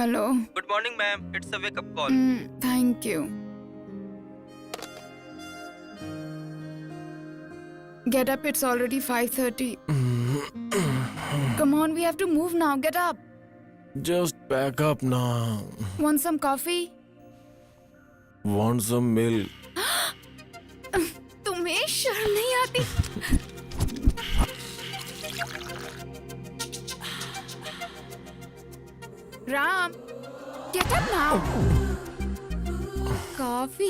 Hello. Good morning, ma'am. It's a wake-up call. Thank you. Get up, it's already 5:30. Come on, we have to move now. Get up. Just back up now. Want some coffee? Want some milk? तुम्हें शर्म नहीं आती? Ram, get up now. Coffee.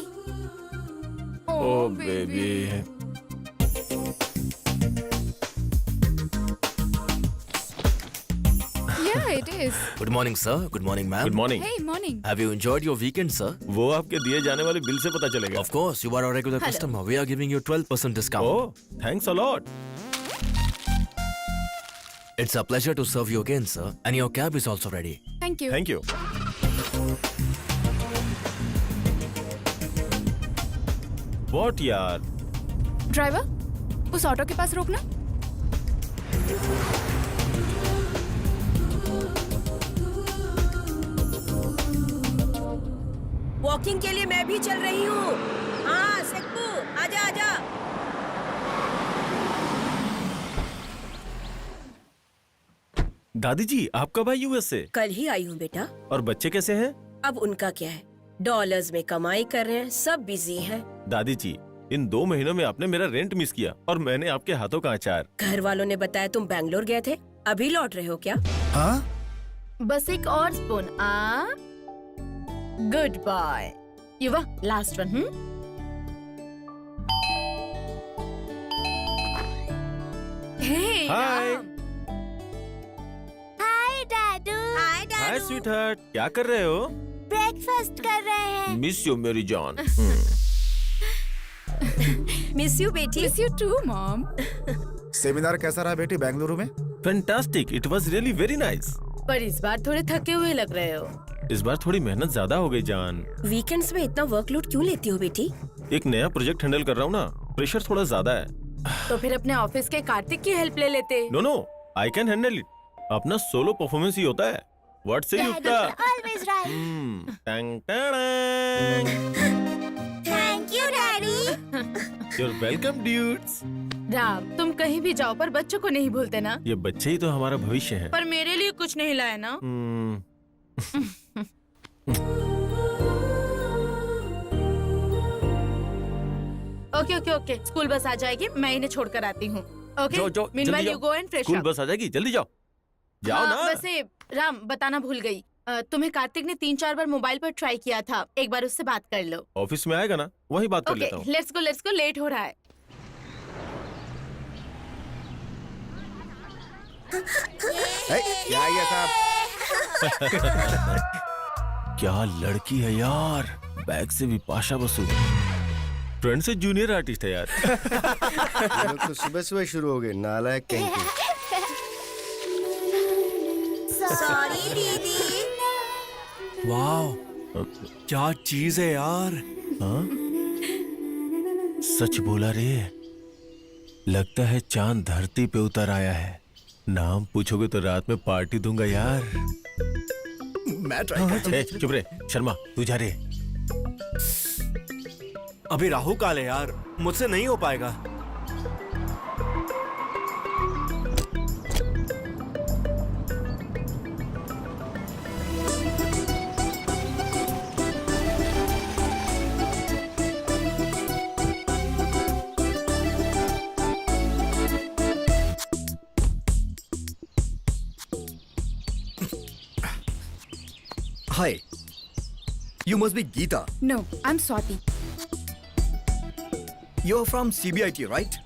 Oh, baby. Yeah, it is. Good morning, sir. Good morning, ma'am. Good morning. Hey, morning. Have you enjoyed your weekend, sir? वो आपके दिए जाने वाले bill से पता चलेगा. Of course, you are a regular customer. We are giving you 12% discount. Oh, thanks a lot. It's a pleasure to serve you again, sir. And your cab is also ready. Thank you. Thank you. What यार? Driver, उस auto के पास रोकना. Walking के लिए मैं भी चल रही हूँ. हाँ सेक्कू, आजा आजा. दादी जी, आप कब आई यूएस से? कल ही आई हूँ बेटा. और बच्चे कैसे हैं? अब उनका क्या है, डॉलर्स में कमाई कर रहे हैं, सब बिजी हैं. दादी जी, इन 2 महीनों में आपने मेरा रेंट मिस किया और मैंने आपके हाथों का अचार. घर वालों ने बताया तुम बैंगलोर गए थे, अभी लौट रहे हो क्या? हाँ? बस एक और स्पून. Good boy. युवा, लास्ट वन. Hey, हाय. Ram. हाय डैडू. हाय स्वीटहार्ट, क्या कर रहे हो? ब्रेकफास्ट कर रहे हैं. मिस यू मेरी जान. मिस यू बेटी. Miss you too, Mom. Seminar कैसा रहा बेटी बेंगलुरु में? Fantastic, it was really very nice. पर इस बार थोड़े थके हुए लग रहे हो. इस बार थोड़ी मेहनत ज्यादा हो गई जान. वीकेंड्स में इतना वर्कलोड क्यों लेती हो बेटी? एक नया प्रोजेक्ट हैंडल कर रहा हूँ ना, प्रेशर थोड़ा ज्यादा है. तो फिर अपने ऑफिस के कार्तिक की हेल्प ले लेते. No, I can handle it. अपना सोलो परफॉर्मेंस ही होता है. What say Yukta? Always right. टंग टंग. Thank you daddy. You're welcome, dudes. Ram, तुम कहीं भी जाओ पर बच्चों को नहीं भूलते ना. ये बच्चे ही तो हमारा भविष्य है. पर मेरे लिए कुछ नहीं लाए ना. ओके. स्कूल बस आ जाएगी, मैं इन्हें छोड़कर आती हूँ. ओके. जाओ, मीनवाइल जल्दी you go and fresh school up. बस आ जाएगी, जल्दी जाओ. जाओ ना. वैसे राम, बताना भूल गई. तुम्हें कार्तिक ने 3-4 बार मोबाइल पर ट्राई किया था. एक बार उससे बात कर लो. ऑफिस में आएगा ना, वही बात कर ओके, लेता हूँ. Let's go. लेट हो रहा है. क्या ये साहब? क्या लड़की है यार, बैग से भी पाशा बसु. फ्रेंड से जूनियर आर्टिस्ट है यार. ये लोग तो सुबह सुबह शुरू हो गए, नालायक कहीं के. सॉरी दीदी. वाह, क्या चीज है यार. हाँ? सच बोला रे. लगता है चांद धरती पे उतर आया है. नाम पूछोगे तो रात में पार्टी दूंगा यार. मैं ट्राई चुप रे शर्मा, तू जा रे. अभी राहु काल है यार, मुझसे नहीं हो पाएगा. Hi. You must be Geeta. No, I'm Swati. You're from CBIT, right?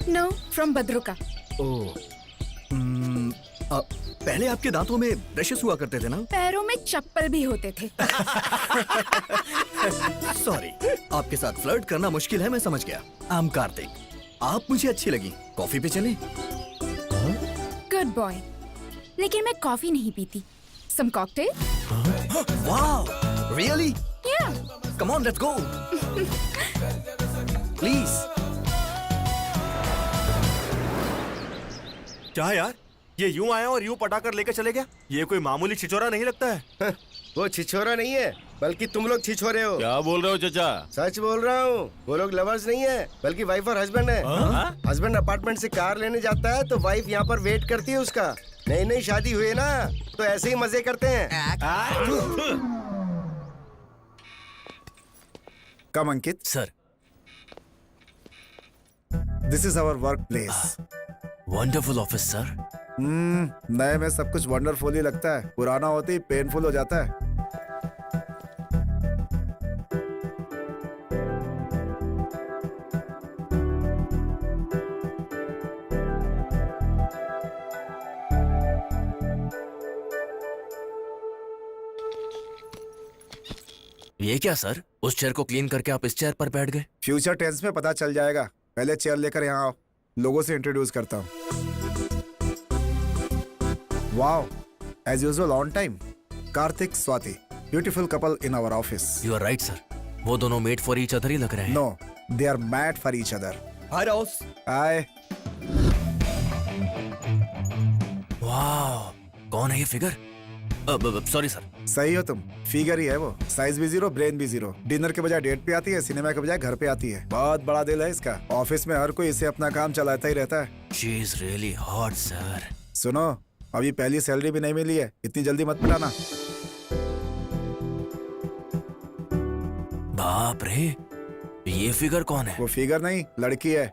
No, from Badruka. Oh. पहले आपके दांतों में ब्रशेस हुआ करते थे ना? पैरों में चप्पल भी होते थे. सॉरी, आपके साथ फ्लर्ट करना मुश्किल है, मैं समझ गया. I'm कार्तिक. आप मुझे अच्छी लगी. कॉफी पे चलें? Good boy. लेकिन मैं कॉफी नहीं पीती. Some cocktail? Wow, really? Yeah. Come on, let's go. Please. क्या यार, ये यूं आया और यूं पटाकर लेकर चले गया। ये कोई मामूली छिछोरा नहीं लगता है। वो छिछोरा नहीं है, बल्कि तुम लोग छिछोरे हो। क्या बोल रहे हो चाचा? सच बोल रहा हूँ। वो लोग लवर्स नहीं है, बल्कि वाइफ और हस्बैंड है। हस्बैंड अपार्टमेंट से कार लेने जाता है तो वाइफ यहाँ पर वेट करती है उसका। नई नई शादी हुई है ना, तो ऐसे ही मजे करते हैं। Come Ankit, sir, this is our work place. Wonderful office sir. नए में सब कुछ वंडरफुल ही लगता है, पुराना होते ही पेनफुल हो जाता है। ये क्या सर? उस चेयर को क्लीन करके आप इस चेयर पर बैठ गए? फ्यूचर टेंस में पता चल जाएगा। पहले चेयर लेकर यहाँ आओ, लोगों से इंट्रोड्यूस करता हूँ। Wow, as usual on time. Karthik, Swati, beautiful couple in our office. You are right sir, वो दोनों मेड फॉर ईच अदर ही लग रहे हैं। No, they are mad for each other. Hi राउस। हाय। वाह, कौन है ये फिगर? Sorry sir. सही हो तुम, फिगर ही है वो। साइज भी जीरो, ब्रेन भी जीरो। डिनर के बजाय डेट पे आती है, सिनेमा के बजाय घर पे आती है। बहुत बड़ा दिल है इसका। ऑफिस में हर कोई इसे अपना काम चलाता ही रहता है। She is really hot sir. सुनो, अभी पहली सैलरी भी नहीं मिली है, इतनी जल्दी मत पटाना। बाप रे, ये फिगर कौन है? वो फिगर नहीं, लड़की है।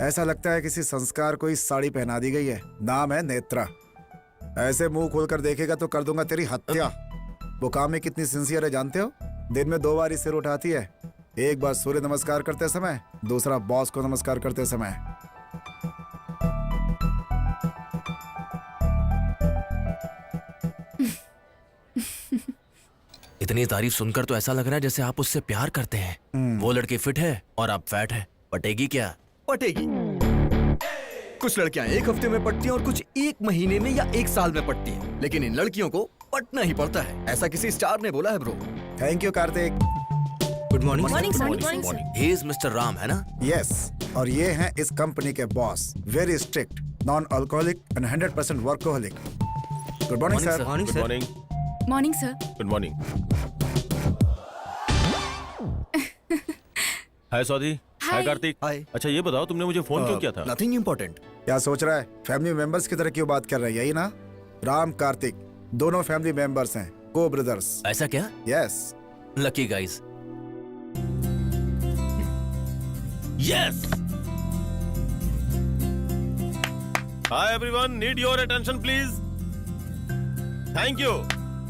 ऐसा लगता है किसी संस्कार को इस साड़ी पहना दी गई है। नाम है नेत्रा। ऐसे मुंह खोलकर देखेगा तो कर दूंगा तेरी हत्या। वो काम में कितनी सिंसियर है जानते हो? दिन में 2 बार सिर उठाती है। एक बार सूर्य नमस्कार करते समय, दूसरा बॉस को नमस्कार करते समय। इतनी तारीफ सुनकर तो ऐसा लग रहा है जैसे आप उससे प्यार करते हैं। वो लड़की फिट है और आप फैट है। पटेगी क्या? पटेगी। कुछ लड़कियां 1 हफ्ते में पटती हैं और कुछ 1 महीने में या 1 साल में पटती हैं। लेकिन इन लड़कियों को पटना ही पड़ता है, ऐसा किसी स्टार ने बोला है bro. Thank you Karthik. Good morning. He is mister Ram, है ना? यस, और ये हैं इस कंपनी के boss. Very strict, non alcoholic and 100% workaholic. Good morning sir. Good morning. Morning sir. Good morning. Hi Swati. Hi Karthik. Hi. अच्छा ये बताओ, तुमने मुझे फोन क्यों किया था? Nothing important. क्या सोच रहा है? फैमिली मेंबर्स की तरह क्यों बात कर रहा है, यही ना? राम कार्तिक दोनों फैमिली मेंबर्स हैं, को ब्रदर्स। ऐसा क्या? Yes. Lucky guys. Yes. Hi everyone, need your attention please. Thank you.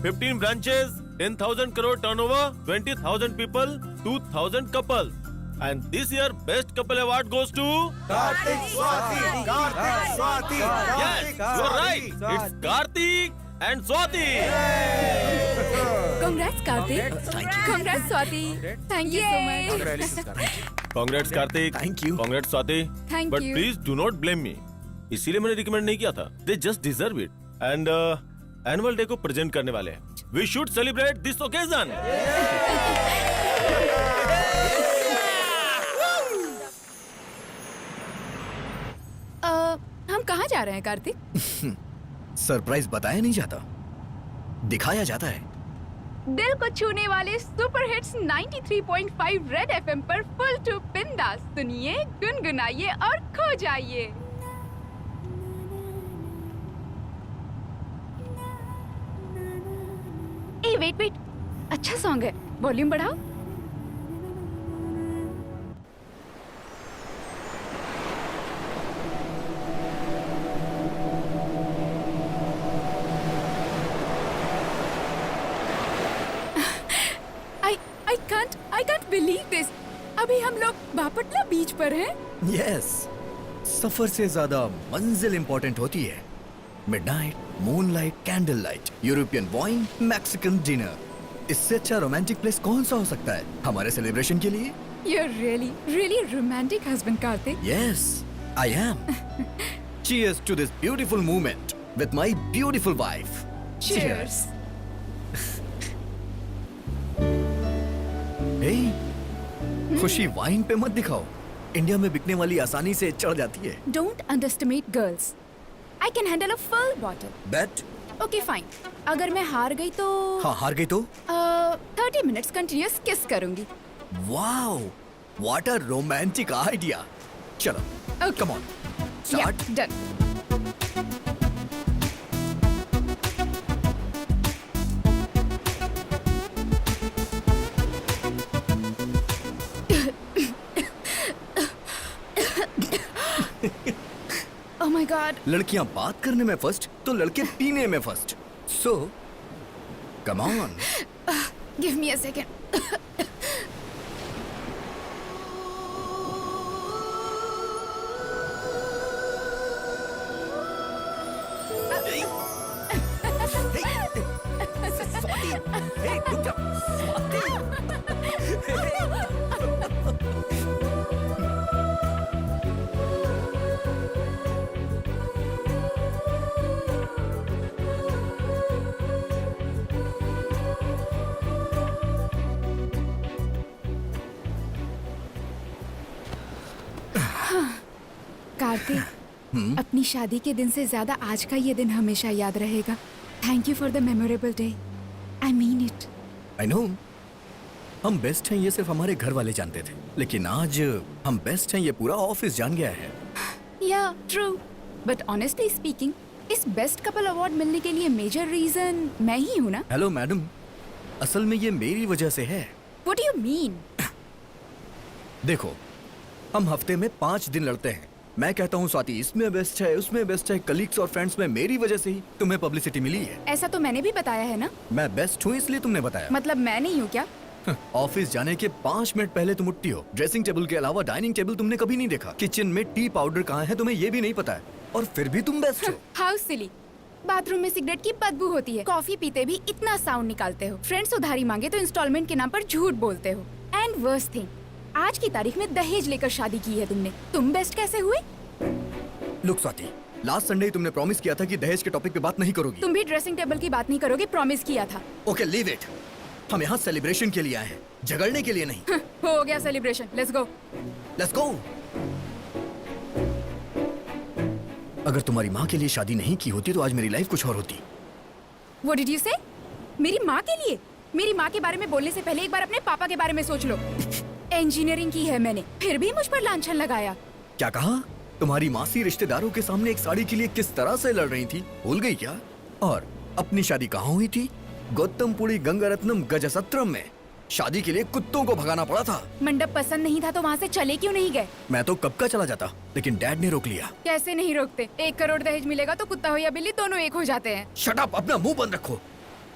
15 branches, 10,000 crore turnover, 20,000 people, 2,000 couples. And this year best couple award goes to Kartik Swati. Kartik Swati. Yes, you're right. It's Karthik and Swati. Congrats Karthik. Congrats Swati. Thank you so much. Congrats Karthik. Thank you. Congrats Swati. Thank But you. please do not blame me. इसीलिए मैंने recommend नहीं किया था. They just deserve it. And annual day को present करने वाले हैं. We should celebrate this occasion. हम कहाँ जा रहे हैं कार्तिक? सरप्राइज बताया नहीं जाता, दिखाया जाता है। दिल को छूने वाले सुपर हिट्स 93.5 रेड एफएम पर फुल टू बिंदास सुनिए, गुनगुनाइए और खो जाइए। ए वेट, अच्छा सॉन्ग है, वॉल्यूम बढ़ाओ। I can't believe this. अभी हम लोग बापटला बीच पर हैं। यस, सफर से ज्यादा मंजिल इंपॉर्टेंट होती है। Midnight, moonlight, candle light, European wine, Mexican dinner. इससे अच्छा रोमांटिक प्लेस कौन सा हो सकता है हमारे सेलिब्रेशन के लिए? You're really romantic husband, Karthik. Yes, I am. Cheers to this beautiful moment with my beautiful wife. Cheers. Hey, खुशी वाइन पे मत दिखाओ। इंडिया में बिकने वाली आसानी से चढ़ जाती है। Don't underestimate girls. I can handle a full bottle. Bet? Okay, fine. अगर मैं हार गई तो हाँ हार गई तो 30 minutes continuous kiss करूंगी. Wow what a romantic idea चलो Okay. Come on start Yeah, done. Oh my God. लड़कियां बात करने में फर्स्ट तो लड़के पीने में first so come on Give me a second. Kartik, अपनी शादी के दिन से ज्यादा आज का ये दिन हमेशा याद रहेगा. Thank you for the memorable day. I mean it. I know हम बेस्ट हैं ये सिर्फ हमारे घर वाले जानते थे लेकिन आज हम बेस्ट हैं ये पूरा ऑफिस जान गया है या ट्रू. बट ऑनेस्टली स्पीकिंग, इस बेस्ट कपल अवार्ड मिलने के लिए मेजर रीजन मैं ही हूँ ना. हेलो मैडम असल में ये मेरी वजह से है व्हाट डू यू मीन? देखो हम हफ्ते में 5 दिन लड़ते हैं मैं कहता हूँ स्वाति इसमें बेस्ट है उसमें बेस्ट है कलीग्स और फ्रेंड्स में मेरी वजह से ही तुम्हें पब्लिसिटी मिली है ऐसा तो मैंने भी बताया है ना. मैं बेस्ट हूँ इसलिए तुमने बताया मतलब मैं नहीं हूँ क्या? ऑफिस जाने के 5 मिनट पहले तुम उठती हो ड्रेसिंग टेबल के अलावा डाइनिंग टेबल तुमने कभी नहीं देखा किचन में टी पाउडर कहाँ है तुम्हें ये भी नहीं पता है और फिर भी तुम बेस्ट हो हाउ सिली. बाथरूम में सिगरेट की बदबू होती है. कॉफी पीते भी इतना साउंड निकालते हो. फ्रेंड्स उधारी मांगे तो इंस्टॉलमेंट के नाम पर झूठ बोलते हो. एंड वर्स्ट थिंग, आज की तारीख में दहेज लेकर शादी की है तुमने. तुम बेस्ट कैसे हुए? लुक स्वाति लास्ट संडे तुमने प्रॉमिस किया था कि दहेज के टॉपिक पे बात नहीं करोगी तुम भी ड्रेसिंग टेबल की बात नहीं करोगे. प्रॉमिस किया था. ओके लीव इट हम यहाँ सेलिब्रेशन के लिए आए हैं झगड़ने के लिए नहीं हो गया celebration. Let's go. Let's go अगर तुम्हारी माँ के लिए शादी नहीं की होती तो आज मेरी लाइफ कुछ और होती व्हाट डिड यू से? मेरी माँ के लिए? मेरी माँ के बारे में बोलने से पहले एक बार अपने पापा के बारे में सोच लो. इंजीनियरिंग की है मैंने, फिर भी मुझ पर लांछन लगाया. क्या कहा तुम्हारी मासी रिश्तेदारों के सामने एक साड़ी के लिए किस तरह से लड़ रही थी भूल गई क्या और अपनी शादी कहाँ हुई थी गौतमपुरी गंगारत्नम गजसत्रम में शादी के लिए कुत्तों को भगाना पड़ा था मंडप पसंद नहीं था तो वहाँ से चले क्यों नहीं गए? मैं तो कब का चला जाता लेकिन डैड ने रोक लिया कैसे नहीं रोकते? 1 करोड़ दहेज मिलेगा तो कुत्ता हो या बिल्ली दोनों एक हो जाते हैं. शट अप अपना मुंह बंद रखो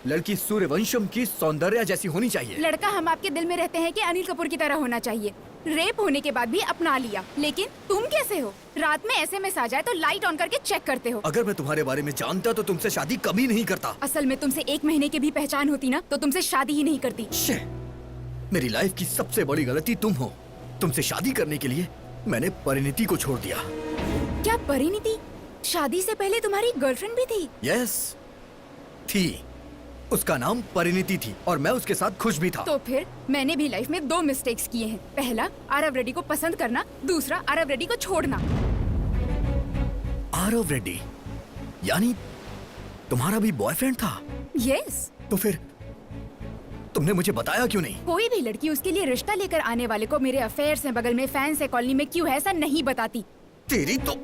लड़की सूर्यवंशम की सौंदर्य जैसी होनी चाहिए लड़का हम आपके दिल में रहते हैं कि अनिल कपूर की तरह होना चाहिए. रेप होने के बाद भी अपना लिया. लेकिन तुम कैसे हो? रात में एसएमएस आ जाए तो लाइट ऑन करके चेक करते हो. अगर मैं तुम्हारे बारे में जानता तो तुमसे शादी कभी नहीं करता असल में तुमसे 1 महीने की भी पहचान होती ना तो तुमसे शादी ही नहीं करती. शे, मेरी लाइफ की सबसे बड़ी गलती तुम हो तुमसे शादी करने के लिए मैंने परिणीति को छोड़ दिया क्या परिणीति? शादी से पहले तुम्हारी गर्लफ्रेंड भी थी? यस थी उसका नाम परिणीति थी और मैं उसके साथ खुश भी था तो फिर मैंने भी लाइफ में 2 मिस्टेक्स किए हैं. पहला, आरव रेड्डी को पसंद करना. दूसरा, आरव रेड्डी को छोड़ना. आरव रेड्डी यानी तुम्हारा भी बॉयफ्रेंड था यस. तो फिर तुमने मुझे बताया क्यों नहीं कोई भी लड़की उसके लिए रिश्ता लेकर आने वाले को मेरे अफेयर्स हैं, बगल में फैंस है, कॉलोनी में क्यों है, ऐसा नहीं बताती. तेरी तो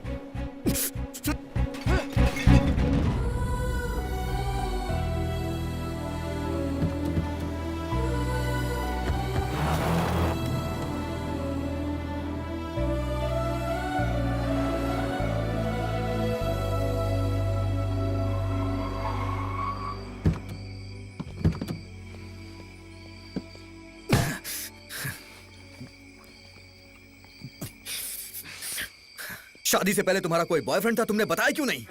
शादी से पहले तुम्हारा कोई बॉयफ्रेंड था तुमने बताया क्यों नहीं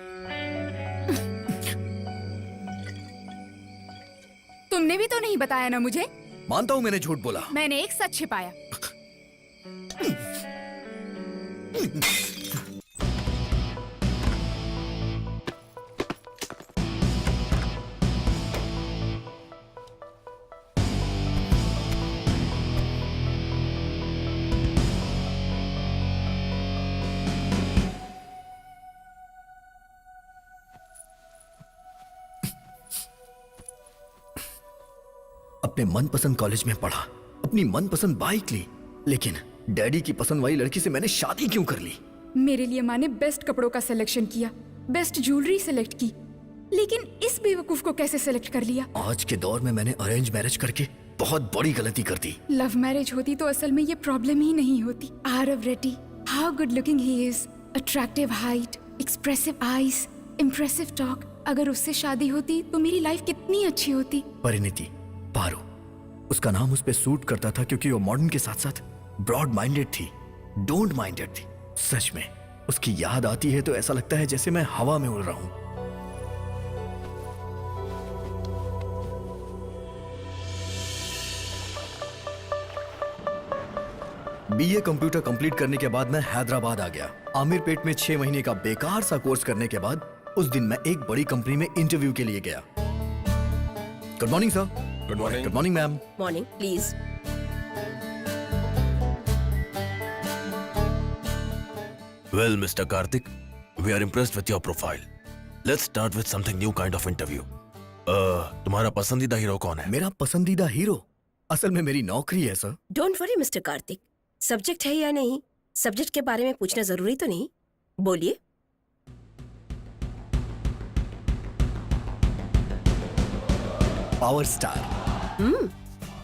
तुमने भी तो नहीं बताया ना मुझे. मानता हूं मैंने झूठ बोला मैंने एक सच छिपाया. अपने मनपसंद कॉलेज में पढ़ा, अपनी मनपसंद बाइक ली, लेकिन डैडी की पसंद वाली लड़की से मैंने शादी क्यों कर ली? मेरे लिए माँ ने बेस्ट कपड़ों का सिलेक्शन किया, बेस्ट ज्वेलरी सिलेक्ट की, लेकिन इस बेवकूफ को कैसे सिलेक्ट कर लिया? आज के दौर में मैंने अरेंज मैरिज करके बहुत बड़ी गलती कर दी। लव मैरिज होती तो असल में ये प्रॉब्लम ही नहीं होती। Aarav Reddy, how good looking he is, attractive height, expressive eyes, impressive talk. अगर उससे शादी होती तो मेरी लाइफ कितनी अच्छी होती। परिणीति, पारो, उसका नाम उस पे सूट करता था क्योंकि वो मॉडर्न के साथ साथ ब्रॉड माइंडेड थी, डोंट माइंडेड थी। सच में उसकी याद आती है तो ऐसा लगता है जैसे मैं हवा में उड़ रहा हूं। बीए कंप्यूटर कंप्लीट करने के बाद मैं हैदराबाद आ गया। आमिर पेट में 6 महीने का बेकार सा कोर्स करने के बाद उस दिन मैं एक बड़ी कंपनी में इंटरव्यू के लिए गया। Good morning sir. Good morning. Good morning ma'am. Morning please. Well, Mr. Karthik, we are impressed with your profile. Let's start with something new kind of interview. तुम्हारा पसंदीदा हीरो कौन है? मेरा पसंदीदा हीरो असल में मेरी नौकरी है sir. Don't worry mister Kartik, subject है या नहीं, सब्जेक्ट के बारे में पूछना जरूरी तो नहीं। बोलिए। पावर स्टार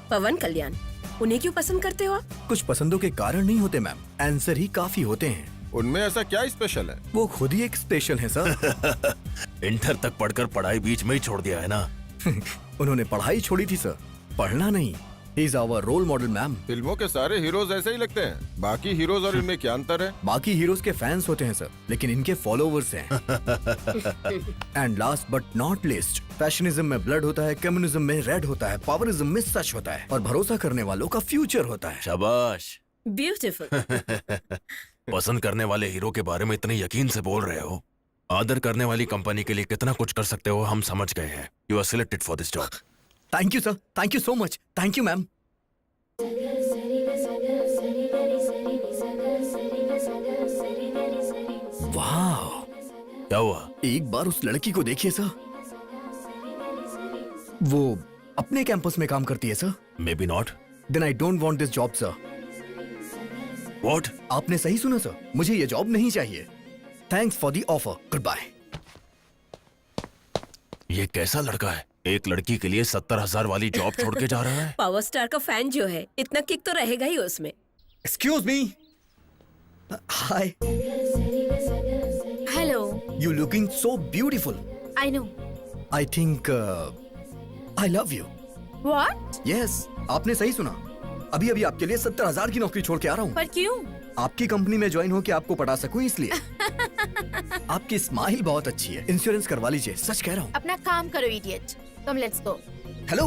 पवन कल्याण, उन्हें क्यों पसंद करते हो आप? कुछ पसंदों के कारण नहीं होते मैम, आंसर ही काफी होते हैं। उनमें ऐसा क्या स्पेशल है? वो खुद ही एक स्पेशल है सर। इंटर तक पढ़कर पढ़ाई बीच में ही छोड़ दिया है ना? उन्होंने पढ़ाई छोड़ी थी सर, पढ़ना नहीं। He is our role model ma'am. फिल्मों के सारे हीरोज ऐसे ही लगते हैं, बाकी हीरोज और इनमें क्या अंतर है? बाकी हीरोज के फैंस होते हैं सर, लेकिन इनके फॉलोवर्स हैं। And last but not least, fashionism में ब्लड होता है, कम्युनिज्म में रेड होता है, पावरिज्म में सच होता है, और भरोसा करने वालों का फ्यूचर होता है। शाबाश। ब्यूटीफुल। पसंद करने वाले हीरो के बारे में इतने यकीन से बोल रहे हो। आदर करने वाली कंपनी के लिए कितना कुछ कर सकते हो हम समझ गए हैं। You are selected for this job. Thank you sir, thank you so much, thank you ma'am. वाह, क्या हुआ? एक बार उस लड़की को देखिए सर, वो अपने कैंपस में काम करती है sir. Maybe not. Then I don't want this job sir. What? आपने सही सुना सर, मुझे ये जॉब नहीं चाहिए। Thanks for the offer, goodbye. ये कैसा लड़का है? एक लड़की के लिए 70,000 वाली जॉब छोड़ के जा रहा है। पावर स्टार का फैन जो है, इतना किक तो रहेगा ही उसमें। Excuse me. Hi, hello. You looking so beautiful. I know. I think I love you. What? Yes, आपने सही सुना। अभी अभी आपके लिए 70,000 की नौकरी छोड़ के आ रहा हूँ। पर क्यों? आपकी कंपनी में ज्वाइन होके आपको पटा सकूं इसलिए। आपकी स्माइल बहुत अच्छी है, इंश्योरेंस करवा लीजिए, सच कह रहा हूँ। अपना काम करो idiot. Come let's go. Hello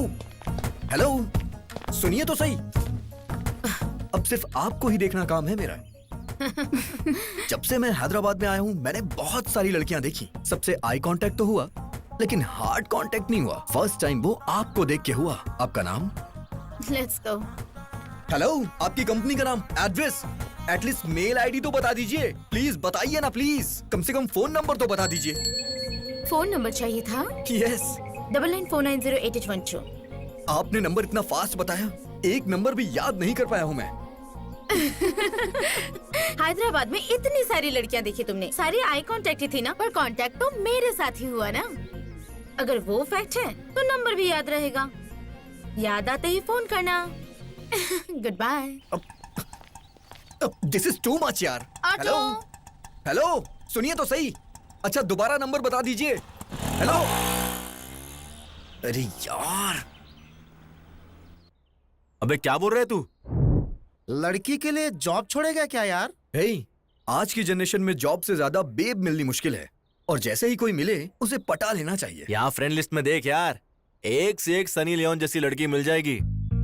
hello, सुनिए तो सही। अब सिर्फ आपको ही देखना काम है मेरा। जब से मैं हैदराबाद में आया हूँ मैंने बहुत सारी लड़कियां देखी। सबसे आई कांटेक्ट तो हुआ, लेकिन हार्ड कांटेक्ट नहीं हुआ। फर्स्ट टाइम वो आपको देख के हुआ। आपका नाम? Let's go. हेलो, आपकी कंपनी का नाम, एड्रेस, एटलीस्ट मेल आईडी तो बता दीजिए। प्लीज बताइए ना, प्लीज। कम से कम फोन नंबर तो बता दीजिए। फोन नंबर चाहिए था? यस। 99490812। आपने नंबर इतना फास्ट बताया, एक नंबर भी याद नहीं कर पाया हूँ मैं। हैदराबाद में इतनी सारी लड़कियां देखी तुमने, सारी आई कांटेक्ट ही थी ना, पर कांटेक्ट तो मेरे साथ ही हुआ ना। अगर वो फैक्ट है तो नंबर भी याद रहेगा। याद आते ही फोन करना। Goodbye. This is too much यार। हेलो हेलो, सुनिए तो सही। अच्छा, दोबारा नंबर बता दीजिए। हेलो। अरे यार, अबे क्या बोल रहे है तू? लड़की के लिए जॉब छोड़ेगा क्या यार? हे, आज की जनरेशन में जॉब से ज्यादा बेब मिलनी मुश्किल है, और जैसे ही कोई मिले उसे पटा लेना चाहिए। यहाँ फ्रेंड लिस्ट में देख यार, एक से एक सनी लियोन जैसी लड़की मिल जाएगी।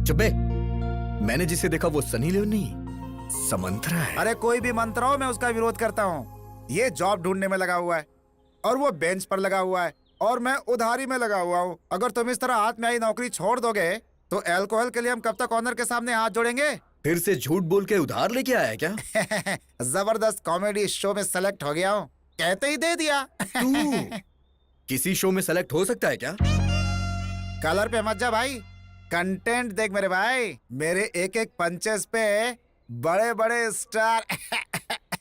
चुप बे, मैंने जिसे देखा वो सनी लियोन नहीं, समंत्रा है। अरे कोई भी मंत्र हो, मैं उसका विरोध करता हूँ। ये जॉब ढूंढने में लगा हुआ है और वो बेंच पर लगा हुआ है और मैं उधारी में लगा हुआ हूँ। अगर तुम इस तरह हाथ में आई नौकरी छोड़ दोगे तो अल्कोहल के लिए हम कब तक ऑनर के सामने हाथ जोड़ेंगे? फिर से झूठ बोल के उधार लेके आया क्या? जबरदस्त कॉमेडी शो में सेलेक्ट हो गया हूँ, कहते ही दे दिया। तू किसी शो में सेलेक्ट हो सकता है क्या? कलर पे मत जा भाई, कंटेंट देख मेरे भाई, मेरे एक एक पंचेस पे बड़े बड़े स्टार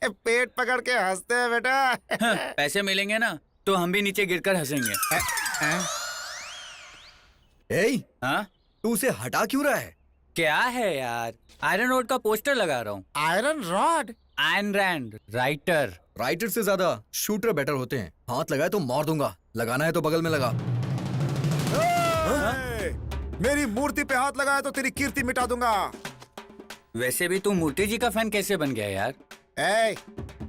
पेट पकड़ के हंसते हैं बेटा। पैसे मिलेंगे ना तो हम भी नीचे गिरकर हंसेंगे। ए, हाँ तू उसे हटा क्यों रहा है? क्या है यार, आयरन रोड का पोस्टर लगा रहा हूँ। Iron rod? Ayn Rand writer. Writer से ज्यादा शूटर बेटर होते हैं। हाथ लगाए तो मार दूंगा, लगाना है तो बगल में लगा। मेरी मूर्ति पे हाथ लगाया तो तेरी कीर्ति मिटा दूंगा। वैसे भी तू मूर्ति जी का फैन कैसे बन गया यार? ए,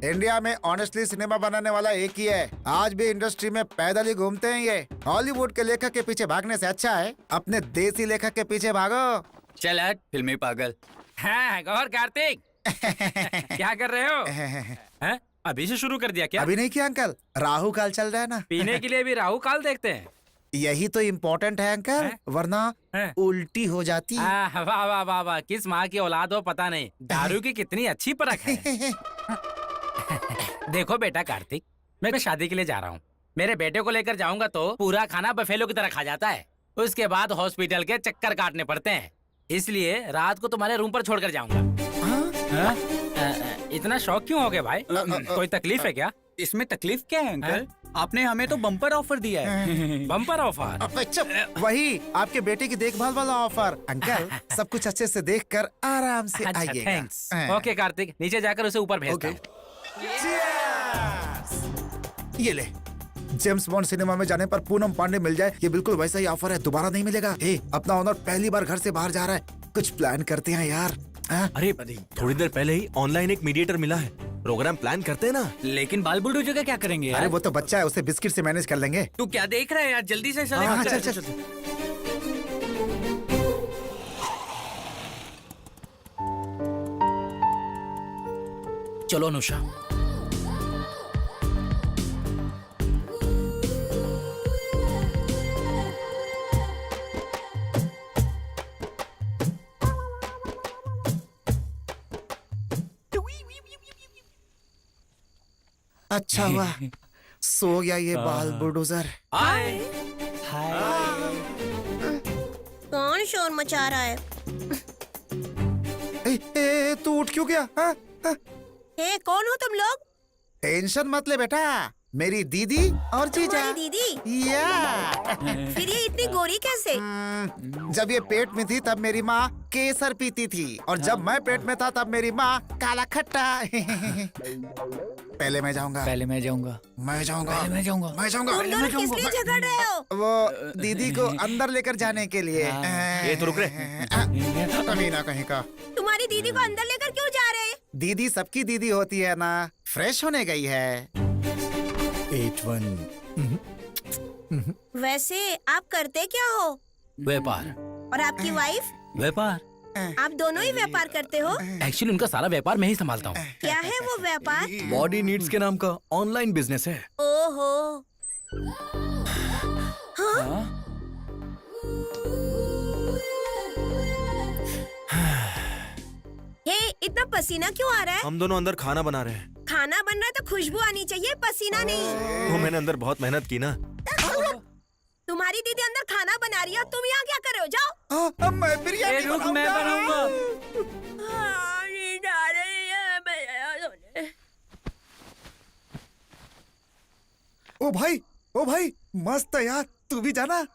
इंडिया में ऑनेस्टली सिनेमा बनाने वाला एक ही है। आज भी इंडस्ट्री में पैदल ही घूमते हैं ये। हॉलीवुड के लेखक के पीछे भागने से अच्छा है अपने देसी लेखक के पीछे भागो। चल हट फिल्मी पागल। हाँ गौर कार्तिक क्या कर रहे हो? हैं? अभी से शुरू कर दिया क्या? अभी नहीं किया अंकल, राहु काल चल रहा है ना। पीने के लिए भी राहु काल देखते हैं। यही तो इम्पोर्टेंट है अंकल, वरना उल्टी हो जाती। वाह वाह वाह वाह, किस माँ की औलाद हो पता नहीं, दारू की कितनी अच्छी परख है। देखो बेटा कार्तिक, मैं शादी के लिए जा रहा हूँ। मेरे बेटे को लेकर जाऊंगा तो पूरा खाना बफेलो की तरह खा जाता है। उसके बाद हॉस्पिटल के चक्कर काटने पड़ते हैं, इसलिए रात को तुम्हारे रूम पर छोड़कर जाऊंगा। इतना शौक क्यों हो गया भाई? कोई तकलीफ है क्या? इसमें तकलीफ क्या है अंकल? आपने हमें तो बम्पर ऑफर दिया है। Bumper offer? वही आपके बेटे की देखभाल वाला ऑफर। अंकल सब कुछ अच्छे से देखकर आराम से अच्छा आइएगा। थैंक्स। ओके कार्तिक, नीचे जाकर उसे ऊपर भेजता हूँ। ये ले, जेम्स बॉन्ड सिनेमा में जाने पर पूनम पांडे मिल जाए, ये बिल्कुल वैसा ही ऑफर है, दोबारा नहीं मिलेगा। अपना ओनर पहली बार घर से बाहर जा रहा है, कुछ प्लान करते हैं यार। अरे थोड़ी देर पहले ही ऑनलाइन एक मीडिएटर मिला है, प्रोग्राम प्लान करते हैं ना। लेकिन बाल बुलडोजर का क्या करेंगे यार? अरे वो तो बच्चा है, उसे बिस्किट से मैनेज कर लेंगे। तू क्या देख रहा है यार, जल्दी से चले। हाँ, चल। चलो अनुषा। अच्छा हुआ सो गया ये बाल बुलडोजर। हाय कौन शोर मचा रहा है? तू उठ क्यों गया? कौन हो तुम लोग? टेंशन मत ले बेटा, मेरी दीदी और जीजा। तुम्हारी दीदी? या फिर ये इतनी गोरी कैसे? जब ये पेट में थी तब मेरी माँ केसर पीती थी, और जब मैं पेट में था तब मेरी माँ काला खट्टा। पहले मैं जाऊंगा। पहले मैं जाऊंगा। मैं जाऊंगा। पहले मैं जाऊंगा। मैं जाऊंगा। तुम दोनों किस लिए झगड़ रहे हो? वो दीदी को अंदर लेकर जाने के लिए। ये तो रुक रे। कमीना कहीं का। तुम्हारी दीदी को अंदर लेकर क्यों जा रहे हैं? दीदी सबकी दीदी होती है ना, फ्रेश होने गई है। 81। वैसे आप करते क्या हो? व्यापार। और आपकी वाइफ? व्यापार। आप दोनों ही व्यापार करते हो? एक्चुअली उनका सारा व्यापार मैं ही संभालता हूँ। क्या है वो व्यापार? बॉडी नीड्स के नाम का ऑनलाइन बिजनेस है। ओहो। हे, इतना पसीना क्यों आ रहा है? हम दोनों अंदर खाना बना रहे हैं। खाना बन रहा है तो खुशबू आनी चाहिए, पसीना नहीं। वो मैंने अंदर बहुत मेहनत की ना। तुम्हारी दीदी अंदर खाना बना रही है, तुम यहाँ क्या कर रहे हो? जाओ। मैं बिरयानी रुक, मैं बनाऊंगा। ओ भाई मस्त है यार, तू भी जाना।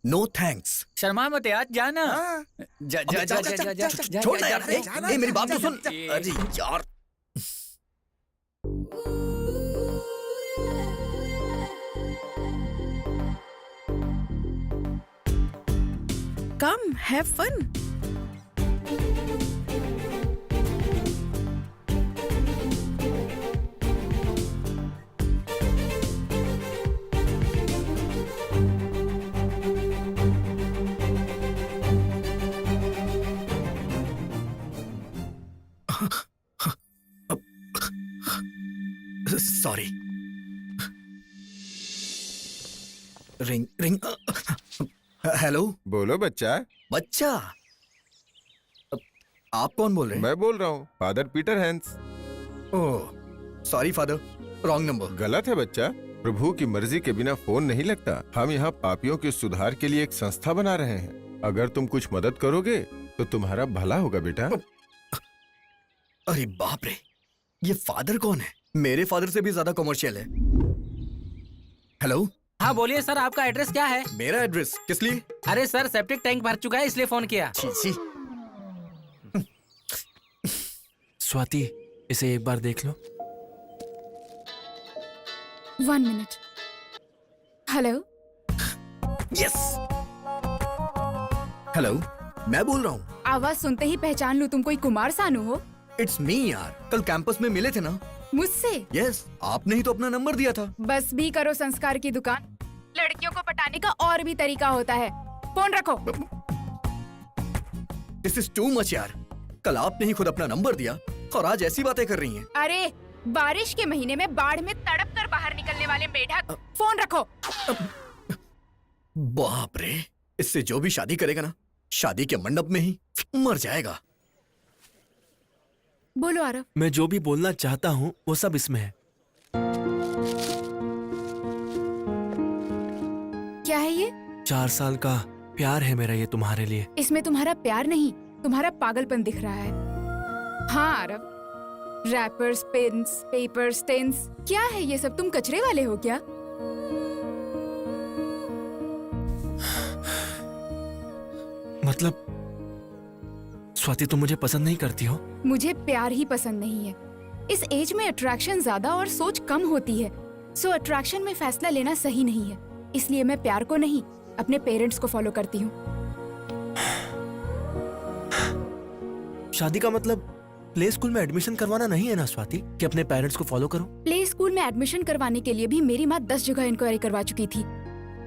No thanks. शर्मा मत यार, जाना। जा जा जा जा जा जा जा छोड़ ना यार। ए, मेरी बात तो सुन। अरे यार Come, have fun. Sorry. Ring. Hello. बोलो बच्चा। बच्चा? आप कौन बोल रहे हैं? मैं बोल रहा हूँ, father Peter Hans. Oh sorry father, wrong number. गलत है बच्चा, प्रभु की मर्जी के बिना फोन नहीं लगता। हम यहाँ पापियों के सुधार के लिए एक संस्था बना रहे हैं। अगर तुम कुछ मदद करोगे तो तुम्हारा भला होगा बेटा। अरे बाप रे, ये फादर कौन है? मेरे फादर से भी ज्यादा कमर्शियल है। हेलो, हाँ बोलिए सर, आपका एड्रेस क्या है? मेरा एड्रेस किस लिए? अरे सर, सेप्टिक टैंक भर चुका है इसलिए फोन किया। छी छी। स्वाति, इसे एक बार देख लो। 1 मिनट। हेलो। यस। हेलो, मैं बोल रहा हूँ। आवाज सुनते ही पहचान लूं तुम कोई कुमार सानू हो? इट्स मी यार, कल कैंपस में मिले थे ना। मुझसे? यस, आपने ही तो अपना नंबर दिया था। बस भी करो संस्कार की दुकान। लड़कियों को पटाने का और भी तरीका होता है। फोन रखो। दिस इज टू मच यार। कल आपने ही खुद अपना नंबर दिया और आज ऐसी बातें कर रही हैं। अरे, बारिश के महीने में बाढ़ में तड़प कर बाहर निकलने वाले मेढक, फोन रखो। बाप रे, इससे जो भी शादी करेगा ना, शादी के मंडप में ही मर जाएगा। बोलो आरव। मैं जो भी बोलना चाहता हूँ वो सब इसमें है। क्या है ये? 4 साल का प्यार है मेरा ये तुम्हारे लिए। इसमें तुम्हारा प्यार नहीं, तुम्हारा पागलपन दिख रहा है। हाँ Aarav, wrappers, pens, paper, stains, क्या है ये सब? तुम कचरे वाले हो क्या? मतलब स्वाति, तुम मुझे पसंद नहीं करती हो? मुझे प्यार ही पसंद नहीं है। इस एज में अट्रैक्शन ज्यादा और सोच कम होती है। सो अट्रैक्शन में फैसला लेना सही नहीं है। इसलिए मैं प्यार को नहीं, अपने पेरेंट्स को फॉलो करती हूँ। शादी का मतलब प्ले स्कूल में एडमिशन करवाना नहीं है ना स्वाति, कि अपने पेरेंट्स को फॉलो करो? प्ले स्कूल में एडमिशन करवाने के लिए भी मेरी माँ 10 जगह इंक्वायरी करवा चुकी थी।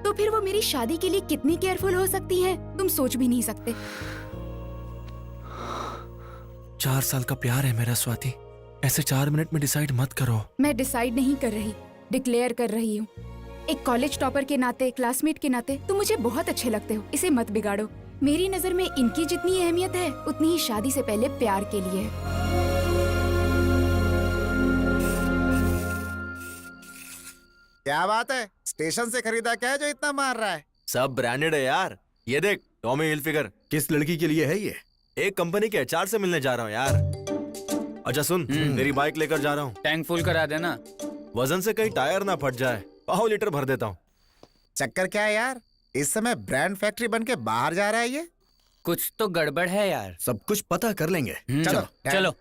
तो फिर वो मेरी शादी के लिए कितनी केयरफुल हो सकती है, तुम सोच भी नहीं सकते। 4 साल का प्यार है मेरा स्वाति, ऐसे 4 मिनट में डिसाइड मत करो। मैं डिसाइड नहीं कर रही, डिक्लेयर कर रही हूँ। एक कॉलेज टॉपर के नाते, क्लासमेट के नाते तुम मुझे बहुत अच्छे लगते हो। इसे मत बिगाड़ो। मेरी नजर में इनकी जितनी अहमियत है उतनी ही शादी से पहले प्यार के लिए है। क्या बात है, स्टेशन से खरीदा क्या है जो इतना मार रहा है? सब ब्रांडेड है यार। ये देख, टॉमी हिलफिगर। किस लड़की के लिए है ये? एक कंपनी के एचआर से मिलने जा रहा हूँ यार। अच्छा सुन, तेरी बाइक लेकर जा रहा हूँ। टैंक फुल करा देना। वजन से कहीं टायर ना फट जाए। 5 लीटर भर देता हूँ। चक्कर क्या है यार, इस समय ब्रांड फैक्ट्री बन के बाहर जा रहा है ये? कुछ तो गड़बड़ है यार। सब कुछ पता कर लेंगे। चलो चलो।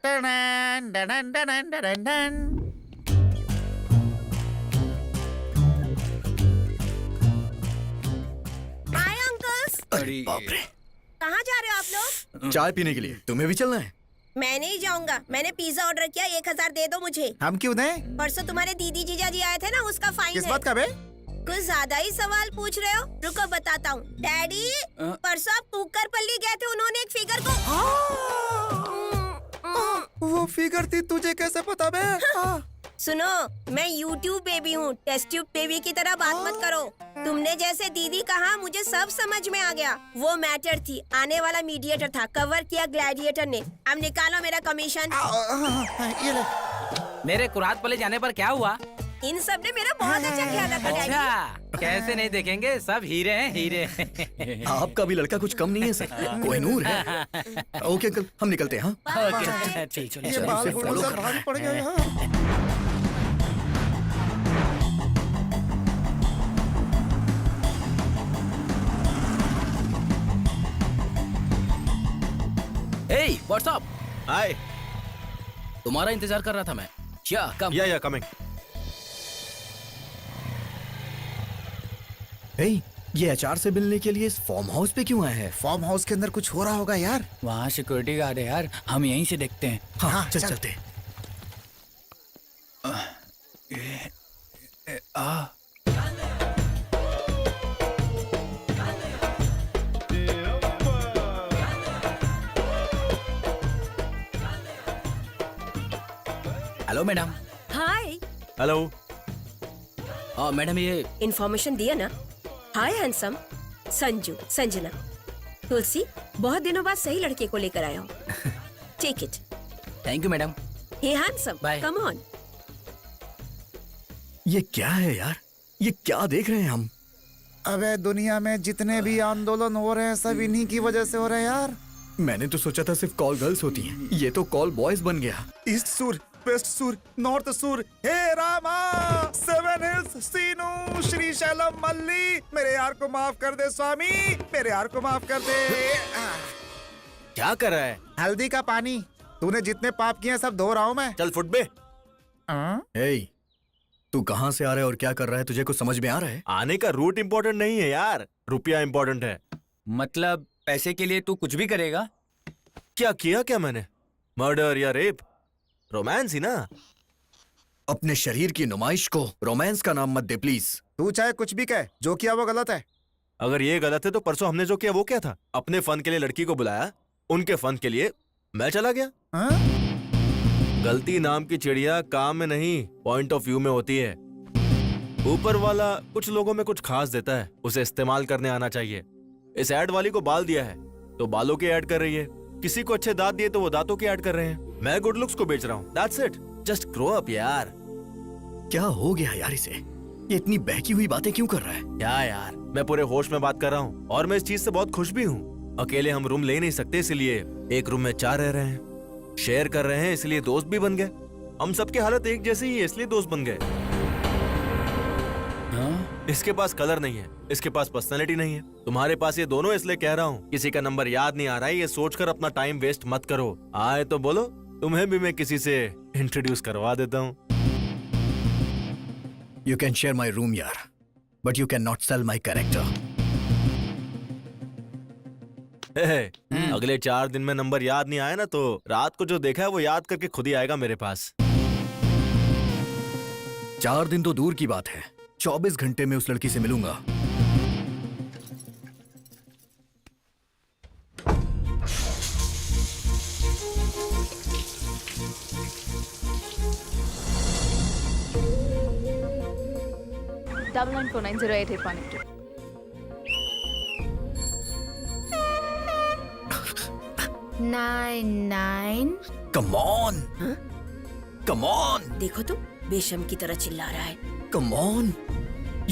हाय अंकल्स। अरे बाप रे, कहाँ जा रहे हो आप लोग? चाय पीने के लिए। तुम्हें भी चलना है? मैं नहीं जाऊंगा। मैंने पिज्जा ऑर्डर किया, 1000 दे दो मुझे। हम क्यों दें? परसों तुम्हारे दीदी जीजा जी आए थे ना, उसका फाइन किस है। बात का बे? कुछ ज्यादा ही सवाल पूछ रहे हो। रुको बताता हूँ। डैडी, परसों आप कुकरपल्ली गए थे, उन्होंने एक फिगर को वो फिगर थी, तुझे कैसे पता बे? सुनो, मैं YouTube बेबी हूँ, टेस्ट ट्यूब बेबी की तरह बात मत करो। तुमने जैसे दीदी कहा, मुझे सब समझ में आ गया। वो मैटर थी, आने वाला मीडिएटर था, कवर किया ग्लैडिएटर ने। अब निकालो मेरा कमीशन। ये ले। मेरे कुरात पले जाने पर क्या हुआ? इन सब ने मेरा बहुत अच्छा ख्याल रखा डैडी। अच्छा, कैसे नहीं देखेंगे, सब हीरे हैं हीरे। आपका भी लड़का कुछ कम नहीं है सर, कोहिनूर है। ओके अंकल, हम निकलते हैं। हाँ ओके, ठीक चलो। ये बाल इसे बूढ़ा follow सा करना भारी है। पड़ गया यहाँ। Hey, what's up? हाय। तुम्हारा इंतजार कर रहा था मैं। क्या कम? या कमिंग। हे, ये एचआर से मिलने के लिए इस फार्म हाउस पे क्यों आए हैं? फार्म हाउस के अंदर कुछ हो रहा होगा यार। वहाँ सिक्योरिटी गार्ड है यार, हम यहीं से देखते हैं। हाँ, चलते। Hello madam. Hi. Hello. Madam ये इन्फॉर्मेशन दिया ना। Hi handsome, Sanju, Sanjana, Tulsi. बहुत दिनों बाद सही लड़के को लेकर आया हूँ। Take it. Thank you madam. Hey handsome, Bye. Come on. ये क्या है यार? ये क्या देख रहे हैं हम? अबे दुनिया में जितने भी आंदोलन हो रहे हैं सब इन्हीं की वजह से हो रहे हैं यार। मैंने तो सोचा था सिर्फ कॉल गर्ल्स होती हैं, ये तो कॉल बॉयज बन गया। ईस्ट सुर, वेस्ट सुर, नॉर्थ सुर, हे रामा, सेवन हिल्स, सीनू, श्रीशैलम, मल्ली, मेरे यार को माफ कर दे स्वामी, मेरे यार को माफ कर दे। क्या कर रहा है? हल्दी का पानी, तूने जितने पाप किए हैं सब धो रहा हूँ मैं। चल फुट बे। हे, तू कहाँ से आ रहा है और क्या कर रहा है, तुझे कुछ समझ में आ रहा है? आने का रूट इम्पोर्टेंट नहीं है यार, रुपया इम्पोर्टेंट है। मतलब पैसे के लिए तू कुछ भी करेगा? क्या किया क्या मैंने? मर्डर या रेप? रोमांस ही ना। अपने शरीर की नुमाइश को रोमांस का नाम मत दे प्लीज। तू चाहे कुछ भी कह, जो किया वो गलत है। अगर ये गलत है तो परसों हमने जो किया वो क्या था? अपने फन के लिए लड़की को बुलाया, उनके फन के लिए मैं चला गया। गलती नाम की चिड़िया काम में नहीं, पॉइंट ऑफ व्यू में होती है। ऊपर वाला कुछ लोगों में कुछ खास देता है, उसे इस्तेमाल करने आना चाहिए। इस ऐड वाली को बाल दिया है तो बालों के ऐड कर रही है, किसी को अच्छे दांत दिए तो वो दांतों के ऐड कर रहे हैं। मैं गुड लुक्स को बेच रहा हूँ। That's it, just grow up यार। क्या हो गया यार इसे? ये इतनी बहकी हुई बातें क्यों कर रहा है? क्या यार, मैं पूरे होश में बात कर रहा हूँ और मैं इस चीज से बहुत खुश भी हूँ। अकेले हम रूम ले नहीं सकते, इसलिए एक रूम में 4 रह रहे हैं। शेयर कर रहे हैं इसलिए दोस्त भी बन गए। हम सबकी हालत एक जैसी ही है इसलिए दोस्त बन गए। इसके पास कलर नहीं है, इसके पास पर्सनालिटी नहीं है, तुम्हारे पास ये दोनों, इसलिए कह रहा हूँ किसी का नंबर याद नहीं आ रहा है ये सोचकर अपना टाइम वेस्ट मत करो। आए तो बोलो, तुम्हें भी मैं किसी से इंट्रोड्यूस करवा देता हूँ। You can share my room यार, but you cannot sell my character. अगले 4 दिन में नंबर याद नहीं आया ना तो रात को जो देखा है वो याद करके खुद ही आएगा मेरे पास। 4 दिन तो दूर की बात है, 24 घंटे में उस लड़की से मिलूंगा। Double 949088182. Come on, come on, देखो तो बेशम की तरह चिल्ला रहा है। come on,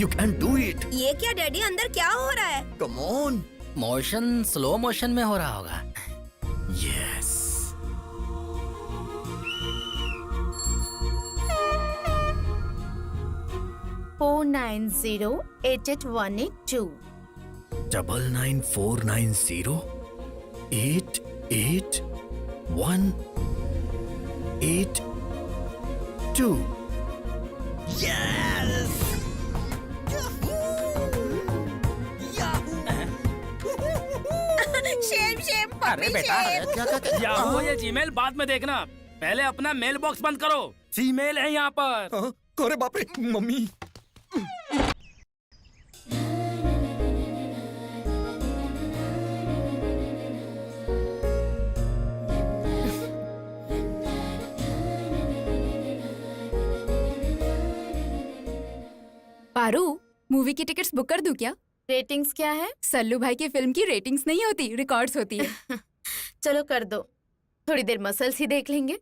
you can do it. ये क्या डैडी, अंदर क्या हो रहा है? Come on. Motion slow motion में हो रहा होगा। Yes. Four 990888182। 99490888182. Yes. Shem Shem अरे बेटा, याहू ये जीमेल बाद में देखना, पहले अपना मेल बॉक्स बंद करो। जीमेल है यहाँ पर। अरे बाप रे, मम्मी। पारू, मूवी की टिकट्स बुक कर दूं क्या? रेटिंग्स क्या है? सल्लू भाई की फिल्म की रेटिंग्स नहीं होती, रिकॉर्ड्स होती है। चलो कर दो, थोड़ी देर मसल्स ही देख लेंगे।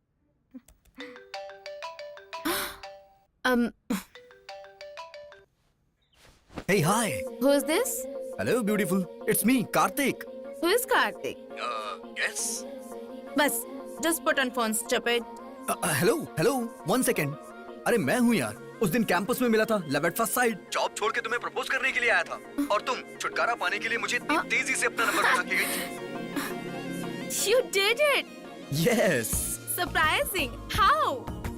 Hey, hi. Who is this? Hello, beautiful. It's me, Karthik. Who is Karthik? Yes. बस, just put on phone, stupid. Hello. 1 second. अरे मैं हूँ यार, उस दिन कैंपस में मिला था, love at first sight. Job छोड़ के तुम्हें प्रपोज करने के लिए आया था और तुम छुटकारा पाने के लिए मुझे इतनी तेजी से अपना नंबर बता के गई। You did it. Yes. Surprising. How?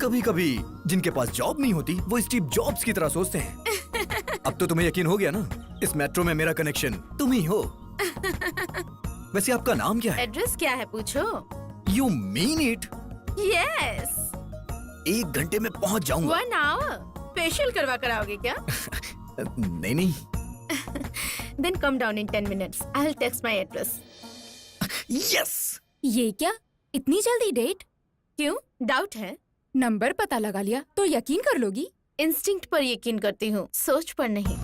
कभी-कभी जिनके पास जॉब नहीं होती वो स्टीव जॉब्स की तरह सोचते हैं। अब तो तुम्हें यकीन हो गया ना, इस मेट्रो में मेरा कनेक्शन तुम ही हो। वैसे आपका नाम क्या है? एड्रेस क्या है पूछो? You mean it? Yes. 1 घंटे में पहुंच जाऊंगा। 1 hour. फेशियल करवा कर आओगे क्या? नहीं। Then come down in 10 minutes. I'll text my address. Yes. ये क्या, इतनी जल्दी डेट? क्यों? डाउट है? नंबर पता लगा लिया तो यकीन कर लोगी? इंस्टिंक्ट पर यकीन करती हूँ, सोच पर नहीं।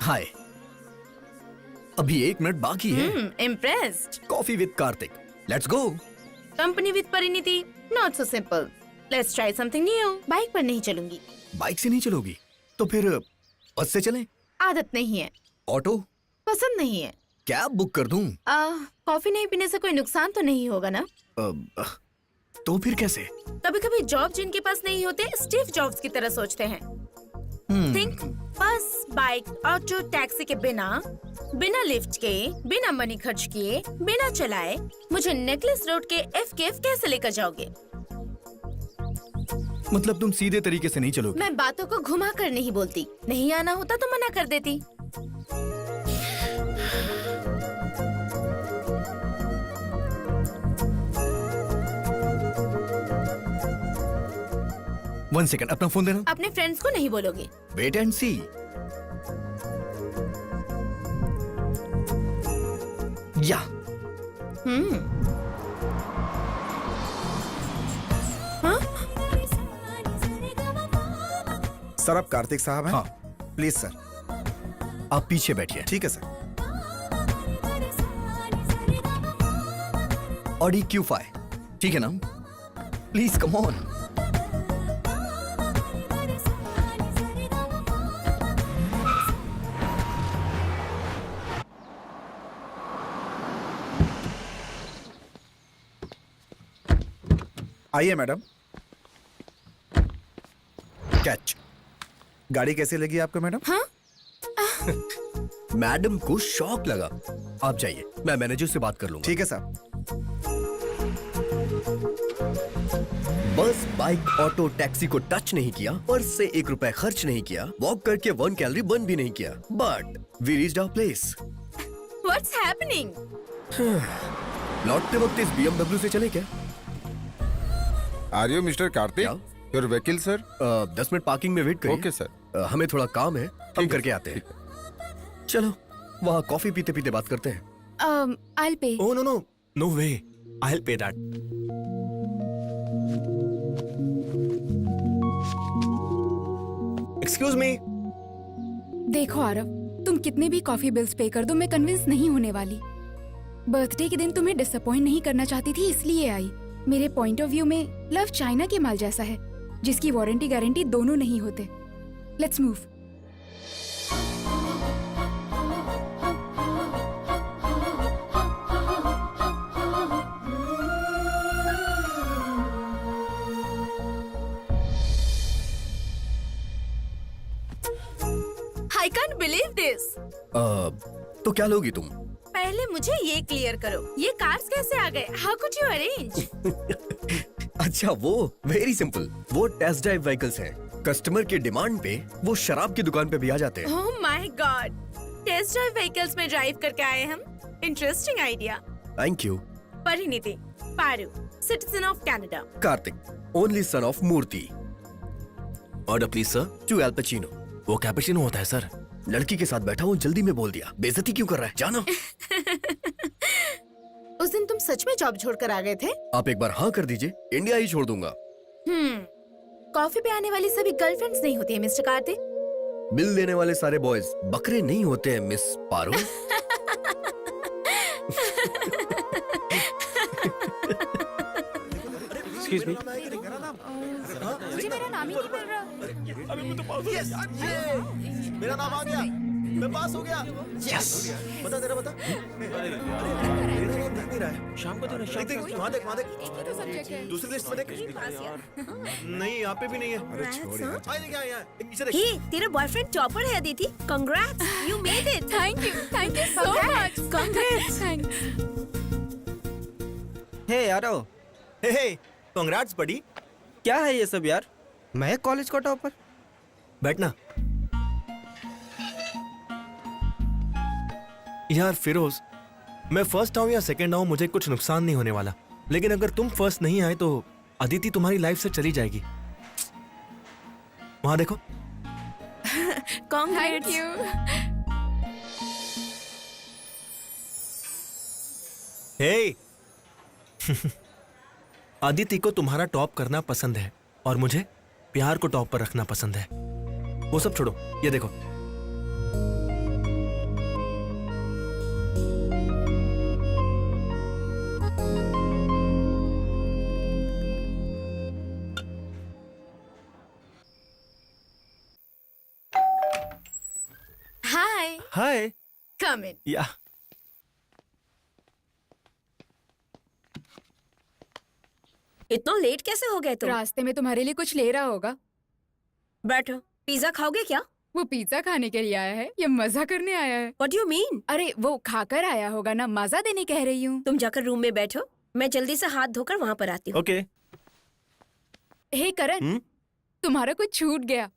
हाय। अभी 1 मिनट बाकी है। Impressed. Coffee with Kartik, let's go. Company with Parineeti, not so simple. Let's try something new. Bike पर नहीं चलूंगी। बाइक से नहीं चलोगी तो फिर बस से चलें? आदत नहीं है। ऑटो? पसंद नहीं है। कैब बुक कर दूं? कॉफी नहीं पीने से कोई नुकसान तो नहीं होगा ना? तो फिर कैसे? कभी कभी जॉब जिनके पास नहीं होते स्टीव जॉब्स की तरह सोचते हैं। थिंक बस, बाइक, ऑटो, टैक्सी के बिना लिफ्ट के, बिना मनी खर्च किए, बिना चलाए मुझे नेकलेस रोड के FKF कैसे लेकर जाओगे? मतलब तुम सीधे तरीके से नहीं चलोगी? मैं बातों को घुमा कर नहीं बोलती। नहीं आना होता तो मना कर देती। वन सेकंड, अपना फोन देना। अपने फ्रेंड्स को नहीं बोलोगे? वेट एंड सी। या सर आप कार्तिक साहब हैं? हाँ। Please sir. आप पीछे बैठिए। ठीक है सर। ऑडी Q5, ठीक है ना? Please come on. आइए मैडम। कैच। गाड़ी कैसी लगी आपको मैडम? मैडम को शॉक लगा। आप जाइए, मैं मैनेजर से बात कर लूंगा। ठीक है साहब। बस, बाइक, ऑटो, टैक्सी को टच नहीं किया, पर्स से 1 रुपए खर्च नहीं किया, वॉक करके 1 कैलोरी बर्न भी नहीं किया, but we reached our place. What's happening? लौटते वक्त इस BMW से चले क्या? Are you mister Kartik? क्या? योर वकील सर? 10 मिनट पार्किंग में वेट करिए। Okay sir. हमें थोड़ा काम है, हम करके आते हैं। चलो, वहाँ कॉफी पीते पीते बात करते हैं। I'll pay. Oh no way. I'll pay that. Excuse me. देखो आरव, तुम कितने भी कॉफी बिल्स पे कर दो, मैं कन्विंस नहीं होने वाली। बर्थडे के दिन तुम्हें डिसअपॉइंट नहीं करना चाहती थी, इसलिए आई। मेरे पॉइंट ऑफ व्यू में लव चाइना के माल जैसा है, जिसकी वारंटी गारंटी दोनों नहीं होते। Let's move. I can't believe this. तो क्या लोगी तुम? पहले मुझे ये क्लियर करो, ये कार्स कैसे आ गए? How could you arrange? अच्छा, वो वेरी सिंपल। वो टेस्ट ड्राइव व्हीकल्स हैं। कस्टमर के डिमांड पे वो शराब की दुकान पे भी आ जाते हैं। Oh my God! Test drive vehicles में ड्राइव करके आए हम। Interesting idea. Thank you. Parineeti, Paru, citizen of Canada. Kartik, only son of Murthy. Order please sir. 2 Al Pacino. वो कैपेचिनो होता है सर। लड़की के साथ बैठा हूँ, जल्दी में बोल दिया। बेइज्जती क्यों कर रहा है? जाना। उस दिन तुम सच में जॉब छोड़कर आ गए थे? आप एक बार हाँ कर दीजिए, इंडिया ही छोड़ दूंगा। कॉफी पे आने वाली सभी गर्लफ्रेंड्स नहीं होती है मिस्टर कार्तिक। बिल देने वाले सारे बॉयज बकरे नहीं होते हैं मिस पारो। Excuse me. मुझे मेरा नाम ही नहीं मिल रहा। मेरा नाम आ गया। मैं पास हो गया। यस। बता तेरा बता। शाम को तो देख वहाँ देख एक ही तो सब्जेक्ट है। दूसरी लिस्ट में देख। नहीं यहाँ पे भी नहीं है। अरे छोड़ यार। यहाँ पीछे देख। हे, तेरा बॉयफ्रेंड टॉपर है Aditi. Congrats, you made it. Thank you so much. Congrats. Thanks. Hey यारो, हे कांग्रेट्स बड़ी। क्या है ये सब यार? मैं कॉलेज का टॉपर। बैठना। यार फिरोज, मैं फर्स्ट आऊं या सेकंड आऊं मुझे कुछ नुकसान नहीं होने वाला, लेकिन अगर तुम फर्स्ट नहीं आए तो अदिति तुम्हारी लाइफ से चली जाएगी। वहां देखो। Thank you. हे अदिति को तुम्हारा टॉप करना पसंद है और मुझे प्यार को टॉप पर रखना पसंद है। वो सब छोड़ो, ये देखो। हाय कम इन। या इतना लेट कैसे हो गए तुम? रास्ते में तुम्हारे लिए कुछ ले रहा होगा। बैठो, पिज्जा खाओगे क्या? वो पिज्जा खाने के लिए आया है या मजा करने आया है? What do you mean? अरे वो खाकर आया होगा ना, मजा देने कह रही हूँ। तुम जाकर रूम में बैठो, मैं जल्दी से हाथ धोकर वहाँ पर आती हूँ। ओके। हे करण, तुम्हारा कुछ छूट गया।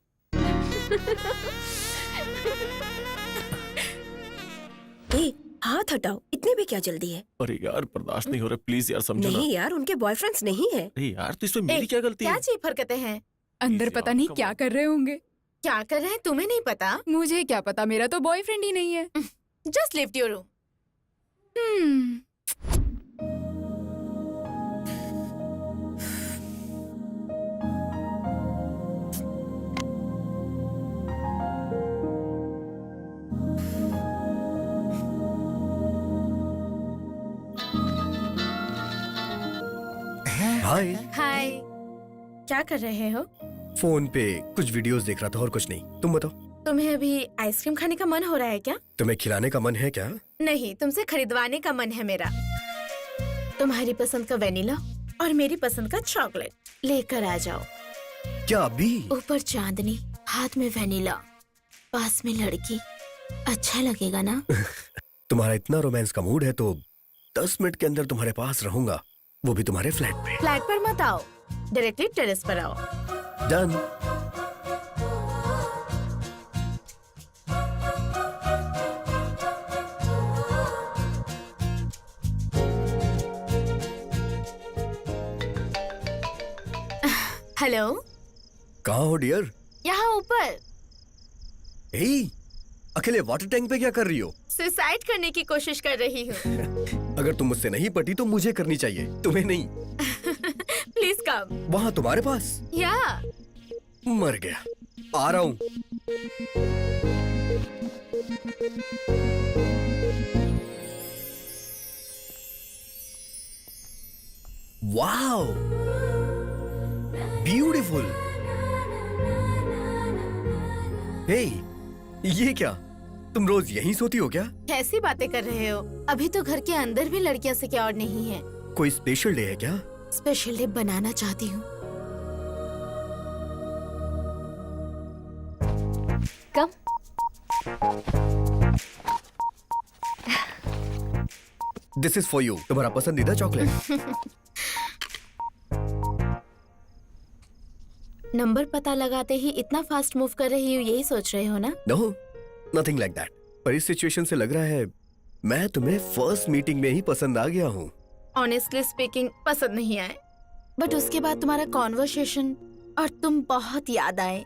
ए, हाथ हटाओ, इतनी भी क्या जल्दी है? अरे यार बर्दाश्त नहीं हो रहा, प्लीज यार समझो ना। नहीं यार, उनके बॉयफ्रेंड्स नहीं है। अरे यार तो इसमें मेरी क्या गलती क्या है? चीप हरकतें हैं? अंदर Please पता यार, नहीं come क्या on. कर रहे होंगे। क्या कर रहे हैं तुम्हें नहीं पता? मुझे क्या पता, मेरा तो बॉयफ्रेंड ही नहीं है। Just lift your room. Hmm, hi. Hi. क्या कर रहे हो? फोन पे कुछ वीडियोस देख रहा था और कुछ नहीं। तुम बताओ, तुम्हें अभी आइसक्रीम खाने का मन हो रहा है क्या? तुम्हें खिलाने का मन है क्या? नहीं, तुमसे खरीदवाने का मन है मेरा। तुम्हारी पसंद का वेनिला और मेरी पसंद का चॉकलेट लेकर आ जाओ। क्या अभी? ऊपर चांदनी, हाथ में वेनिला, पास में लड़की। अच्छा लगेगा ना? तुम्हारा इतना रोमांस का मूड है तो 10 मिनट के अंदर तुम्हारे पास रहूंगा, वो भी तुम्हारे फ्लैट पे। फ्लैट पर मत आओ, डायरेक्टली टेरेस पर आओ। डन। हेलो, कहाँ हो डियर? यहाँ ऊपर। हे, अकेले वाटर टैंक पे क्या कर रही हो? सुसाइड करने की कोशिश कर रही हूँ। अगर तुम मुझसे नहीं पटी तो मुझे करनी चाहिए, तुम्हें नहीं। Please come. वहाँ तुम्हारे पास? या मर गया, आ रहा हूँ। Wow, beautiful. हे, ये क्या? तुम रोज यहीं सोती हो क्या? कैसी बातें कर रहे हो? अभी तो घर के अंदर भी लड़कियां सिक्योर नहीं है। कोई स्पेशल डे है क्या? स्पेशल डे बनाना चाहती हूँ। कम। दिस इज फॉर यू, तुम्हारा पसंदीदा चॉकलेट। नंबर पता लगाते ही इतना फास्ट मूव कर रही हूँ, यही सोच रहे हो ना? No, nothing like that. पर इस सिचुएशन से लग रहा है मैं तुम्हें फर्स्ट मीटिंग में ही पसंद आ गया हूँ। ऑनेस्टली स्पीकिंग पसंद नहीं आए, बट उसके बाद तुम्हारा कॉन्वर्सेशन और तुम बहुत याद आए,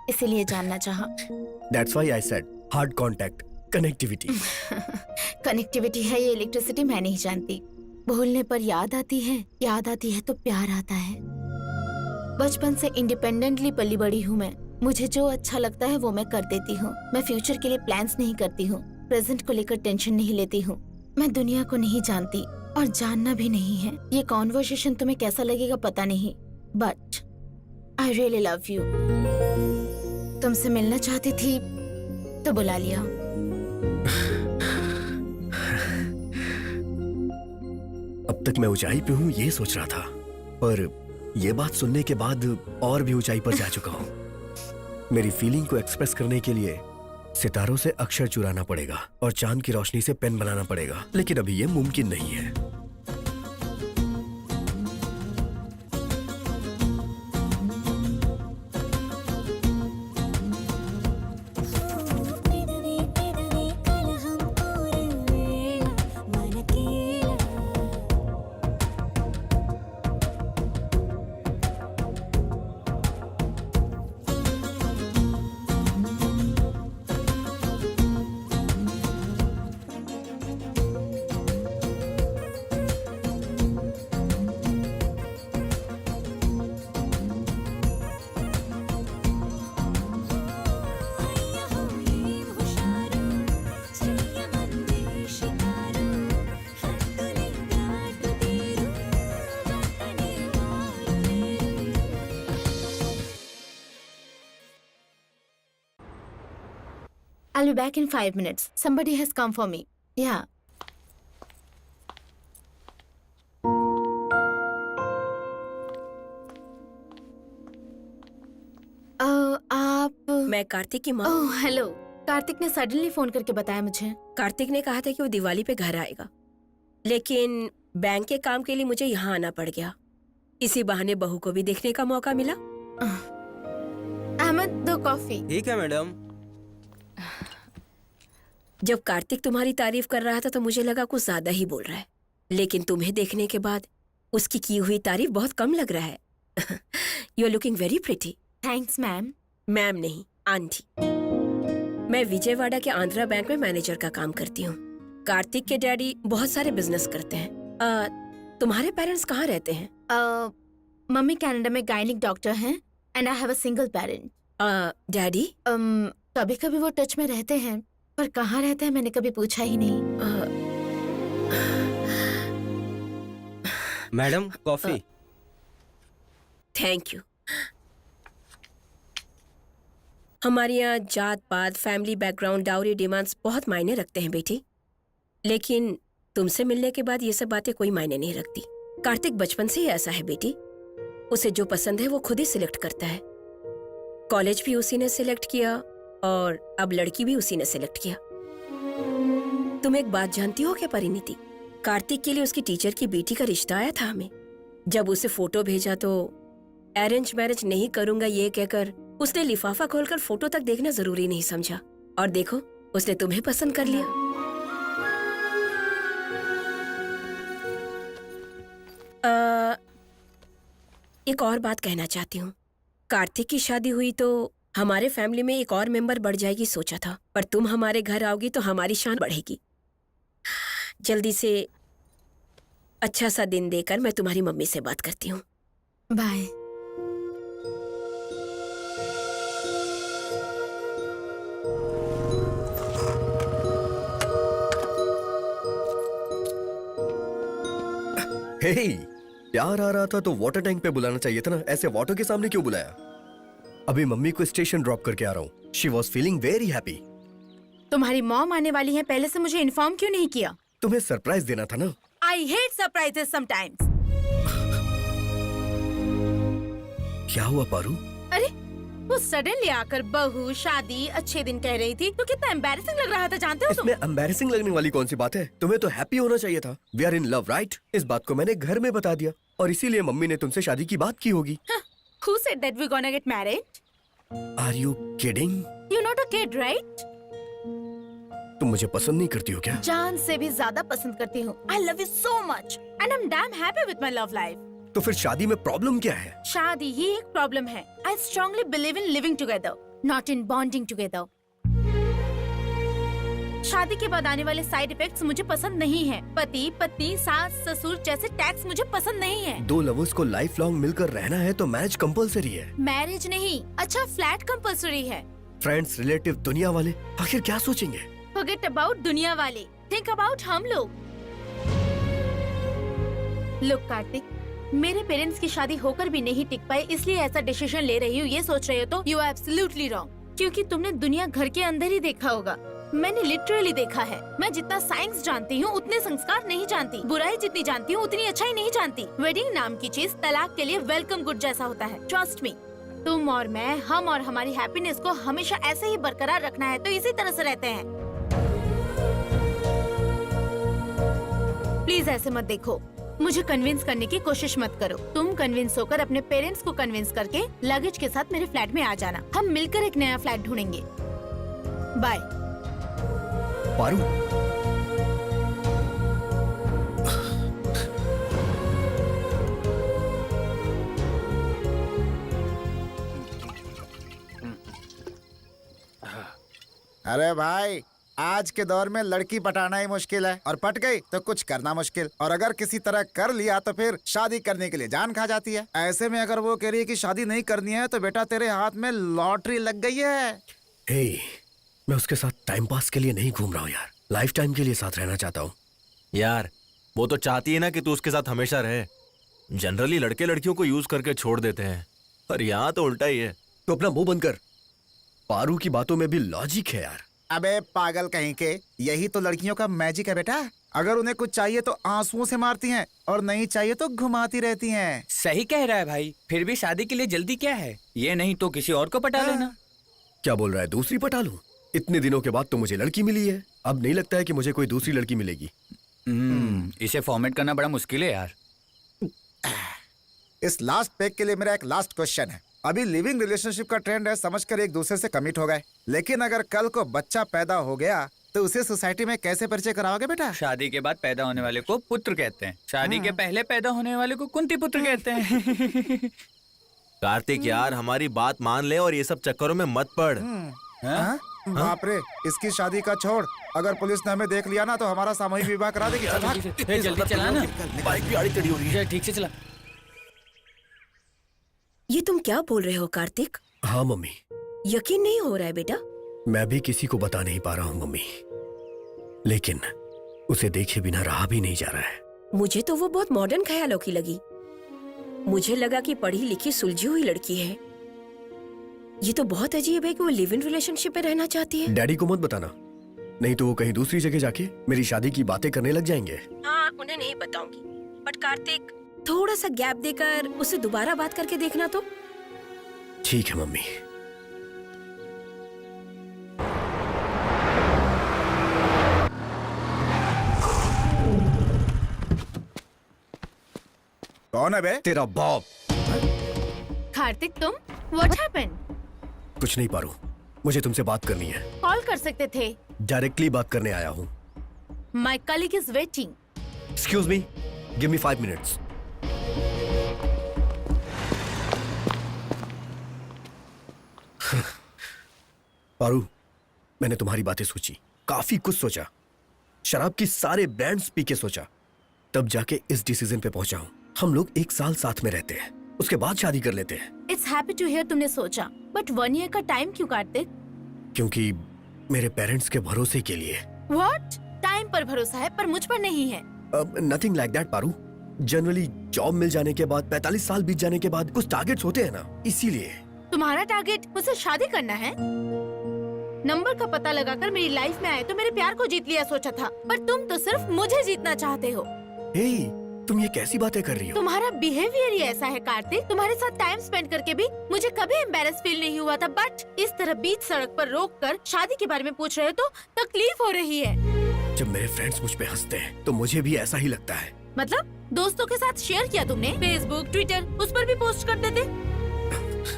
इसीलिए जानना चाहा। That's why I said hard contact, connectivity. Connectivity है ये इलेक्ट्रिसिटी मैं नहीं जानती। भूलने पर याद आती है तो प्यार आता है। बचपन से इंडिपेंडेंटली पली बड़ी हूँ मैं। मुझे जो अच्छा लगता है वो मैं कर देती हूँ। मैं फ्यूचर के लिए प्लान्स नहीं करती हूँ, प्रेजेंट को लेकर टेंशन नहीं लेती हूँ। मैं दुनिया को नहीं जानती और जानना भी नहीं है। ये कॉन्वर्सेशन तुम्हें कैसा लगेगा पता नहीं, but I really love you. तुमसे मिलना चाहती थी तो बुला लिया। अब तक मैं ऊंचाई पे हूँ ये सोच रहा था, पर ये बात सुनने के बाद और भी ऊंचाई पर जा चुका हूँ। मेरी फीलिंग को एक्सप्रेस करने के लिए सितारों से अक्षर चुराना पड़ेगा और चांद की रोशनी से पेन बनाना पड़ेगा, लेकिन अभी ये मुमकिन नहीं है। I'll be back in 5 minutes. Somebody has come for me. Yeah. आप मैं कार्तिक की माँ। Oh hello. कार्तिक ने सडनली फोन करके बताया मुझे। कार्तिक ने कहा था कि वो दिवाली पे घर आएगा, लेकिन बैंक के काम के लिए मुझे यहाँ आना पड़ गया। इसी बहाने बहू को भी देखने का मौका मिला। अहमद, 2 कॉफी। ठीक है मैडम। जब कार्तिक तुम्हारी तारीफ कर रहा था तो मुझे लगा कुछ ज्यादा ही बोल रहा है, लेकिन तुम्हें देखने के बाद उसकी की हुई तारीफ बहुत कम लग रहा है। You are looking very pretty. Thanks ma'am. Ma'am नहीं, आंटी। मैं विजयवाड़ा के आंध्रा बैंक में मैनेजर का काम करती हूँ। कार्तिक के डैडी बहुत सारे बिजनेस करते हैं। तुम्हारे पेरेंट्स कहाँ रहते हैं? मम्मी कनाडा में गायनिक डॉक्टर हैं and I have a single parent. Daddy? कभी कभी वो टच में रहते हैं, पर कहाँ रहते हैं मैंने कभी पूछा ही नहीं। Madam coffee. Thank you. हमारे यहाँ जात पात, फैमिली बैकग्राउंड, डाउरी डिमांड्स बहुत मायने रखते हैं बेटी, लेकिन तुमसे मिलने के बाद ये सब बातें कोई मायने नहीं रखती। कार्तिक बचपन से ही ऐसा है बेटी, उसे जो पसंद है वो खुद ही सिलेक्ट करता है। कॉलेज भी उसी ने सिलेक्ट किया और अब लड़की भी उसी ने सिलेक्ट किया। तुम एक बात जानती हो क्या परिणीति? कार्तिक के लिए उसकी टीचर की बेटी का रिश्ता आया था हमें। जब उसे फोटो भेजा तो अरेंज मैरिज नहीं करूंगा ये कहकर उसने लिफाफा खोलकर फोटो तक देखना जरूरी नहीं समझा, और देखो उसने तुम्हें पसंद कर लिया। एक और बात कहना चाहती हूँ। कार्तिक की शादी हुई तो हमारे फैमिली में एक और मेंबर बढ़ जाएगी सोचा था, पर तुम हमारे घर आओगी तो हमारी शान बढ़ेगी। जल्दी से अच्छा सा दिन देकर मैं तुम्हारी मम्मी से बात करती हूँ। बाय। हे, प्यार आ रहा था तो वाटर टैंक पे बुलाना चाहिए था ना, ऐसे वाटर के सामने क्यों बुलाया? अभी मम्मी को स्टेशन ड्रॉप करके आ रहा हूँ। She was feeling very happy. तुम्हारी मॉम आने वाली है, पहले से मुझे इन्फॉर्म क्यों नहीं किया? तुम्हें सरप्राइज देना था ना। I hate surprises sometimes. क्या हुआ पारू? अरे वो सडनली आकर बहू, शादी, अच्छे दिन कह रही थी तो कितना एम्बैरेसिंग लग रहा था, जानते हो तुम? इसमें एम्बैरेसिंग लगने वाली कौन सी बात है? तुम्हें तो हैप्पी होना चाहिए था। We are in love, right? इस बात को मैंने घर में बता दिया और इसीलिए मम्मी ने तुमसे शादी की बात की होगी। Who said that we're gonna get married? Are you kidding? You're not a kid, right? तुम मुझे पसंद नहीं करती हो क्या? जान से भी ज्यादा पसंद करती हूँ। I love you so much and I'm damn happy with my love life. तो फिर शादी में प्रॉब्लम क्या है? शादी ही एक प्रॉब्लम है। I strongly believe in living together, not in bonding together. शादी के बाद आने वाले साइड इफेक्ट्स मुझे पसंद नहीं है। पति, पत्नी, सास, ससुर जैसे टैक्स मुझे पसंद नहीं है। दो लवर्स को लाइफ लॉन्ग मिलकर रहना है तो मैरिज कंपलसरी है। मैरिज नहीं, अच्छा फ्लैट कंपलसरी है। फ्रेंड्स, रिलेटिव, दुनिया वाले आखिर क्या सोचेंगे? Forget about दुनिया वाले, think about हम लोग। Look कार्तिक, मेरे पेरेंट्स की शादी होकर भी नहीं टिक पाए इसलिए ऐसा डिसीजन ले रही हूँ ये सोच रहे हो तो यू आर एब्सोल्युटली रॉन्ग, क्योंकि तुमने दुनिया घर के अंदर ही देखा होगा। मैंने लिटरली देखा है। मैं जितना साइंस जानती हूँ उतने संस्कार नहीं जानती, बुराई जितनी जानती हूँ उतनी अच्छाई नहीं जानती। वेडिंग नाम की चीज तलाक के लिए वेलकम गुड जैसा होता है। ट्रस्ट मी, तुम और मैं, हम और हमारी हैप्पीनेस को हमेशा ऐसे ही बरकरार रखना है तो इसी तरह से रहते हैं। प्लीज ऐसे मत देखो, मुझे कन्विंस करने की कोशिश मत करो। तुम कन्विंस होकर अपने पेरेंट्स को कन्विंस करके लगेज के साथ मेरे फ्लैट में आ जाना। हम मिलकर एक नया फ्लैट ढूंढेंगे। बाय। पारू, अरे भाई, आज के दौर में लड़की पटाना ही मुश्किल है और पट गई तो कुछ करना मुश्किल, और अगर किसी तरह कर लिया तो फिर शादी करने के लिए जान खा जाती है। ऐसे में अगर वो कह रही है कि शादी नहीं करनी है तो बेटा तेरे हाथ में लॉटरी लग गई है। हे, मैं उसके साथ टाइम पास के लिए नहीं घूम रहा हूँ यार, लाइफ टाइम के लिए साथ रहना चाहता हूँ। यार वो तो चाहती है ना कि तू उसके साथ हमेशा रहे। जनरली लड़के लड़कियों को यूज करके छोड़ देते हैं, पर यहाँ तो उल्टा ही है। तो अपना मुंह बंद कर। पारू की बातों में भी लॉजिक है यार। अबे पागल कहीं के, यही तो लड़कियों का मैजिक है बेटा। अगर उन्हें कुछ चाहिए तो आंसुओं से मारती हैं और नहीं चाहिए तो घुमाती रहती हैं। सही कह रहा है भाई, फिर भी शादी के लिए जल्दी क्या है? ये नहीं तो किसी और को पटा लेना। क्या बोल रहा है, दूसरी पटा लूं? इतने दिनों के बाद तो मुझे लड़की मिली है, अब नहीं लगता है कि मुझे कोई दूसरी लड़की मिलेगी। इसे फॉर्मेट करना बड़ा मुश्किल है यार। इस लास्ट पेग के लिए मेरा एक लास्ट क्वेश्चन है। अभी लिविंग रिलेशनशिप का ट्रेंड है, समझकर एक दूसरे से कमिट हो गए, लेकिन अगर कल को बच्चा पैदा हो गया तो उसे सोसाइटी में कैसे परिचय कराओगे बेटा? शादी के बाद पैदा होने वाले को पुत्र कहते हैं, शादी के पहले पैदा होने वाले को कुंती पुत्र कहते हैं। कार्तिक यार, हमारी बात मान ले और ये सब चक्करों में मत पड़। हाँ? बाप रे, इसकी शादी का छोड़, अगर पुलिस ने हमें देख लिया ना तो हमारा सामूहिक विवाह करा देगी। चल भाग। जल्दी चला ना, बाइक भी आड़ी टेढ़ी हो रही है। ठीक से चला। ये तुम क्या बोल रहे हो कार्तिक? हाँ मम्मी, यकीन नहीं हो रहा है बेटा। मैं भी किसी को बता नहीं पा रहा हूँ मम्मी, लेकिन उसे देखे बिना रहा भी नहीं जा रहा है। मुझे तो वो बहुत मॉडर्न ख्यालों की लगी। मुझे लगा कि पढ़ी लिखी सुलझी हुई लड़की है। ये तो बहुत अजीब है कि वो लिव इन रिलेशनशिप में रहना चाहती है। डैडी को मत बताना, नहीं तो वो कहीं दूसरी जगह जाके मेरी शादी की बातें करने लग जाएंगे। हाँ, उन्हें नहीं बताऊंगी, बट कार्तिक थोड़ा सा गैप देकर उसे दोबारा बात करके देखना तो। ठीक है मम्मी। कौन है बे? तेरा बाप। कार्तिक तुम? What happened? कुछ नहीं पारू, मुझे तुमसे बात करनी है। कॉल कर सकते थे। डायरेक्टली बात करने आया हूँ। My colleague is waiting. Excuse me, give me 5 minutes. Paru, मैंने तुम्हारी बातें सोची, काफी कुछ सोचा, शराब की सारे ब्रांड्स पी के सोचा, तब जाके इस डिसीजन पे पहुंचा हूँ। हम लोग 1 साल साथ में रहते हैं, उसके बाद शादी कर लेते हैं। It's happy to hear तुमने सोचा, but 1 year का टाइम क्यों कार्तिक? क्योंकि मेरे पेरेंट्स के भरोसे के लिए। What? टाइम पर भरोसा है पर मुझ पर नहीं है। Nothing like that Paru. Generally job मिल जाने के बाद 45 साल बीत जाने के बाद कुछ टारगेट्स होते हैं ना, इसीलिए। तुम्हारा टारगेट मुझसे शादी करना है? नंबर का पता लगाकर मेरी लाइफ में आए तो मेरे प्यार को जीत लिया सोचा था, पर तुम तो सिर्फ मुझे जीतना चाहते हो। हे, तुम ये कैसी बातें कर रही हो? तुम्हारा बिहेवियर ही ऐसा है कार्तिक। तुम्हारे साथ टाइम स्पेंड करके भी मुझे कभी एम्बैरेस फील नहीं हुआ था, बट इस तरह बीच सड़क पर रोककर शादी के बारे में पूछ रहे हो तो तकलीफ हो रही है। जब मेरे फ्रेंड्स मुझ पे हंसते हैं तो मुझे भी ऐसा ही लगता है। मतलब दोस्तों के साथ शेयर किया तुमने, फेसबुक, ट्विटर, उस पर भी पोस्ट कर देते।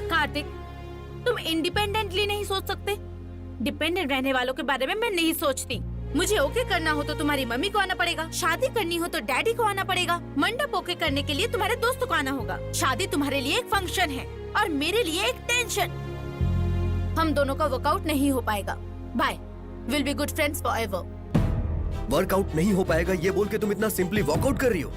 कार्तिक, तुम इंडिपेंडेंटली नहीं सोच सकते? डिपेंडेंट रहने वालों के बारे में मैं नहीं सोचती। मुझे ओके करना हो तो तुम्हारी मम्मी को आना पड़ेगा, शादी करनी हो तो डैडी को आना पड़ेगा, मंडप ओके करने के लिए तुम्हारे दोस्तों को आना होगा। शादी तुम्हारे लिए एक फंक्शन है और मेरे लिए एक टेंशन। हम दोनों का वर्कआउट नहीं हो पाएगा। Bye, will be good friends forever. Workout नहीं हो पाएगा ये बोल के तुम इतना सिंपली वॉकआउट कर रही हो?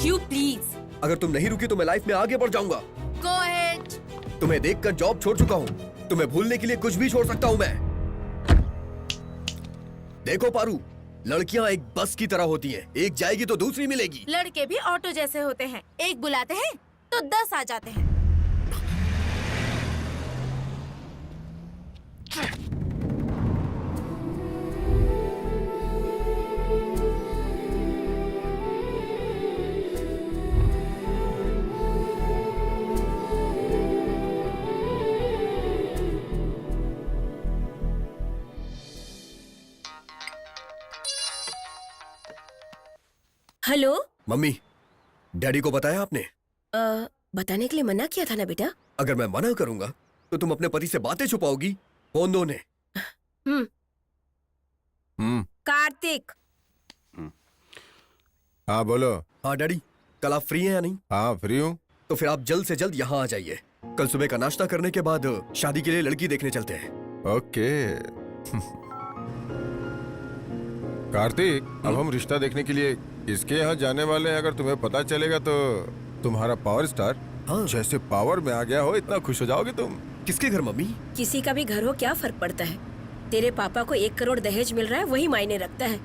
You please. अगर तुम नहीं रुकी तो मैं लाइफ में आगे बढ़ जाऊंगा। Go ahead. तुम्हें देखकर जॉब छोड़ चुका हूँ, तुम्हें भूलने के लिए कुछ भी छोड़ सकता हूँ मैं। देखो पारू, लड़कियाँ एक बस की तरह होती हैं, एक जाएगी तो दूसरी मिलेगी। लड़के भी ऑटो जैसे होते हैं, एक बुलाते हैं तो 10 आ जाते हैं। हेलो मम्मी, डैडी को बताया आपने? बताने के लिए मना किया था ना बेटा। अगर मैं मना करूंगा तो तुम अपने पति से बातें छुपाओगी। फोन दो ने। कार्तिक। हाँ बोलो। हाँ डैडी, कल आप फ्री हैं या नहीं? हाँ फ्री हूँ। तो फिर आप जल्द से जल्द यहाँ आ जाइए। कल सुबह का नाश्ता करने के बाद शादी के लिए लड़की देखने चलते हैं। ओके। कार्तिक, अब हम रिश्ता देखने के लिए इसके यहाँ जाने वाले हैं। अगर तुम्हें पता चलेगा तो तुम्हारा पावर स्टार जैसे पावर में आ गया हो, इतना खुश हो जाओगे तुम। किसके घर मम्मी? किसी का भी घर हो, क्या फर्क पड़ता है। तेरे पापा को 1 करोड़ दहेज मिल रहा है, वही मायने रखता है।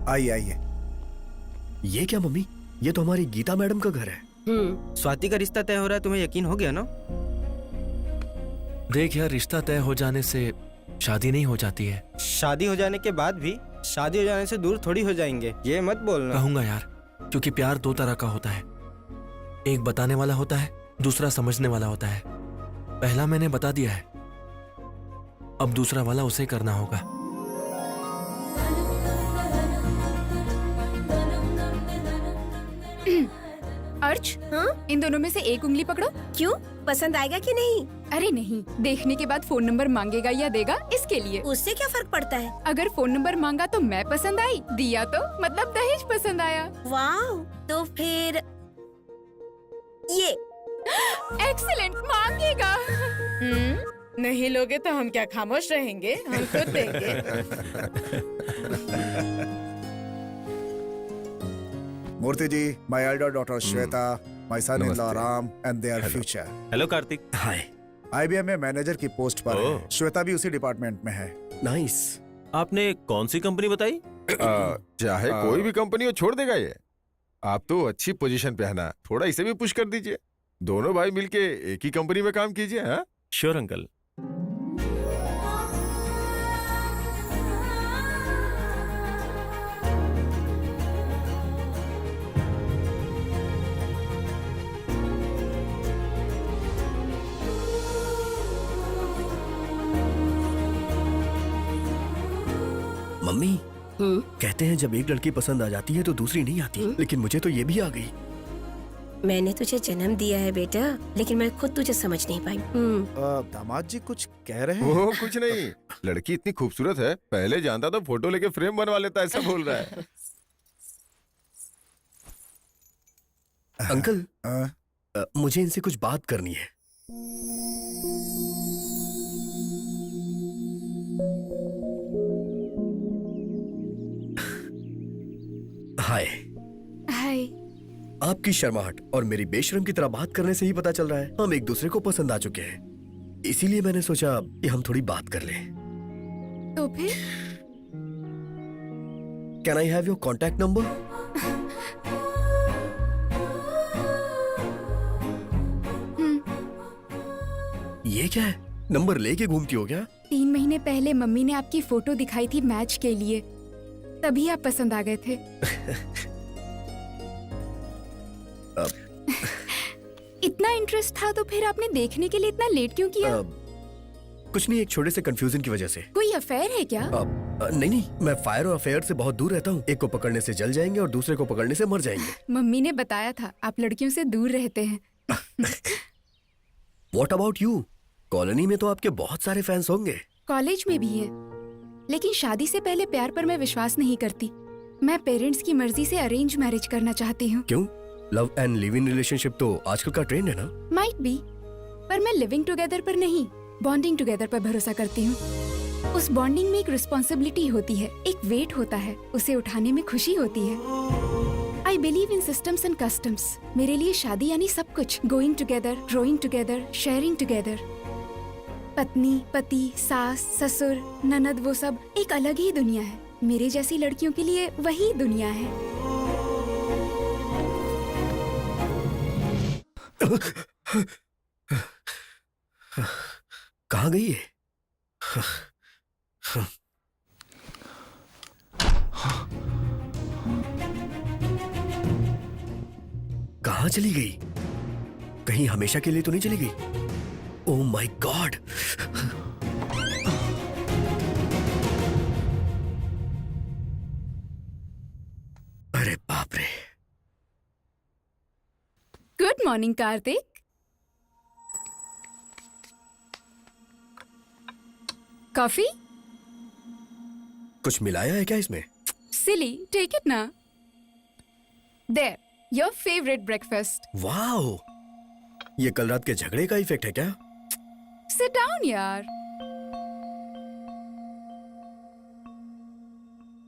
आइए आइए। ये क्या मम्मी, ये तो हमारी गीता मैडम का घर है। स्वाति का रिश्ता तय हो रहा है, तुम्हें यकीन हो गया ना? देख यार, रिश्ता तय हो जाने से शादी नहीं हो जाती है। शादी हो जाने के बाद भी शादी हो जाने से दूर थोड़ी हो जाएंगे, ये मत बोलना। कहूंगा यार, क्योंकि प्यार दो तरह का होता है, एक बताने वाला होता है, दूसरा समझने वाला होता है। पहला मैंने बता दिया है, अब दूसरा वाला उसे करना होगा। अर्च, हाँ? इन दोनों में से एक उंगली पकड़ो। क्यों, पसंद आएगा कि नहीं? अरे नहीं, देखने के बाद फोन नंबर मांगेगा या देगा इसके लिए। उससे क्या फर्क पड़ता है? अगर फोन नंबर मांगा तो मैं पसंद आई, दिया तो मतलब दहेज पसंद आया। वाह, तो फिर ये एक्सीलेंट, मांगेगा। नहीं लोगे तो हम क्या खामोश रहेंगे? हम खुद देंगे। मूर्ति जी, my elder daughter Shweta, my son-in-law Ram, and their future. Hello Kartik. Hi. IBM में मैनेजर की पोस्ट पर है। ओह। श्वेता भी उसी डिपार्टमेंट में है। नाइस। आपने कौन सी कंपनी बताई? चाहे कोई भी कंपनी हो छोड़ देगा ये। आप तो अच्छी पोजीशन पे है ना, थोड़ा इसे भी पुश कर दीजिए। दोनों भाई मिलके एक ही कंपनी में काम कीजिए। हाँ, श्योर अंकल। मम्मी, कहते हैं जब एक लड़की पसंद आ जाती है तो दूसरी नहीं आती, लेकिन मुझे तो ये भी आ गई। मैंने तुझे जन्म दिया है बेटा, लेकिन मैं खुद तुझे समझ नहीं पाई। दामाद जी कुछ कह रहे हैं? वो कुछ नहीं, लड़की इतनी खूबसूरत है, पहले जानता तो फोटो लेके फ्रेम बनवा लेता, ऐसा बोल रहा है। अंकल, मुझे इनसे कुछ बात करनी है। हाय। हाय। आपकी शर्माहट और मेरी बेशरम की तरह बात करने से ही पता चल रहा है हम एक दूसरे को पसंद आ चुके हैं। इसीलिए मैंने सोचा कि हम थोड़ी बात कर लें। तो फिर can I have your contact number? ये क्या है, नंबर लेके घूमती हो क्या? 3 महीने पहले मम्मी ने आपकी फोटो दिखाई थी मैच के लिए, तभी आप पसंद आ गए थे। इतना इंटरेस्ट था तो फिर आपने देखने के लिए इतना लेट क्यों किया? कुछ नहीं, एक छोटे से कंफ्यूजन की वजह से। कोई अफेयर है क्या? नहीं, मैं फायर और अफेयर से बहुत दूर रहता हूँ। एक को पकड़ने से जल जाएंगे और दूसरे को पकड़ने से मर जाएंगे। मम्मी ने बताया था आप लड़कियों से दूर रहते हैं। What about you? कॉलोनी में तो आपके बहुत सारे फैंस होंगे। कॉलेज में भी है, लेकिन शादी से पहले प्यार पर मैं विश्वास नहीं करती। मैं पेरेंट्स की मर्जी से अरेंज मैरिज करना चाहती हूँ। क्यों? Love and live in relationship तो आजकल का ट्रेंड है ना? माइट बी, पर मैं लिविंग टुगेदर पर नहीं, बॉन्डिंग टुगेदर पर भरोसा करती हूँ। उस बॉन्डिंग में एक रिस्पॉन्सिबिलिटी होती है, एक वेट होता है, उसे उठाने में खुशी होती है। I believe in systems and customs. मेरे लिए शादी यानी सब कुछ, going together, growing together, sharing together. पत्नी, पति, सास, ससुर, ननद, वो सब एक अलग ही दुनिया है। मेरे जैसी लड़कियों के लिए वही दुनिया है। कहाँ गई है? कहाँ चली गई? कहीं हमेशा के लिए तो नहीं चली गई? Oh my god! अरे बाप रे! Good morning Kartik. कॉफी? कुछ मिलाया है क्या इसमें? सिली, टेक इट ना। There, your favourite breakfast. Wow! ये कल रात के झगड़े का इफेक्ट है क्या? सिट डाउन यार।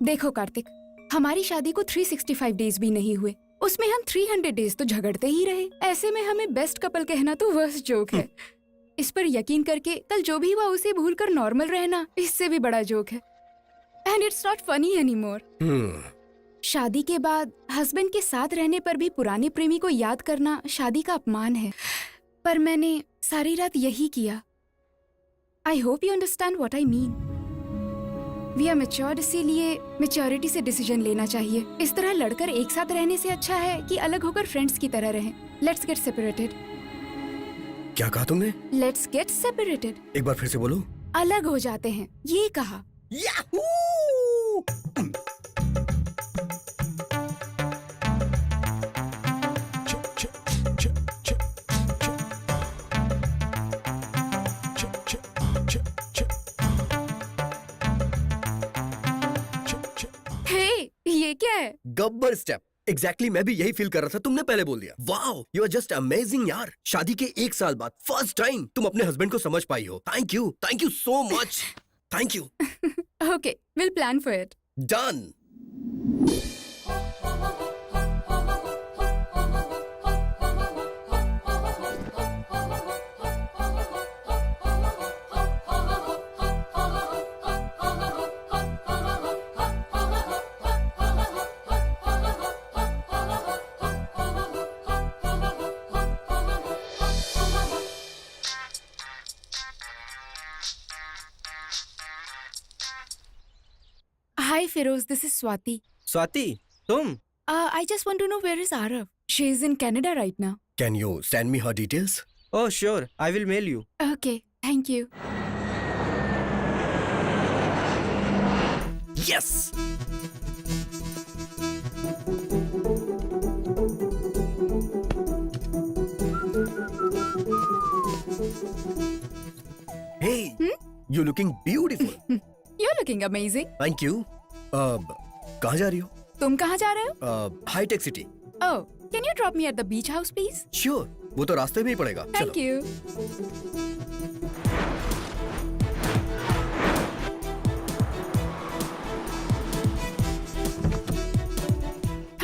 देखो कार्तिक, हमारी शादी को 365 डेज भी नहीं हुए, उसमें हम 300 डेज तो झगड़ते ही रहे। ऐसे में हमें बेस्ट कपल कहना तो वर्स्ट जोक है। इस पर यकीन करके कल जो भी हुआ उसे भूलकर नॉर्मल रहना इससे भी बड़ा जोक है। And it's not funny anymore. शादी के बाद हस्बैंड के साथ रहने पर भी पुराने प्रेमी को याद करना शादी का अपमान है, पर मैंने सारी रात यही किया। I hope you understand what I mean. We are matured, इसीलिए मैच्योरिटी से डिसीजन लेना चाहिए। इस तरह लड़कर एक साथ रहने से अच्छा है कि अलग होकर फ्रेंड्स की तरह रहें। Let's get separated. क्या कहा तुमने? Let's get separated. एक बार फिर से बोलो। अलग हो जाते हैं, ये कहा। याहू! ये क्या है? गब्बर स्टेप। एग्जैक्टली मैं भी यही फील कर रहा था, तुमने पहले बोल दिया। Wow, you are just amazing यार। शादी के 1 साल बाद फर्स्ट टाइम तुम अपने हस्बैंड को समझ पाई हो। Thank you so much. Thank you. Okay, will plan for it. Done. Hi Feroz, this is Swati. Swati, तुम? I just want to know where is Arav? She is in Canada right now. Can you send me her details? Oh sure, I will mail you. Okay, thank you. Yes. Hey, you looking beautiful. You're looking amazing. Thank you. कहाँ जा रही हो? तुम कहाँ जा रहे हो? हाईटेक City. Oh, can you drop me at the beach house, please? Sure, वो तो रास्ते में ही पड़ेगा। Thank you.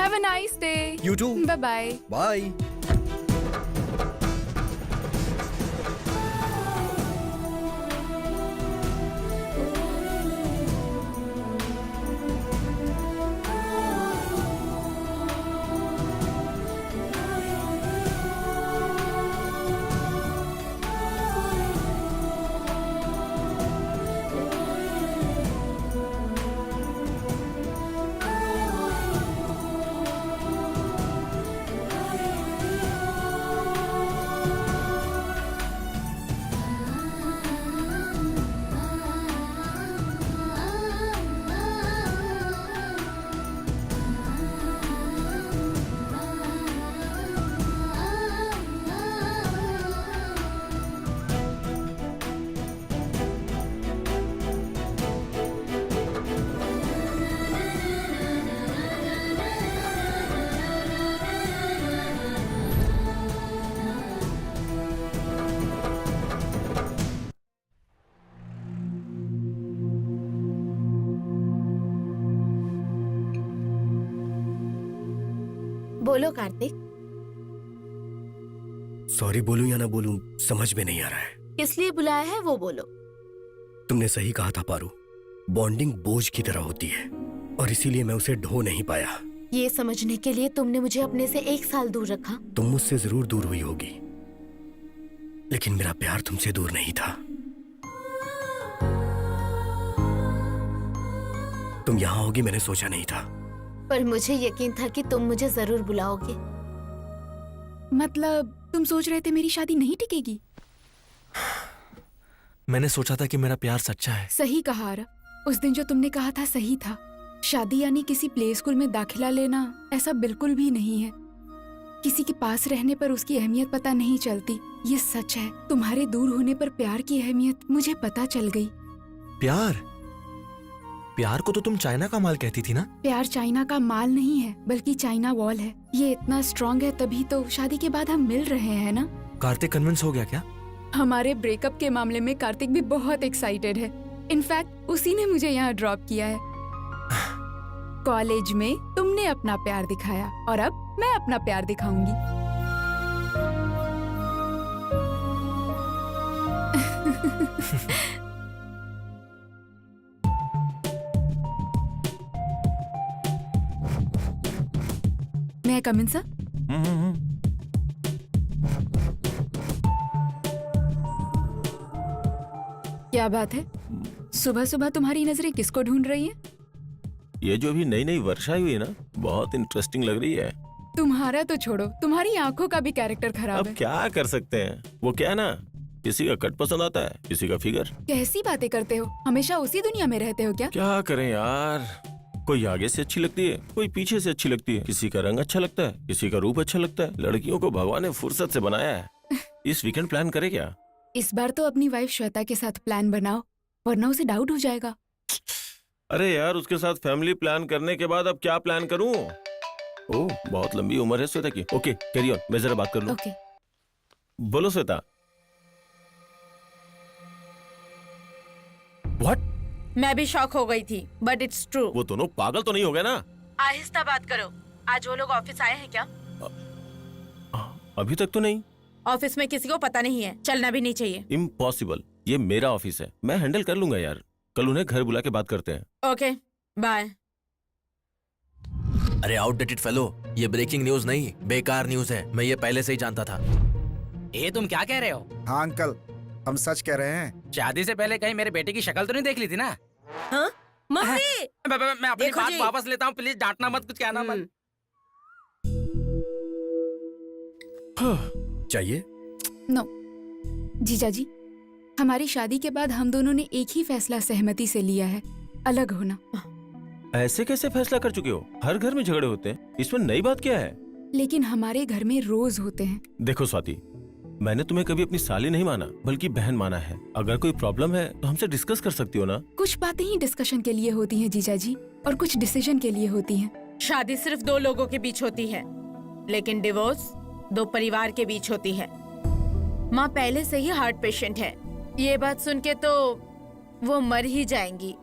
Have a nice day. You too. Bye bye. Bye. बोलो कार्तिक, सॉरी बोलूं या ना बोलूं समझ में नहीं आ रहा है। किस लिए बुलाया है वो बोलो। तुमने सही कहा था पारू, बॉन्डिंग बोझ की तरह होती है और इसीलिए मैं उसे ढो नहीं पाया। ये समझने के लिए तुमने मुझे अपने से 1 साल दूर रखा। तुम मुझसे जरूर दूर हुई होगी, लेकिन मेरा प्यार तुमसे दूर नहीं था। तुम यहाँ होगी मैंने सोचा नहीं था। पर मुझे यकीन था कि तुम मुझे जरूर बुलाओगे। मतलब तुम सोच रहे थे मेरी शादी नहीं टिकेगी? मैंने सोचा था कि मेरा प्यार सच्चा है। सही कहा आरव, उस दिन जो तुमने कहा था सही था। शादी यानी किसी प्ले स्कूल में दाखिला लेना ऐसा बिल्कुल भी नहीं है। किसी के पास रहने पर उसकी अहमियत पता नहीं चलती, ये सच है। तुम्हारे दूर होने पर प्यार की अहमियत मुझे पता चल गई। प्यार को तो तुम चाइना का माल कहती थी ना? प्यार चाइना का माल नहीं है, बल्कि चाइना वॉल है। ये इतना स्ट्रॉन्ग है तभी तो शादी के बाद हम मिल रहे हैं ना। कार्तिक कन्विंस हो गया क्या? हमारे ब्रेकअप के मामले में कार्तिक भी बहुत एक्साइटेड है। इनफैक्ट उसी ने मुझे यहाँ ड्रॉप किया है। कॉलेज में तुमने अपना प्यार दिखाया और अब मैं अपना प्यार दिखाऊंगी। मैं कम इन सर? क्या बात है, सुबह सुबह तुम्हारी नजरें किसको ढूंढ रही हैं? ये जो अभी नई नई वर्षा हुई है ना, बहुत इंटरेस्टिंग लग रही है। तुम्हारा तो छोड़ो, तुम्हारी आंखों का भी कैरेक्टर खराब अब है। क्या कर सकते हैं, वो क्या है ना, किसी का कट पसंद आता है, किसी का फिगर। कैसी बातें करते हो, हमेशा उसी दुनिया में रहते हो क्या? क्या करें यार, कोई आगे से अच्छी लगती है, कोई पीछे से अच्छी लगती है, किसी का रंग अच्छा लगता है, किसी का रूप अच्छा लगता है। लड़कियों को भगवान ने फुर्सत से बनाया है। इस वीकेंड प्लान करे क्या? इस बार तो अपनी वाइफ श्वेता के साथ प्लान बनाओ, वरना उसे डाउट हो जाएगा। अरे यार, उसके साथ फैमिली प्लान करने के बाद अब क्या प्लान करूं? ओह, बहुत लंबी उम्र है श्वेता की। ओके, कैरी ऑन, मैं जरा बात कर लूं। ओके। बोलो श्वेता। व्हाट? मैं भी शॉक हो गई थी, बट इट्स ट्रू। वो दोनों पागल तो नहीं हो गए ना? आहिस्ता बात करो। आज वो लोग ऑफिस आए हैं क्या? अभी तक तो नहीं। ऑफिस में किसी को पता नहीं है, चलना भी नहीं चाहिए। इम्पॉसिबल, ये मेरा ऑफिस है, मैं हैंडल कर लूंगा यार। कल उन्हें घर बुला के बात करते हैं। Okay, bye. अरे आउटडेटेड फेलो, ये ब्रेकिंग न्यूज नहीं, बेकार न्यूज है। मैं ये पहले से ही जानता था। ये तुम क्या कह रहे हो? हाँ अंकल, हम सच कह रहे हैं। शादी से पहले कहीं मेरे बेटे की शक्ल तो नहीं देख ली थी ना? हाँ? मम्मी! मैं अपनी देखो बात जी। वापस लेता हूँ, प्लीज डांटना मत, कुछ कहना मत। चाहिए? नो जीजा जी, हमारी शादी के बाद हम दोनों ने एक ही फैसला सहमति से लिया है, अलग होना। ऐसे कैसे फैसला कर चुके हो? हर घर में झगड़े होते हैं, इसमें नई बात क्या है? लेकिन हमारे घर में रोज होते हैं। देखो स्वाति, मैंने तुम्हें कभी अपनी साली नहीं माना, बल्कि बहन माना है। अगर कोई प्रॉब्लम है तो हमसे डिस्कस कर सकती हो ना? कुछ बातें ही डिस्कशन के लिए होती हैं जीजा जी, और कुछ डिसीजन के लिए होती हैं। शादी सिर्फ दो लोगों के बीच होती है, लेकिन डिवोर्स दो परिवार के बीच होती है। माँ पहले से ही हार्ट पेशेंट है, ये बात सुन के तो वो मर ही जाएंगी।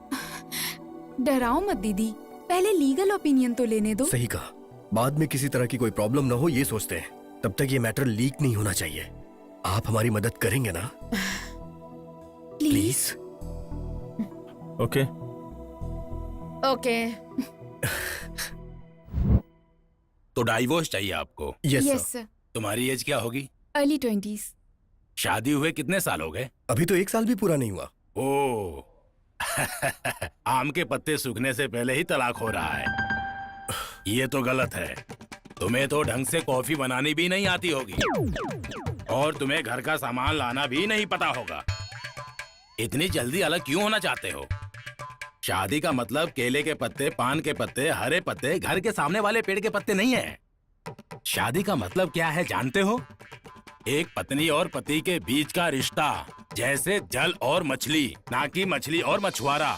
डराओ मत दीदी, पहले लीगल ओपिनियन तो लेने दो। सही कहा, बाद में किसी तरह की कोई प्रॉब्लम ना हो ये सोचते हैं। तब तक ये मैटर लीक नहीं होना चाहिए। आप हमारी मदद करेंगे ना? प्लीज। ओके। ओके। तो डाइवोर्स चाहिए आपको? Yes sir. तुम्हारी एज क्या होगी? Early 20s। शादी हुए कितने साल हो गए? अभी तो 1 साल भी पूरा नहीं हुआ। ओ आम के पत्ते सूखने से पहले ही तलाक हो रहा है, ये तो गलत है। तुम्हें तो ढंग से कॉफी बनानी भी नहीं आती होगी, और तुम्हें घर का सामान लाना भी नहीं पता होगा। इतनी जल्दी अलग क्यों होना चाहते हो? शादी का मतलब केले के पत्ते, पान के पत्ते, हरे पत्ते, घर के सामने वाले पेड़ के पत्ते नहीं है। शादी का मतलब क्या है जानते हो? एक पत्नी और पति के बीच का रिश्ता, जैसे जल और मछली, ना कि मछली और मछुआरा।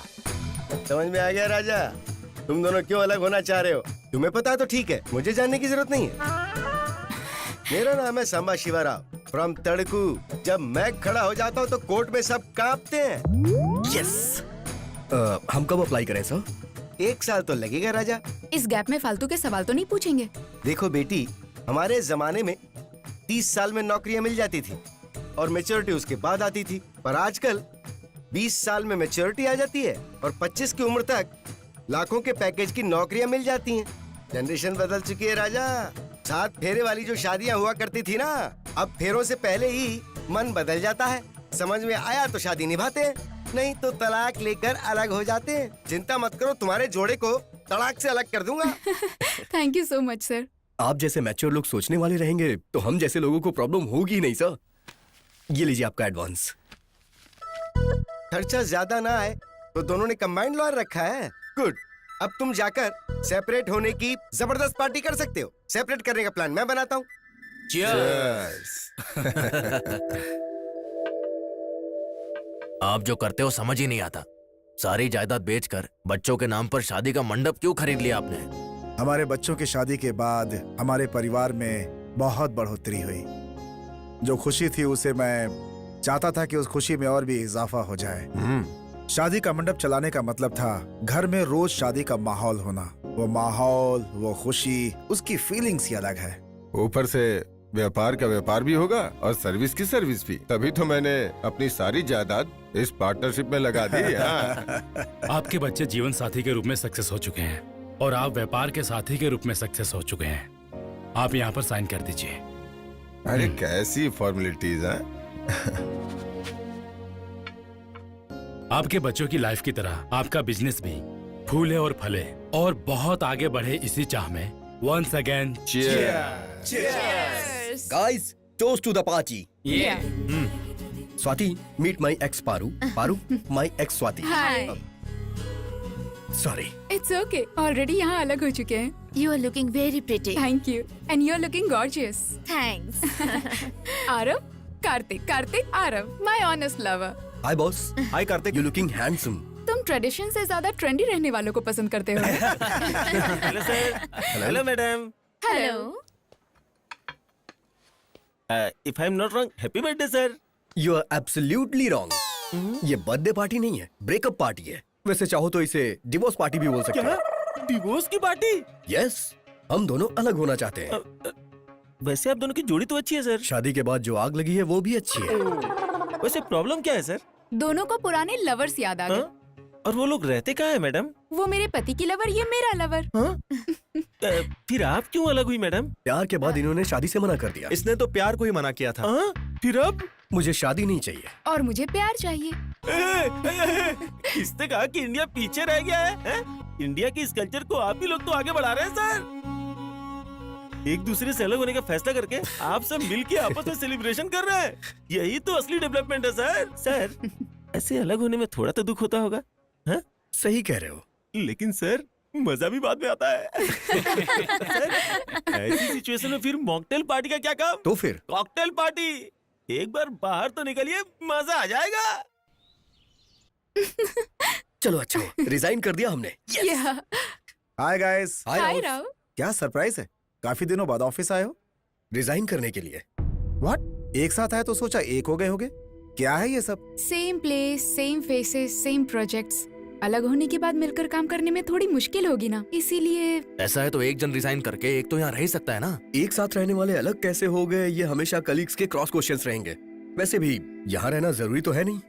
समझ में आ गया राजा, तुम दोनों क्यों अलग होना चाह रहे हो? तुम्हें पता है तो ठीक है, मुझे जानने की जरूरत नहीं है। मेरा नाम है सांबा शिवाराव फ्रॉम तड़कू। जब मैं खड़ा हो जाता हूँ तो कोर्ट में सब कांपते हैं। यस। हम कब अप्लाई करें सर? 1 साल तो लगेगा राजा। इस गैप में फालतू के सवाल तो नहीं पूछेंगे? देखो बेटी, हमारे जमाने में 30 साल में नौकरियां मिल जाती थी और मैच्योरिटी उसके बाद आती थी, पर आजकल 20 साल में मैच्योरिटी आ जाती है और 25 की उम्र तक लाखों के पैकेज की नौकरियां मिल जाती हैं। जनरेशन बदल चुकी है राजा। 7 फेरे वाली जो शादियां हुआ करती थी ना, अब फेरों से पहले ही मन बदल जाता है। समझ में आया तो शादी निभाते हैं, नहीं तो तलाक लेकर अलग हो जाते हैं। चिंता मत करो, तुम्हारे जोड़े को तलाक से अलग कर दूंगा। Thank you so much sir. आप जैसे मैच्योर लोग सोचने वाले रहेंगे तो हम जैसे लोगों को प्रॉब्लम होगी नहीं सर। ये लीजिए आपका एडवांस। खर्चा ज्यादा ना आए तो दोनों ने कंबाइंड लॉयर रखा है। गुड, अब तुम जाकर सेपरेट होने की जबरदस्त पार्टी कर सकते हो। सेपरेट करने का प्लान मैं बनाता हूँ। आप जो करते हो समझ ही नहीं आता। सारी जायदाद बेचकर बच्चों के नाम पर शादी का मंडप क्यों खरीद लिया आपने? हमारे बच्चों की शादी के बाद हमारे परिवार में बहुत बढ़ोतरी हुई। जो खुशी थी उसे मैं चाहता था कि उस खुशी में और भी इजाफा हो जाए। शादी का मंडप चलाने का मतलब था घर में रोज शादी का माहौल होना। वो माहौल, वो खुशी, उसकी फीलिंग्स ही अलग है। ऊपर से व्यापार का व्यापार भी होगा और सर्विस की सर्विस भी। तभी तो मैंने अपनी सारी जायदाद इस पार्टनरशिप में लगा दी। आपके बच्चे जीवन साथी के रूप में सक्सेस हो चुके हैं और आप व्यापार के साथी के रूप में सक्सेस हो चुके हैं। आप यहाँ पर साइन कर दीजिए। अरे कैसी फॉर्मेलिटीज हैं? आपके बच्चों की लाइफ की तरह आपका बिजनेस भी फूले और फले और बहुत आगे बढ़े, इसी चाह में once again Guys, toast to the party. Swati, meet my ex Paru. Paru, my ex Swati. Hi. Sorry. It's okay, already यहाँ अलग हो चुके हैं। You are looking very pretty. Thank you and you are looking gorgeous. Thanks. Aarav, Kartik, Aarav, my honest lover. Hi boss. Hi Kartik. You looking handsome. तुम tradition से ज्यादा trendy रहने वालों को पसंद करते हो। Hello sir. Hello madam. Hello. If I am not wrong, happy birthday sir. You are absolutely wrong. ये बर्थडे पार्टी नहीं है, ब्रेकअप पार्टी है। वैसे चाहो तो इसे डिवोर्स पार्टी भी बोल सकते हैं। डिवोर्स की पार्टी? यस, हम दोनों अलग होना चाहते हैं। वैसे आप दोनों की जोड़ी तो अच्छी है सर। शादी के बाद जो आग लगी है वो भी अच्छी है। वैसे प्रॉब्लम क्या है सर? दोनों को पुराने लवर्स याद आ गए। और वो लोग रहते कहाँ है मैडम? वो मेरे पति की लवर, ये मेरा लवर। फिर आप क्यों अलग हुई मैडम? प्यार के बाद इन्होंने शादी से मना कर दिया। इसने तो प्यार को ही मना किया था। फिर अब? मुझे शादी नहीं चाहिए। और मुझे प्यार चाहिए। इसने कहा कि इंडिया पीछे रह गया है? इंडिया की इस कल्चर को आप ही लोग तो आगे बढ़ा रहे हैं सर। एक दूसरे से अलग होने का फैसला करके आप सब मिलके आपस में सेलिब्रेशन कर रहे हैं। यही तो असली डेवलपमेंट है सर। सर, ऐसे अलग होने में थोड़ा तो दुख होता होगा। हाँ? सही कह रहे हो। लेकिन सर, मजा भी बाद में आता है। सर, ऐसी सिचुएशन में फिर मॉकटेल पार्टी का क्या काम? तो फिर कॉकटेल पार्टी। एक बार बाहर तो निकलिए, मजा आ जाएगा। चलो अच्छा, रिजाइन कर दिया हमने। Hi guys. हाय राव। क्या सरप्राइज है, काफी दिनों बाद ऑफिस आए हो? रिजाइन करने के लिए। व्हाट? एक साथ आए तो सोचा एक हो गए होगे। क्या है ये सब? Same place, same faces, same projects. अलग होने के बाद मिलकर काम करने में थोड़ी मुश्किल होगी ना, इसीलिए। ऐसा है तो एक जन रिजाइन करके एक तो यहाँ रह ही सकता है ना। एक साथ रहने वाले अलग कैसे हो गए, ये हमेशा कलीग्स के क्रॉस क्वेश्चंस रहेंगे। वैसे भी यहाँ रहना जरूरी तो है नहीं।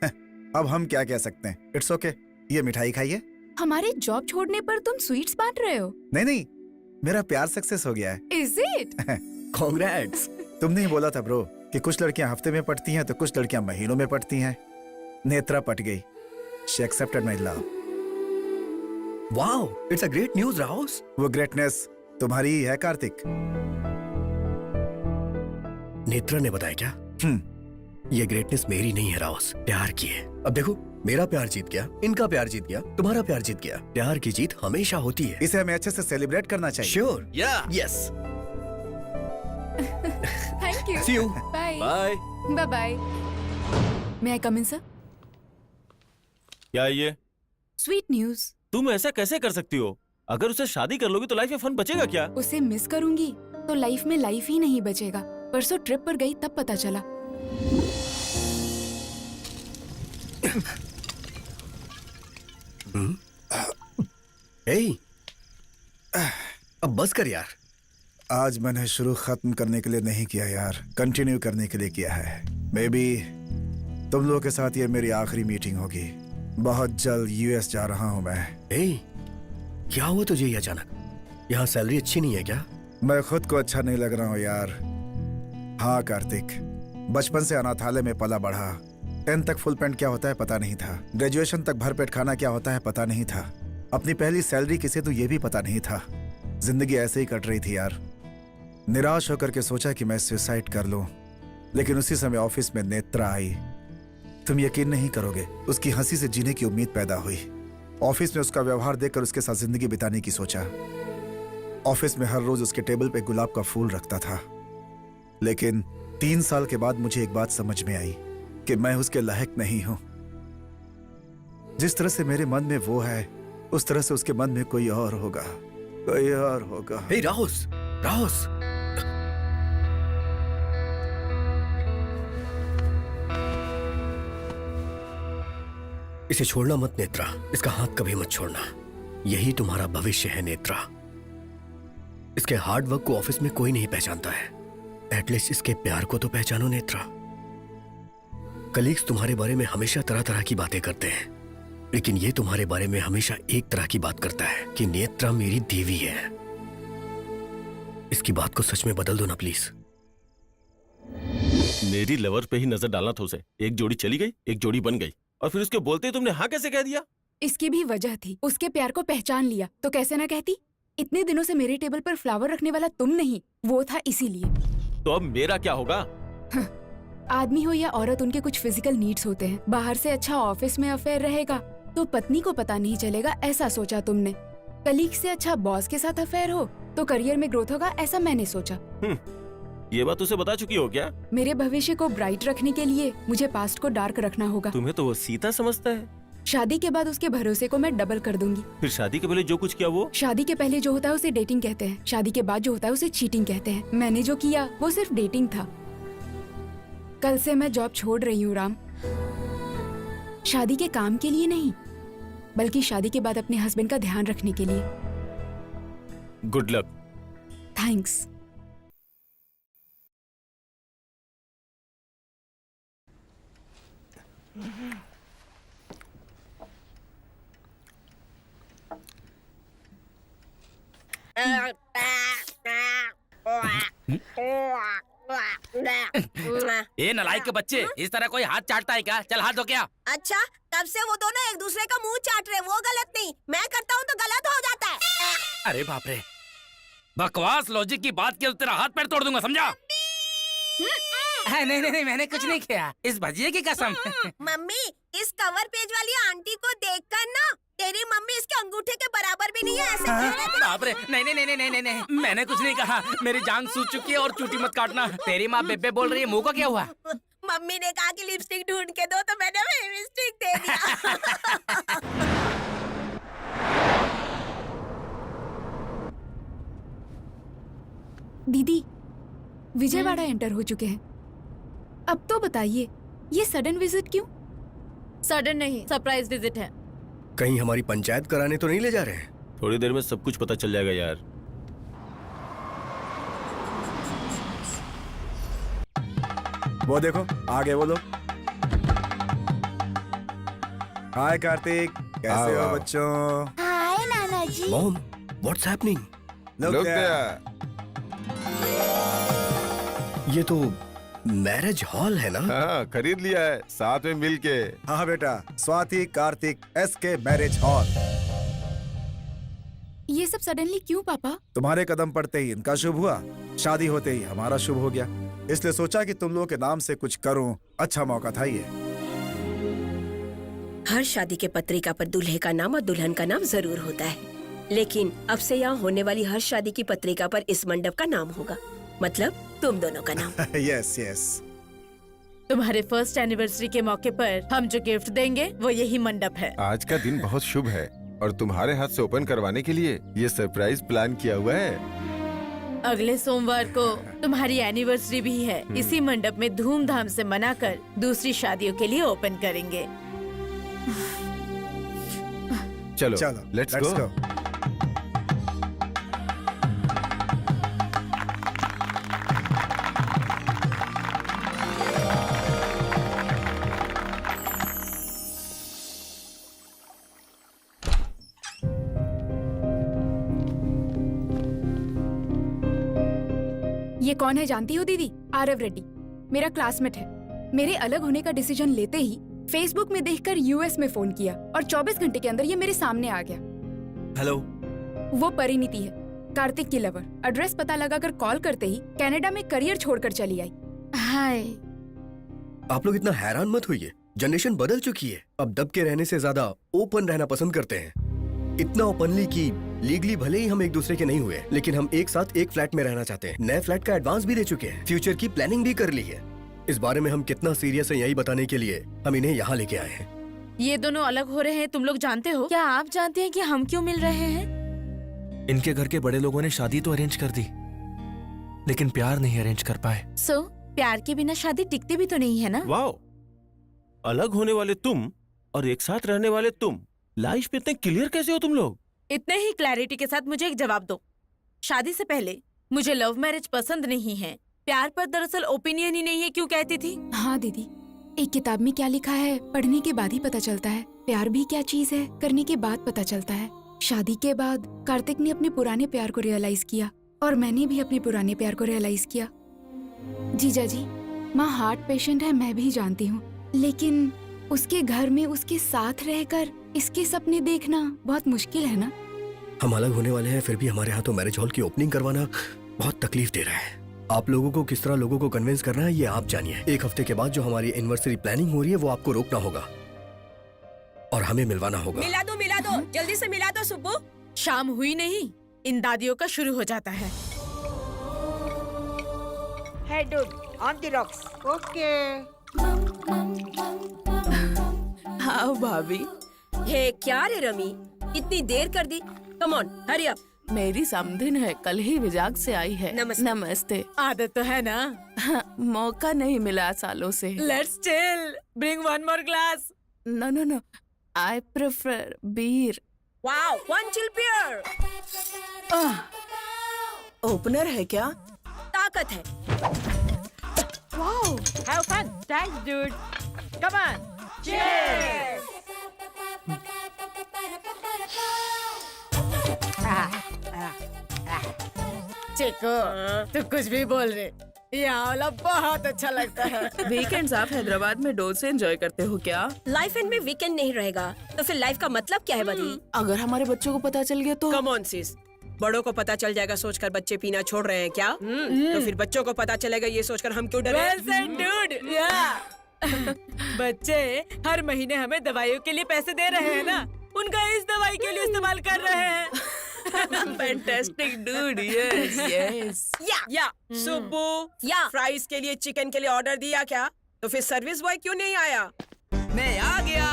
अब हम क्या कह सकते हैं। It's okay. ये मिठाई खाइए। हमारे जॉब छोड़ने पर तुम स्वीट्स बांट रहे हो? नहीं, मेरा प्यार सक्सेस हो गया है। Is it? कांग्रेट्स। तुमने ही बोला था ब्रो कि कुछ लड़कियां हफ्ते में पटती हैं तो कुछ लड़कियां महीनों में पटती हैं। नेत्रा पट गई। She accepted my love. Wow, it's a great news Rouse. वो ग्रेटनेस तुम्हारी ही है कार्तिक। नेत्रा ने बताया क्या? ये ग्रेटनेस मेरी नहीं है राउस, प्यार की है। अब देखो, मेरा प्यार जीत गया, इनका प्यार जीत गया, तुम्हारा प्यार जीत गया। प्यार की जीत हमेशा होती है। इसे हमें अच्छे से सेलिब्रेट करना चाहिए। Sure. Yes. Thank you. See you. Bye. Bye. Bye bye. May I come in sir? क्या ये? Sweet news. तुम ऐसा कैसे कर सकती हो? अगर उसे शादी कर लोगी तो लाइफ में फन बचेगा क्या? उसे मिस करूंगी तो लाइफ में लाइफ ही नहीं बचेगा। परसों ट्रिप पर गई तब पता चला। हे, अब बस कर यार। आज मैंने शुरू खत्म करने के लिए नहीं किया यार, कंटिन्यू करने के लिए किया है। मे बी तुम लोगों के साथ ये मेरी आखिरी मीटिंग होगी। बहुत जल्द यूएस जा रहा हूँ मैं। क्या हुआ तुझे ये अचानक? यहाँ सैलरी अच्छी नहीं है क्या? मैं खुद को अच्छा नहीं लग रहा हूँ यार। हाँ कार्तिक, बचपन से अनाथालय में पला बढ़ा। 10 तक फुल पैंट क्या होता है पता नहीं था। ग्रेजुएशन तक भरपेट खाना क्या होता है पता नहीं था। अपनी पहली सैलरी किसे तो ये भी पता नहीं था। जिंदगी ऐसे ही कट रही थी यार। निराश होकर के सोचा कि मैं सुसाइड कर लूं, लेकिन उसी समय ऑफिस में नेत्रा आई। तुम यकीन नहीं करोगे, उसकी हंसी से जीने की उम्मीद पैदा हुई। ऑफिस में उसका व्यवहार देखकर उसके साथ जिंदगी बिताने की सोचा। ऑफिस में हर रोज उसके टेबल पे गुलाब का फूल रखता था। लेकिन 3 साल के बाद मुझे एक बात समझ में आई कि मैं उसके लायक नहीं हूं। जिस तरह से मेरे मन में वो है, उस तरह से उसके मन में कोई और होगा, कोई और होगा। हे राहुस, राहुस। इसे छोड़ना मत नेत्रा, इसका हाथ कभी मत छोड़ना। यही तुम्हारा भविष्य है नेत्रा। इसके हार्ड वर्क को ऑफिस में कोई नहीं पहचानता है। एटलीस्ट इसके प्यार को तो पहचानो नेत्रा। कलीग्स तुम्हारे बारे में हमेशा तरह तरह की बातें करते हैं, लेकिन ये तुम्हारे बारे में हमेशा एक तरह की बात करता है कि नेत्रा मेरी देवी है। इसकी बात को सच में बदल दो ना प्लीज। मेरी लवर पे ही नजर डालना था उसे। एक जोड़ी चली गई, एक जोड़ी बन गई, और फिर उसके बोलते ही तुमने हाँ कैसे कह दिया? इसकी भी वजह थी, उसके प्यार को पहचान लिया तो कैसे ना कहती। इतने दिनों से मेरे टेबल पर फ्लावर रखने वाला तुम नहीं, वो था इसीलिए। तो अब मेरा क्या होगा? आदमी हो या औरत, उनके कुछ फिजिकल नीड्स होते हैं। बाहर से अच्छा ऑफिस में अफेयर रहेगा तो पत्नी को पता नहीं चलेगा, ऐसा सोचा तुमने। कलीग से अच्छा बॉस के साथ अफेयर हो तो करियर में ग्रोथ होगा, ऐसा मैंने सोचा। ये बात उसे बता चुकी हो क्या? मेरे भविष्य को ब्राइट रखने के लिए मुझे पास्ट को डार्क रखना होगा। तुम्हें तो वो सीता समझता है। शादी के बाद उसके भरोसे को मैं डबल कर दूंगी। फिर शादी के पहले जो कुछ किया वो? शादी के पहले जो होता है उसे डेटिंग कहते हैं, शादी के बाद जो होता है उसे चीटिंग कहते हैं। मैंने जो किया वो सिर्फ डेटिंग था। कल से मैं जॉब छोड़ रही हूँ राम, शादी के काम के लिए नहीं, बल्कि शादी के बाद अपने हस्बैंड का ध्यान रखने के लिए। Good luck. थैंक्स। ये नलायक के बच्चे, इस तरह कोई हाथ चाटता है क्या? चल हाथ धो। क्या? अच्छा, तब से वो दोनों एक दूसरे का मुंह चाट रहे, वो गलत नहीं, मैं करता हूँ तो गलत हो जाता है। अरे बाप रे, बकवास लॉजिक की बात की तो तेरा हाथ पैर तोड़ दूंगा, समझा? नहीं नहीं नहीं, मैंने कुछ नहीं किया, इस भजिए की कसम। मम्मी, इस कवर पेज वाली आंटी को देखकर ना तेरी मम्मी इसके अंगूठे के बराबर भी नहीं है, ऐसे कह रहे थे। बाप रे, नहीं नहीं नहीं नहीं नहीं नहीं, मैंने कुछ नहीं कहा। मेरी जान सूझ चुकी है और चूटी मत काटना। तेरी माँ बेबे बोल रही है, मुंह को क्या हुआ? मम्मी ने कहा कि लिपस्टिक ढूंढ के दो तो मैंने लिपस्टिक दे दिया। दीदी, विजयवाड़ा एंटर हो चुके हैं। अब तो बताइए, ये सडन विजिट क्यों? सडन नहीं, सरप्राइज विजिट है। कहीं हमारी पंचायत कराने तो नहीं ले जा रहे हैं? थोड़ी देर में सब कुछ पता चल जाएगा यार। वो देखो आगे वो लोग। हाय कार्तिक, कैसे हो बच्चों? हाय नाना जी। Mom, what's happening? Look there. ये तो मैरिज हॉल है ना? हाँ, खरीद लिया है साथ में मिल के। हाँ बेटा, Swati Kartik SK marriage hall. ये सब सडनली क्यों पापा? तुम्हारे कदम पड़ते ही इनका शुभ हुआ, शादी होते ही हमारा शुभ हो गया, इसलिए सोचा कि तुम लोगों के नाम से कुछ करूं। अच्छा मौका था ये। हर शादी के पत्रिका पर दूल्हे का नाम और दुल्हन का नाम जरूर होता है, लेकिन अब से यहाँ होने वाली हर शादी की पत्रिका पर इस मंडप का नाम होगा, मतलब तुम दोनों का नाम। Yes yes. तुम्हारे फर्स्ट एनिवर्सरी के मौके पर हम जो गिफ्ट देंगे वो यही मंडप है। आज का दिन बहुत शुभ है और तुम्हारे हाथ से ओपन करवाने के लिए ये सरप्राइज प्लान किया हुआ है। अगले सोमवार को तुम्हारी एनिवर्सरी भी है, इसी मंडप में धूमधाम से मनाकर दूसरी शादियों के लिए ओपन करेंगे। चलो चलो लेट्स गो। ये कौन है जानती हो दीदी? आरव रेड्डी, मेरा क्लासमेट है। मेरे अलग होने का डिसीजन लेते ही फेसबुक में देखकर यूएस में फोन किया और 24 घंटे के अंदर ये मेरे सामने आ गया। हेलो। वो परिणीति है, कार्तिक की लवर। एड्रेस पता लगाकर कॉल करते ही कनाडा में करियर छोड़कर चली आई। हाय। आप लोग इतना हैरान मत होइए, जनरेशन बदल चुकी है। अब दब के रहने से ज्यादा ओपन रहना पसंद करते हैं। इतना ओपनली कि लीगली भले ही हम एक दूसरे के नहीं हुए, लेकिन हम एक साथ एक फ्लैट में रहना चाहते हैं। नए फ्लैट का एडवांस भी दे चुके हैं, फ्यूचर की प्लानिंग भी कर ली है। इस बारे में हम कितना सीरियस है यही बताने के लिए हम इन्हें यहाँ लेके आए हैं। ये दोनों अलग हो रहे हैं, तुम लोग जानते हो? क्या आप जानते हैं कि हम क्यों मिल रहे हैं? इनके घर के बड़े लोगों ने शादी तो अरेंज कर दी, लेकिन प्यार नहीं अरेंज कर पाए। सो प्यार के बिना शादी टिकती भी तो नहीं है ना? वाओ, अलग होने वाले तुम और एक साथ रहने वाले तुम, लाइफ में इतने क्लियर कैसे हो तुम लोग? इतने ही क्लैरिटी के साथ मुझे एक जवाब दो। शादी से पहले मुझे लव मैरिज पसंद नहीं है, प्यार पर दरअसल ओपिनियन ही नहीं है, क्यों कहती थी? हाँ दीदी, एक किताब में क्या लिखा है पढ़ने के बाद ही पता चलता है। प्यार भी क्या चीज है करने के बाद पता चलता है। शादी के बाद कार्तिक ने अपने पुराने प्यार को रियलाइज किया और मैंने भी अपने पुराने प्यार को रियलाइज किया। जीजा जी, माँ हार्ट पेशेंट है, मैं भी जानती हूँ, लेकिन उसके घर में उसके साथ रहकर इसके सपने देखना बहुत मुश्किल है ना। हम अलग होने वाले हैं, फिर भी हमारे हाथों मैरिज हॉल की ओपनिंग करवाना बहुत तकलीफ दे रहा है। आप लोगों को किस तरह लोगों को कन्विंस करना है ये आप जानिए। 1 हफ्ते के बाद जो हमारी एनिवर्सरी प्लानिंग हो रही है वो आपको रोकना होगा और हमें मिलवाना होगा। मिला दो, जल्दी से मिला दो सुब्बू। शाम हुई नहीं, इन दादियों का शुरू हो जाता है। Hey dude, on the rocks. Okay. हाँ भाभी, हे क्या रे रमी, इतनी देर कर दी। Come on, hurry up. मेरी समधिन है, कल ही विजाग से आई है। नमस्ते। नमस्ते। आदत तो है ना। मौका नहीं मिला सालों से। Let's chill. Bring one more glass. No. I prefer beer. Wow, one chill beer. Opener है क्या? ताकत है। Wow. Have fun. Thanks, dude. Come on. Cheers. चिको, तू कुछ भी बोल रहे, यहाँ वाला बहुत अच्छा लगता है। वीकेंड्स आप हैदराबाद में डोल से एंजॉय करते हो क्या? लाइफ एंड में वीकेंड नहीं रहेगा, तो फिर लाइफ का मतलब क्या है बदी? अगर हमारे बच्चों को पता चल गया तो? कम ऑन सिस, बड़ों को पता चल जाएगा सोचकर बच्चे पीना छोड़ रहे हैं क्या? तो फिर बच्चों को पता चलेगा ये सोचकर हम क्यों डरे? Well said, dude. Yeah. बच्चे हर महीने हमें दवाइयों के लिए पैसे दे रहे हैं ना, उनका इस दवाई के लिए इस्तेमाल कर रहे हैं। Fantastic, dude. Yes. या सुब्बू, या फ्राइज के लिए चिकन के लिए ऑर्डर दिया क्या? तो फिर सर्विस बॉय क्यों नहीं आया? मैं आ गया।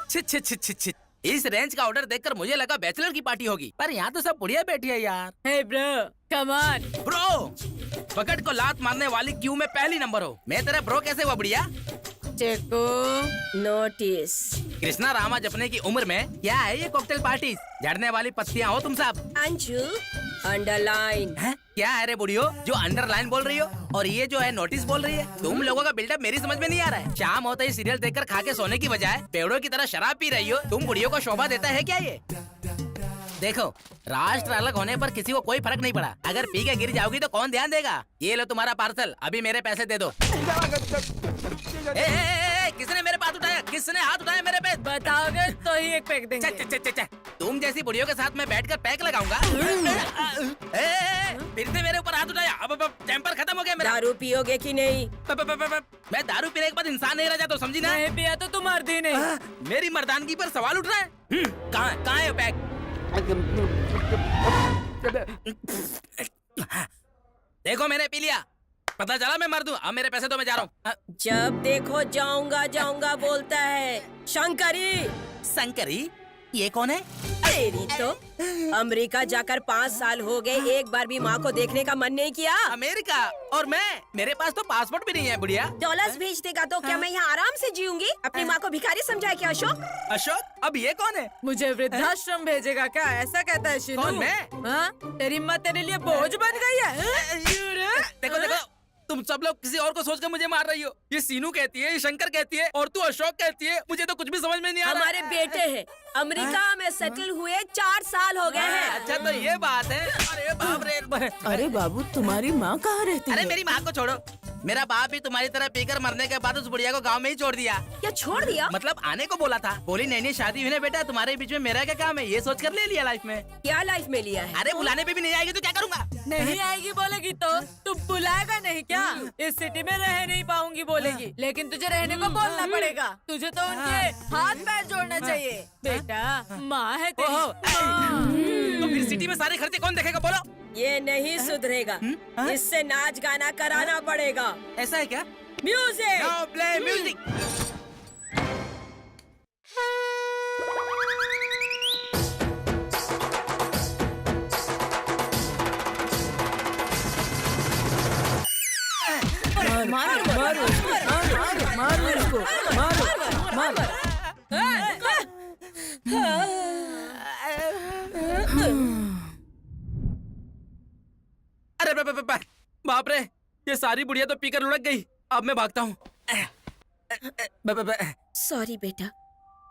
छिट। इस रेंज का ऑर्डर देखकर मुझे लगा बैचलर की पार्टी होगी, पर यहाँ तो सब बुढ़िया बैठी है यार। Hey bro, come on. Bro, पकड़ को लात मारने वाली क्यू में पहली नंबर हो। मैं तेरा ब्रो कैसे हुआ बुढ़िया? Chico, notice. कृष्णा रामा जपने की उम्र में क्या है ये कॉकटेल पार्टी? झड़ने वाली पत्तियां हो तुम सब। अंजू, अंडरलाइन। क्या है रे बुढ़ियो जो अंडरलाइन बोल रही हो, और ये जो है नोटिस बोल रही है? तुम लोगों का बिल्डअप मेरी समझ में नहीं आ रहा है। शाम होते ही सीरियल देखकर खा के सोने की बजाय पेड़ों की तरह शराब पी रही हो। तुम बुढ़ियों को शोभा देता है क्या ये? देखो, राष्ट्र अलग होने पर किसी को कोई फर्क नहीं पड़ा। अगर पी के गिर जाओगी तो कौन ध्यान देगा? ये लो तुम्हारा पार्सल, अभी मेरे पैसे दे दो। किसने मेरे पास उठाया? किसने हाथ उठाया मेरे पे? बताओगे तो ही एक पैक देंगे। तुम जैसी बुढ़ियों के साथ मैं बैठकर पैक लगाऊंगा। फिर से मेरे ऊपर हाथ उठाया। अब टेम्पर खत्म हो गया मेरा। दारू पियोगे कि नहीं? मैं दारू पीने के बाद इंसान नहीं रह जाता, समझी ना? नहीं पिया तो तुम मर्द ही नहीं। मेरी मर्दानगी पर सवाल उठ रहा है। कहाँ है पैक? देखो मैंने पी लिया, पता चला मैं मर्द हूँ। अब मेरे पैसे तो मैं जा रहा हूँ। जब देखो जाऊंगा बोलता है। शंकरी, ये कौन है? तेरी तो अमेरिका जाकर 5 साल हो गए, एक बार भी माँ को देखने का मन नहीं किया। अमेरिका? और मैं, मेरे पास तो पासपोर्ट भी नहीं है बुढ़िया। डॉलर्स भेज देगा तो क्या मैं यहाँ आराम से जीऊंगी? अपनी माँ को भिखारी समझा क्या अशोक? अशोक, अब ये कौन है? मुझे वृद्धाश्रम भेजेगा क्या? ऐसा कहता है शीनू। कौन, मैं? हाँ, तेरी हिम्मत तेरे लिए बोझ बन गई है। देखो, तुम सब लोग किसी और को सोचकर मुझे मार रही हो। ये सीनू कहती है, ये शंकर कहती है, और तू अशोक कहती है। मुझे तो कुछ भी समझ में नहीं आ रहा। हमारे बेटे हैं, अमेरिका में सेटल हुए 4 साल हो गए हैं। अच्छा तो ये बात है। अरे बाप रे। अरे बाबू, तुम्हारी माँ कहाँ रहती है? अरे मेरी माँ को छोड़ो, मेरा बाप भी तुम्हारी तरह पीकर मरने के बाद उस बुढ़िया को गांव में ही छोड़ दिया। क्या छोड़ दिया? मतलब आने को बोला था, बोली नहीं शादी हुई ना बेटा, तुम्हारे बीच में मेरा क्या काम है, ये सोचकर ले लिया लाइफ में। क्या लाइफ में लिया है? अरे बुलाने पे भी नहीं आएगी तो क्या करूँगा? नहीं आएगी बोलेगी तो तू बुलाएगा नहीं क्या? इस सिटी में रह नहीं पाऊंगी बोलेगी, लेकिन तुझे रहने को बोलना पड़ेगा। तुझे तो उनके हाथ पैर जोड़ना चाहिए। बेटा, माँ है तेरी। तो फिर सिटी में सारे खर्चे कौन देखेगा बोलो? ये नहीं सुधरेगा, इससे नाच गाना कराना पड़ेगा। ऐसा है क्या? म्यूजिक! Now play music! अरे बाप रे, ये सारी बुढ़िया तो पीकर लुढ़क गई। अब मैं भागता हूँ। सॉरी बेटा,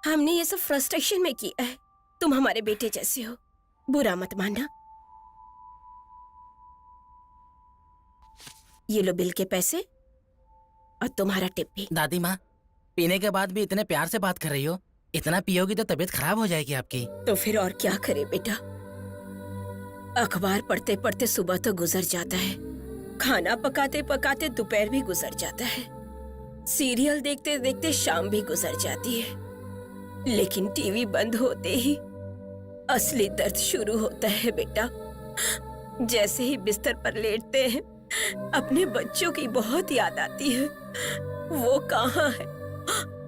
हमने ये सब फ्रस्ट्रेशन में किया है। तुम हमारे बेटे जैसे हो, बुरा मत मानना। ये लो बिल के पैसे और तुम्हारा टिप भी। दादी माँ, पीने के बाद भी इतने प्यार से बात कर रही हो। इतना पियोगी तो तबीयत खराब हो जाएगी आपकी। तो फिर और क्या करे बेटा, अखबार पढ़ते पढ़ते सुबह तो गुजर जाता है, खाना पकाते पकाते दोपहर भी गुजर जाता है, सीरियल देखते देखते शाम भी गुजर जाती है, लेकिन टीवी बंद होते ही असली दर्द शुरू होता है बेटा। जैसे ही बिस्तर पर लेटते हैं अपने बच्चों की बहुत याद आती है। वो कहाँ है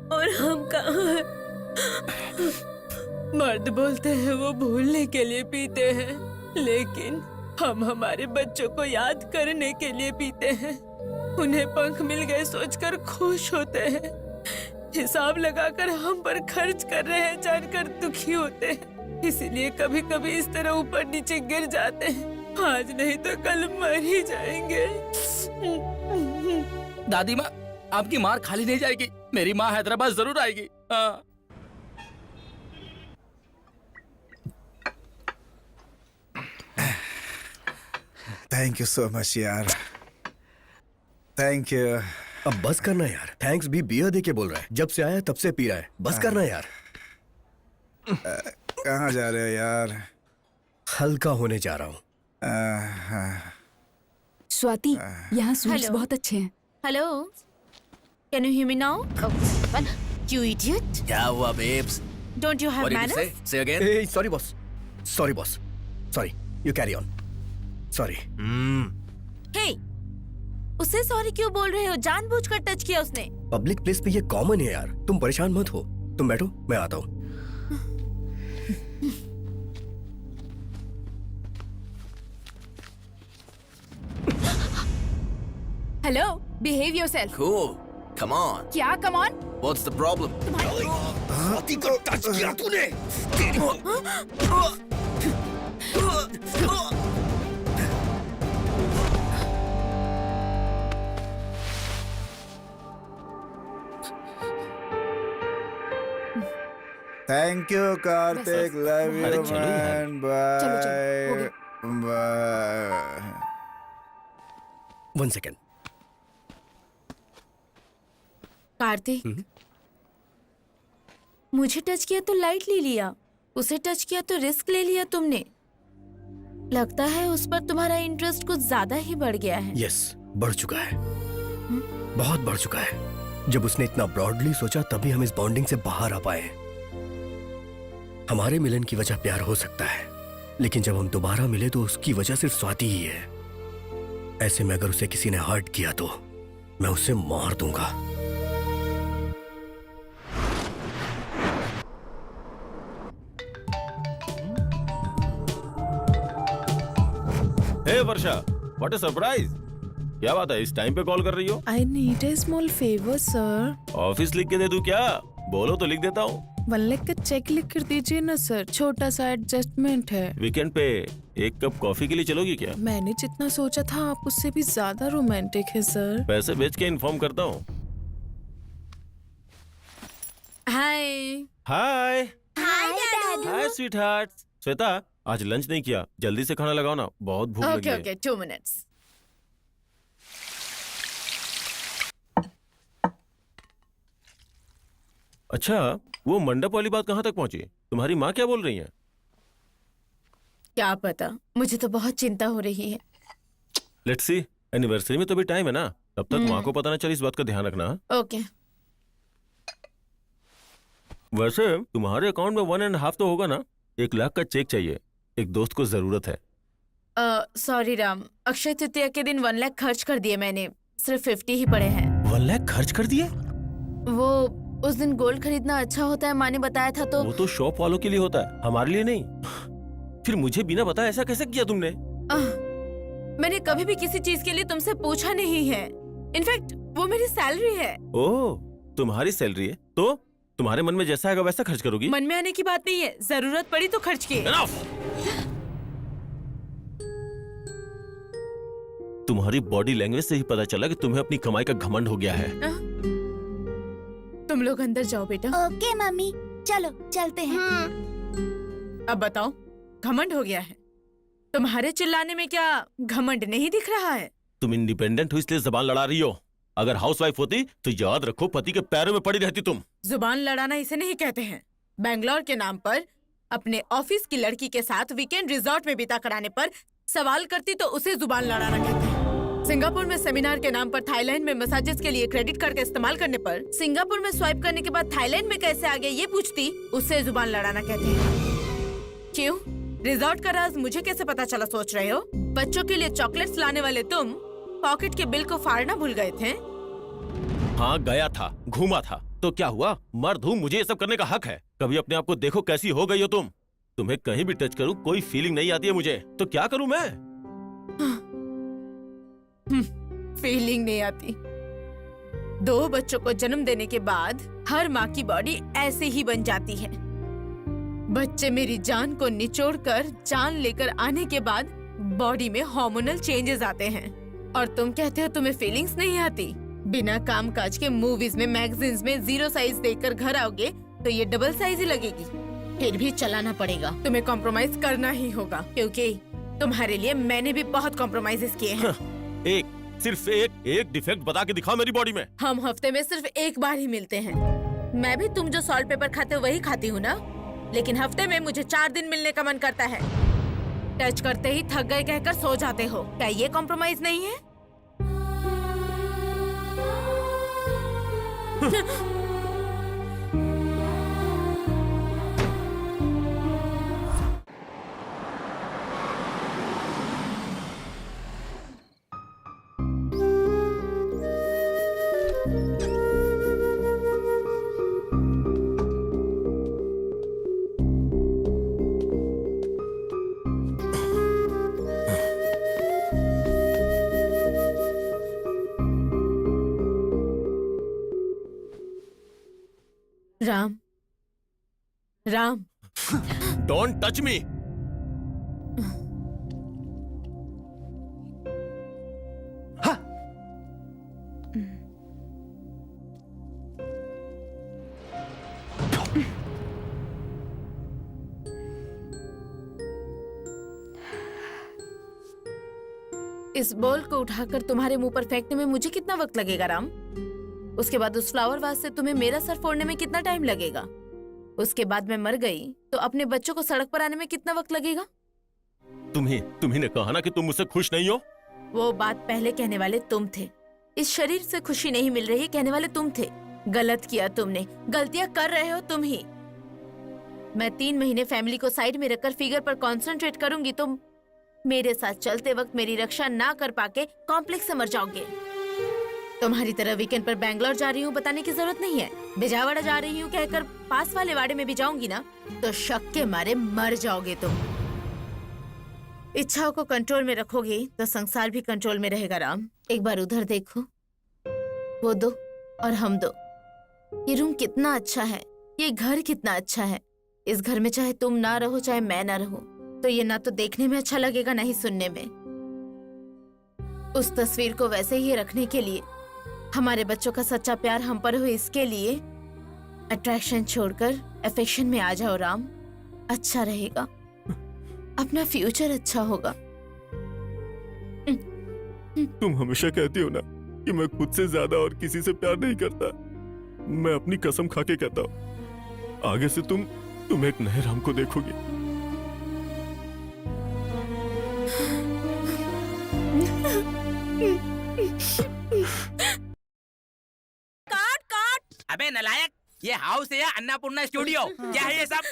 और हम कहाँ हैं। मर्द बोलते हैं वो भूलने के लिए पीते हैं, लेकिन हम हमारे बच्चों को याद करने के लिए पीते हैं। उन्हें पंख मिल गए सोचकर खुश होते हैं, हिसाब लगाकर हम पर खर्च कर रहे हैं जानकर दुखी होते हैं। इसीलिए कभी कभी इस तरह ऊपर नीचे गिर जाते हैं, आज नहीं तो कल मर ही जाएंगे। दादी माँ, आपकी मार खाली नहीं जाएगी। मेरी माँ हैदराबाद जरूर आएगी। थैंक यू सो मच यार, थैंक यू। अब बस करना यार, थैंक्स भी बियर दे के बोल रहा है। जब से आया तब से पी रहा है, बस करना यार। कहाँ जा रहे हो यार? हल्का होने जा रहा हूँ। स्वाति, यहाँ स्वीट्स Hello. बहुत अच्छे हैं। Hello, can you hear me now? You idiot, क्या हुआ babes? Don't you have manners? Say again. Hey, sorry boss. Sorry boss. Sorry. You carry on. Sorry. हे, उसे सॉरी क्यों बोल रहे हो? जानबूझकर टच किया उसने। पब्लिक प्लेस पे ये कॉमन है यार, तुम परेशान मत हो। तुम बैठो, मैं आता हूँ। Hello, behave yourself. Cool. Come on. क्या come on? What's the problem? Swati को टच किया तूने। थैंक यू कार्तिक, लव अरे यू चलो यार। मैन, चलो, हो बाय बाय। 1 second. कार्तिक, मुझे टच किया तो लाइटली लिया, उसे टच किया तो रिस्क ले लिया तुमने। लगता है उस पर तुम्हारा इंटरेस्ट कुछ ज्यादा ही बढ़ गया है। यस, बढ़ चुका है, बहुत बढ़ चुका है। जब उसने इतना ब्रॉडली सोचा तभी हम इस बॉन्डिंग से बाहर आ पाए। हमारे मिलन की वजह प्यार हो सकता है, लेकिन जब हम दोबारा मिले तो उसकी वजह सिर्फ स्वाति ही है। ऐसे में अगर उसे किसी ने हर्ट किया तो मैं उसे मार दूंगा। हे वर्षा, व्हाट अ सरप्राइज। क्या बात है, इस टाइम पे कॉल कर रही हो? I need a small favor, sir. Office लिख के दे दूं क्या? बोलो तो लिख देता हूँ। 1 लाख का चेक लिख कर दीजिए ना सर, छोटा सा एडजस्टमेंट है। वीकेंड पे एक कप कॉफी के लिए चलोगी क्या? मैंने जितना सोचा था आप उससे भी ज्यादा रोमांटिक है सर। पैसे भेज के इन्फॉर्म करता हूँ। हाय। हाय हाय हाय स्वीट हार्ट। श्वेता, आज लंच नहीं किया, जल्दी से खाना लगाओ ना, बहुत भूख लगी ओके है। Okay, 2 minutes. अच्छा, वो मंडप वाली बात कहाँ तक पहुँची? तुम्हारी माँ क्या बोल रही है? क्या पता, मुझे तो बहुत चिंता हो रही है। लेट्स सी, एनिवर्सरी में तो भी टाइम है ना, तब तक माँ को पता ना चले, इस बात का ध्यान रखना। ओके। वैसे तुम्हारे अकाउंट में 1.5 तो होगा ना? 1 लाख का चेक चाहिए, एक दोस्त को जरूरत है। सॉरी राम, अक्षय तृतीया के दिन 1 लाख खर्च कर दिए मैंने, सिर्फ 50 ही पड़े हैं। 1 लाख खर्च कर दिए? वो उस दिन गोल्ड खरीदना अच्छा होता है, माँ ने बताया था तो। वो तो शॉप वालों के लिए होता है, हमारे लिए नहीं। फिर मुझे बिना बताए ऐसा कैसे किया तुमने? मैंने कभी भी किसी चीज के लिए तुमसे पूछा नहीं है। इनफैक्ट वो मेरी सैलरी है। ओह, तुम्हारी सैलरी है तो तुम्हारे मन में जैसा आएगा वैसा खर्च करोगी? मन में आने की बात नहीं है, जरूरत पड़ी तो खर्च किए। तुम्हारी बॉडी लैंग्वेज से ही पता चला कि तुम्हें अपनी कमाई का घमंड हो गया है। तुम लोग अंदर जाओ बेटा। ओके मम्मी, चलो चलते हैं। अब बताओ, घमंड हो गया है। तुम्हारे चिल्लाने में क्या घमंड नहीं दिख रहा है? तुम इंडिपेंडेंट हो इसलिए जबान लड़ा रही हो। अगर हाउसवाइफ होती तो याद रखो पति के पैरों में पड़ी रहती तुम। जुबान लड़ाना इसे नहीं कहते हैं। बैंगलोर के नाम पर अपने ऑफिस की लड़की के साथ वीकेंड रिजॉर्ट में बिता कराने पर सवाल करती तो उसे जुबान लड़ाना कहते हैं। सिंगापुर में सेमिनार के नाम पर थाईलैंड में मसाजेस के लिए क्रेडिट कार्ड का इस्तेमाल करने पर सिंगापुर में स्वाइप करने के बाद थाईलैंड में कैसे आ गए ये पूछती, उसे जुबान लड़ाना कहते हैं। क्यों? रिजॉर्ट का राज मुझे कैसे पता चला सोच रहे हो? बच्चों के लिए चॉकलेट्स लाने वाले तुम पॉकेट के बिल को फाड़ना भूल गए थे। हाँ गया था, घूमा था, तो क्या हुआ? मर्द हूँ, मुझे ये सब करने का हक है। कभी अपने आप को देखो कैसी हो गई हो तुम। तुम्हें कहीं भी टच करूँ कोई फीलिंग नहीं आती है मुझे, तो क्या करूँ मैं? फीलिंग नहीं आती। 2 बच्चों को जन्म देने के बाद हर माँ की बॉडी ऐसे ही बन जाती है। बच्चे मेरी जान को निचोड़कर जान लेकर आने के बाद बॉडी में हार्मोनल चेंजेस आते हैं, और तुम कहते हो तुम्हें फीलिंग्स नहीं आती। बिना काम काज के मूवीज में मैगजीन्स में 0 साइज देखकर घर आओगे तो ये डबल साइज ही लगेगी। फिर भी चलाना पड़ेगा। तुम्हें कॉम्प्रोमाइज करना ही होगा, क्योंकि तुम्हारे लिए मैंने भी बहुत कॉम्प्रोमाइजेस किए हैं। सिर्फ एक डिफेक्ट बता के दिखाओ मेरी बॉडी में। हम हफ्ते में सिर्फ एक बार ही मिलते हैं। मैं भी तुम जो सॉल्ट पेपर खाते हो वही खाती हूँ ना, लेकिन हफ्ते में मुझे 4 दिन मिलने का मन करता है। टच करते ही थक गए कहकर सो जाते हो। क्या ये कॉम्प्रोमाइज नहीं है? Ram, Ram, don't touch me. इस बॉल को उठाकर तुम्हारे मुंह पर फेंकने में मुझे कितना वक्त लगेगा राम? उसके बाद उस फ्लावर वास से तुम्हें मेरा सर फोड़ने में कितना टाइम लगेगा? उसके बाद मैं मर गई तो अपने बच्चों को सड़क पर आने में कितना वक्त लगेगा? तुम्ही ने कहा ना कि तुम मुझसे खुश नहीं हो। वो बात पहले कहने वाले तुम थे। इस शरीर से खुशी नहीं मिल रही कहने वाले तुम थे। गलत किया तुमने, गलतियां कर रहे हो तुम ही। मैं 3 महीने फैमिली को साइड में रखकर फिगर पर कंसंट्रेट करूंगी तो मेरे साथ चलते वक्त मेरी रक्षा ना कर पाके कॉम्प्लेक्स से मर जाओगे। तुम्हारी तरह वीकेंड पर बैंगलोर जा रही हूँ बताने की जरूरत नहीं है। बिजावाड़ा जा रही हूँ कहकर पास वाले वाड़े में भी जाऊंगी ना तो शक के मारे मर जाओगे तुम। इच्छाओं को कंट्रोल में रखोगे तो संसार भी कंट्रोल में रहेगा राम। एक बार उधर देखो, वो 2 और हम 2। ये रूम कितना अच्छा है, ये घर कितना अच्छा है। इस घर में चाहे तुम ना रहो चाहे मैं ना रहूं तो ये ना तो देखने में अच्छा लगेगा ना ही सुनने में। उस तस्वीर को वैसे ही रखने के लिए, हमारे बच्चों का सच्चा प्यार हम पर हो इसके लिए अट्रैक्शन छोड़कर अफेक्शन में आ जाओ राम। अच्छा रहेगा, अपना फ्यूचर अच्छा होगा। तुम हमेशा कहती हो ना कि मैं खुद से ज्यादा और किसी से प्यार नहीं करता। मैं अपनी कसम खा के कहता हूँ, आगे से तुम एक नए राम को देखोगी। काट। अबे नलायक, ये हाउस है या अन्नपूर्णा स्टूडियो? क्या है ये सब?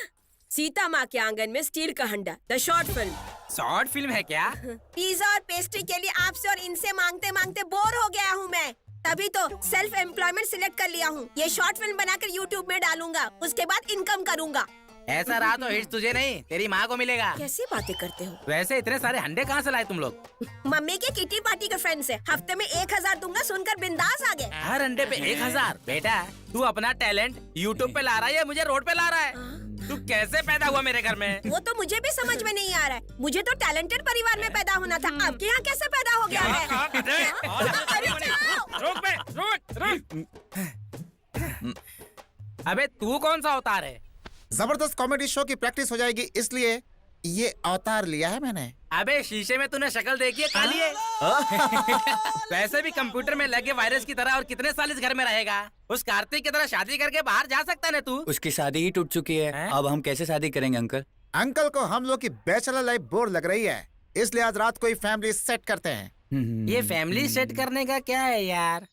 सीता माँ के आंगन में स्टील का हंडा, the short film. Short film है क्या? पिज्जा और पेस्ट्री के लिए आपसे और इनसे मांगते मांगते बोर हो गया हूँ मैं। तभी तो सेल्फ एम्प्लॉयमेंट सिलेक्ट कर लिया हूँ। ये शॉर्ट फिल्म बनाकर यूट्यूब में डालूंगा, उसके बाद इनकम करूँगा। ऐसा रहा तो हिट तुझे नहीं तेरी माँ को मिलेगा। कैसी बातें करते हो? वैसे इतने सारे हंडे कहाँ से लाए तुम लोग? मम्मी के किटी पार्टी के फ्रेंड से। हफ्ते में 1000 दूंगा सुनकर बिंदास आ गए। हर अंडे पे 1000? बेटा तू अपना टैलेंट यूट्यूब पे ला रहा है या मुझे रोड पे ला रहा है? तू कैसे पैदा हुआ मेरे घर में? वो तो मुझे भी समझ में नहीं आ रहा है। मुझे तो टैलेंटेड परिवार में पैदा होना था, आपके यहाँ कैसे पैदा हो गया है? अबे तू कौन सा अवतार है? जबरदस्त कॉमेडी शो की प्रैक्टिस हो जाएगी इसलिए ये अवतार लिया है मैंने। अबे शीशे में तूने शक्ल देखी है काली है। वैसे भी कंप्यूटर में लगे वायरस की तरह और कितने साल इस घर में रहेगा। उस कार्तिक की तरह शादी करके बाहर जा सकता है ना तू। उसकी शादी ही टूट चुकी है, अब हम कैसे शादी करेंगे अंकल? अंकल को हम लोग की बैचलर लाइफ बोर लग रही है, इसलिए आज रात को ही फैमिली सेट करते हैं। ये फैमिली सेट करने का क्या है यार?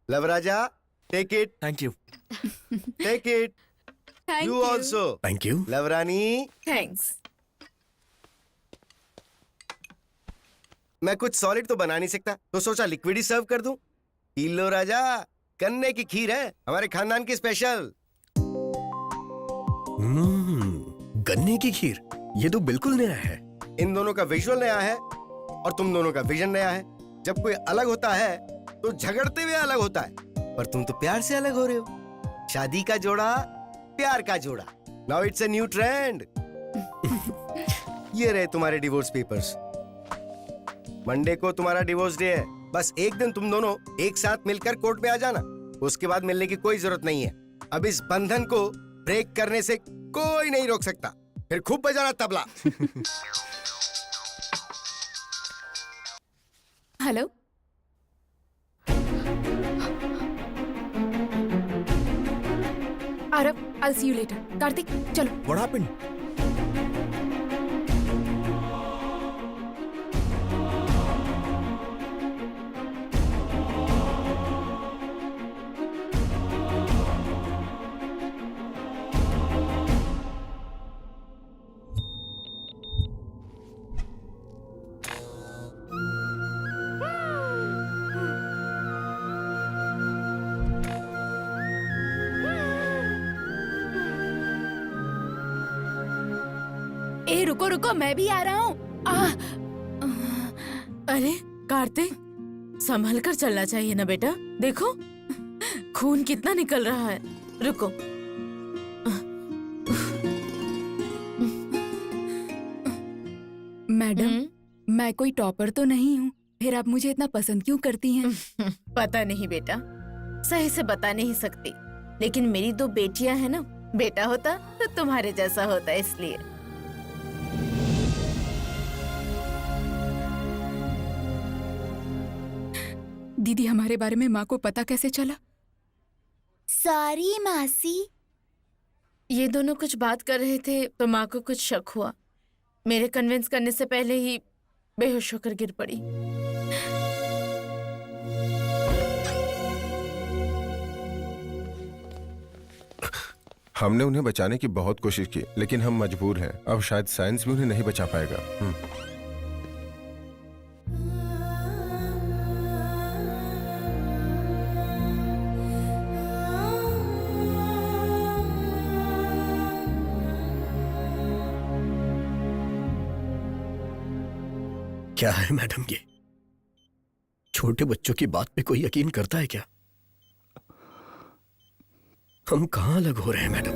लवराजा, take it. Thank you. Take it. You also. Thank you. लवरानी, थैंक्स। मैं कुछ सॉलिड तो बना नहीं सकता, तो सोचा लिक्विड ही सर्व कर दूं। पी लो राजा, गन्ने की खीर है, हमारे खानदान की स्पेशल। गन्ने की खीर, ये तो बिल्कुल नया है। इन दोनों का विजुअल नया है और तुम दोनों का विजन नया है। जब कोई अलग होता है तो झगड़ते हुए अलग होता है, पर तुम तो प्यार से अलग हो रहे हो। शादी का जोड़ा, प्यार का जोड़ा। Now it's a new trend. ये रहे तुम्हारे डिवोर्स पेपर्स। मंडे को तुम्हारा डिवोर्स डे है। बस एक दिन तुम दोनों एक साथ मिलकर कोर्ट में आ जाना, उसके बाद मिलने की कोई जरूरत नहीं है। अब इस बंधन को ब्रेक करने से कोई नहीं रोक सकता। फिर खूब बजाना tabla. Hello, Aarav, I'll see you later. Kartik, चलो। What happened? ए रुको रुको, मैं भी आ रहा हूँ। अरे कार्तिक, संभल कर चलना चाहिए ना बेटा। देखो खून कितना निकल रहा है। रुको। मैडम, मैं कोई टॉपर तो नहीं हूँ, फिर आप मुझे इतना पसंद क्यों करती हैं? पता नहीं बेटा, सही से बता नहीं सकती, लेकिन मेरी दो बेटियां हैं ना। बेटा होता तो तुम्हारे जैसा होता, इसलिए। दीदी, हमारे बारे में माँ को पता कैसे चला? सॉरी मासी। ये दोनों कुछ बात कर रहे थे तो माँ को कुछ शक हुआ। मेरे कन्विंस करने से पहले ही बेहोश होकर गिर पड़ी। हमने उन्हें बचाने की बहुत कोशिश की, लेकिन हम मजबूर हैं। अब शायद साइंस भी उन्हें नहीं बचा पाएगा। क्या है मैडम ये? छोटे बच्चों की बात पे कोई यकीन करता है क्या? हम कहां अलग हो रहे हैं मैडम?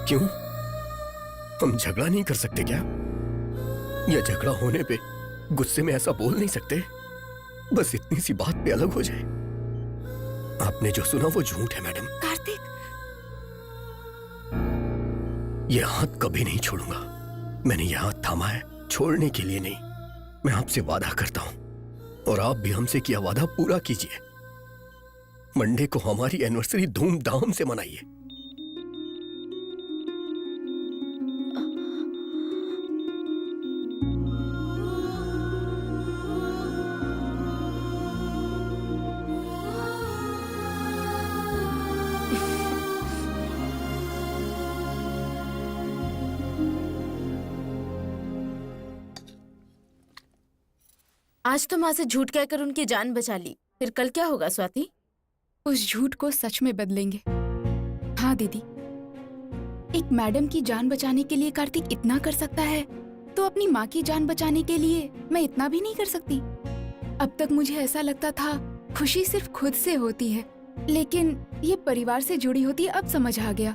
क्यों? हम झगड़ा नहीं कर सकते क्या? या झगड़ा होने पे गुस्से में ऐसा बोल नहीं सकते? बस इतनी सी बात पे अलग हो जाए। आपने जो सुना वो झूठ है मैडम। कार्तिक, ये हाथ कभी नहीं छोड़ूंगा। मैंने ये हाथ थामा है छोड़ने के लिए नहीं। मैं आपसे वादा करता हूं और आप भी हमसे किया वादा पूरा कीजिए। मंडे को हमारी एनिवर्सरी धूमधाम से मनाइए। आज तो माँ से झूठ कहकर उनकी जान बचा ली, फिर कल क्या होगा स्वाति? उस झूठ को सच में बदलेंगे। हाँ दीदी, एक मैडम की जान बचाने के लिए कार्तिक इतना कर सकता है, तो अपनी माँ की जान बचाने के लिए मैं इतना भी नहीं कर सकती। अब तक मुझे ऐसा लगता था खुशी सिर्फ खुद से होती है, लेकिन ये परिवार से जुड़ी होती है। अब समझ आ गया।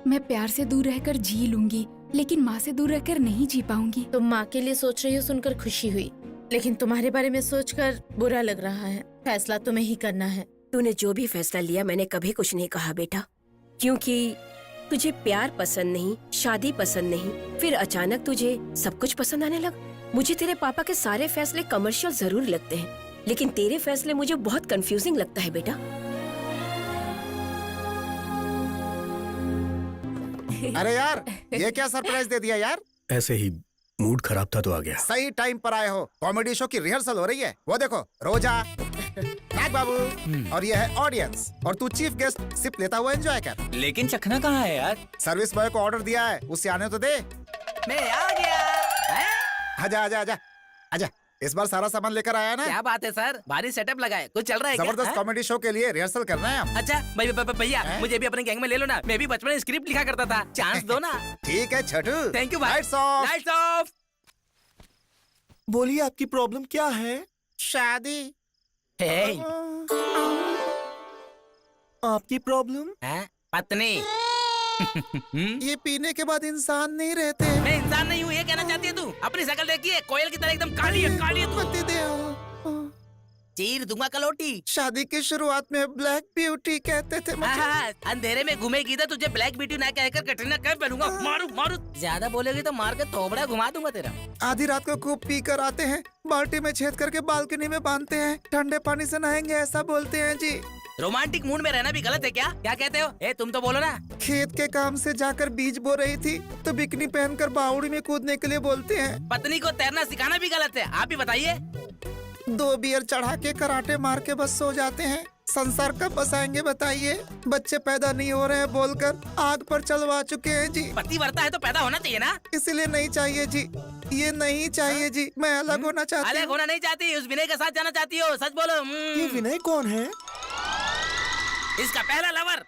मैं प्यार से दूर रहकर जी लूंगी, लेकिन माँ से दूर रहकर नहीं जी पाऊंगी। तुम माँ के लिए सोच रही हो सुनकर खुशी हुई, लेकिन तुम्हारे बारे में सोचकर बुरा लग रहा है। फैसला तुम्हें ही करना है। तूने जो भी फैसला लिया मैंने कभी कुछ नहीं कहा बेटा, क्योंकि तुझे प्यार पसंद नहीं, शादी पसंद नहीं, फिर अचानक तुझे सब कुछ पसंद आने लगा। मुझे तेरे पापा के सारे फैसले कमर्शियल जरूर लगते हैं, लेकिन तेरे फैसले मुझे बहुत कंफ्यूजिंग लगता है बेटा। अरे यार, ये क्या सरप्राइज दे दिया यार? ऐसे ही मूड खराब था तो आ गया। सही टाइम पर आए हो। कॉमेडी शो की रिहर्सल हो रही है। वो देखो, रोजा, नाग बाबू, और ये है ऑडियंस, और तू चीफ गेस्ट सिप लेता हुआ एंजॉय कर। लेकिन चखना कहाँ है यार? सर्विस बॉय को ऑर्डर दिया है, उससे आने तो दे। मैं आ गया। आजा आजा आजा आजा। इस बार सारा सामान लेकर आया ना? क्या बात है सर, भारी सेटअप लगा है, कुछ चल रहा है क्या? जबरदस्त कॉमेडी शो के लिए रिहर्सल कर रहे हैं हम। अच्छा भैया, मुझे भी अपने गैंग में ले लो ना। मैं भी बचपन में स्क्रिप्ट लिखा करता था, चांस दो ना। ठीक है छोटू। थैंक यू भाई। Lights off. Lights off. बोलिए आपकी प्रॉब्लम क्या है? शादी। आपकी प्रॉब्लम? पत्नी। ये पीने के बाद इंसान नहीं रहते। मैं इंसान नहीं हूँ, ये कहना चाहती है तू? अपनी शक्ल देखिए, कोयल की तरह एकदम काली है, काली है तू। चीर दूंगा कलोटी। शादी की शुरुआत में ब्लैक ब्यूटी कहते थे मुझे। अंधेरे में घूमेगी तो तुझे ब्लैक ब्यूटी ना कहकर कटरीना कैफ पहनूंगा। मारू मारू, ज्यादा बोलेगी तो मार के थोबड़ा घुमा दूंगा तेरा। आधी रात को खूब पी कर आते हैं, बाल्टी में छेद करके बालकनी में बांधते हैं, ठंडे पानी से नहाएंगे ऐसा बोलते हैं जी। रोमांटिक मूड में रहना भी गलत है क्या? क्या कहते हो? तुम तो बोलो ना। खेत के काम से जाकर बीज बो रही थी तो बिकनी पहनकर बावड़ी में कूदने के लिए बोलते हैं। पत्नी को तैरना सिखाना भी गलत है, आप ही बताइए। 2 बियर चढ़ा के कराटे मार के बस सो जाते हैं। संसार कब बसाएंगे बताइए? बच्चे पैदा नहीं हो रहे हैं बोलकर आग पर चलवा चुके हैं जी। पति मरता है तो पैदा होना चाहिए ना। इसलिए नहीं चाहिए जी, ये नहीं चाहिए जी। मैं अलग होना चाहती हूँ। अलग होना नहीं चाहती, उस विनय के साथ जाना चाहती हो? सच बोलो। ये विनय कौन है? इसका पहला लवर।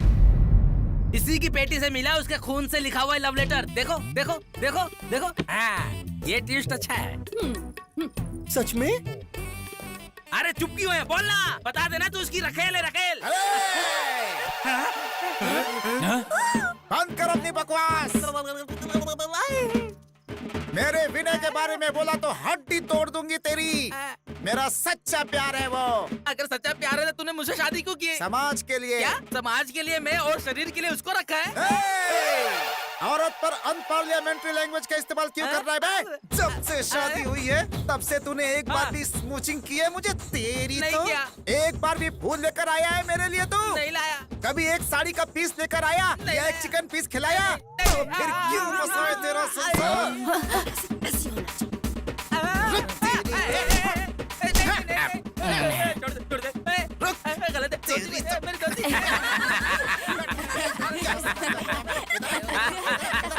इसी की पेटी से मिला, उसके खून से लिखा हुआ है लव लेटर। देखो देखो देखो देखो। हाँ, ये ट्विस्ट अच्छा है। सच में? अरे चुप क्यों है? बोलना, बता देना तू उसकी रखेल है, रखेल। बंद कर अपनी बकवास। मेरे विनय के बारे में बोला तो हड्डी तोड़ दूंगी तेरी। मेरा सच्चा प्यार है वो। अगर सच्चा प्यार है तो तूने मुझसे शादी क्यों की? समाज के लिए। क्या? समाज के लिए मैं और शरीर के लिए उसको रखा है? औरत पर अनपार्लियामेंट्री लैंग्वेज का इस्तेमाल क्यों कर रहा है बे? जब से शादी हुई है तब से तूने एक बार भी स्मूचिंग की है मुझे? तेरी नहीं तो किया। एक बार भी फूल लेकर आया है मेरे लिए तू? नहीं लाया। कभी एक साड़ी का पीस लेकर आया या एक चिकन पीस खिलाया? तो फिर क्यों बसाए तेरा संसार?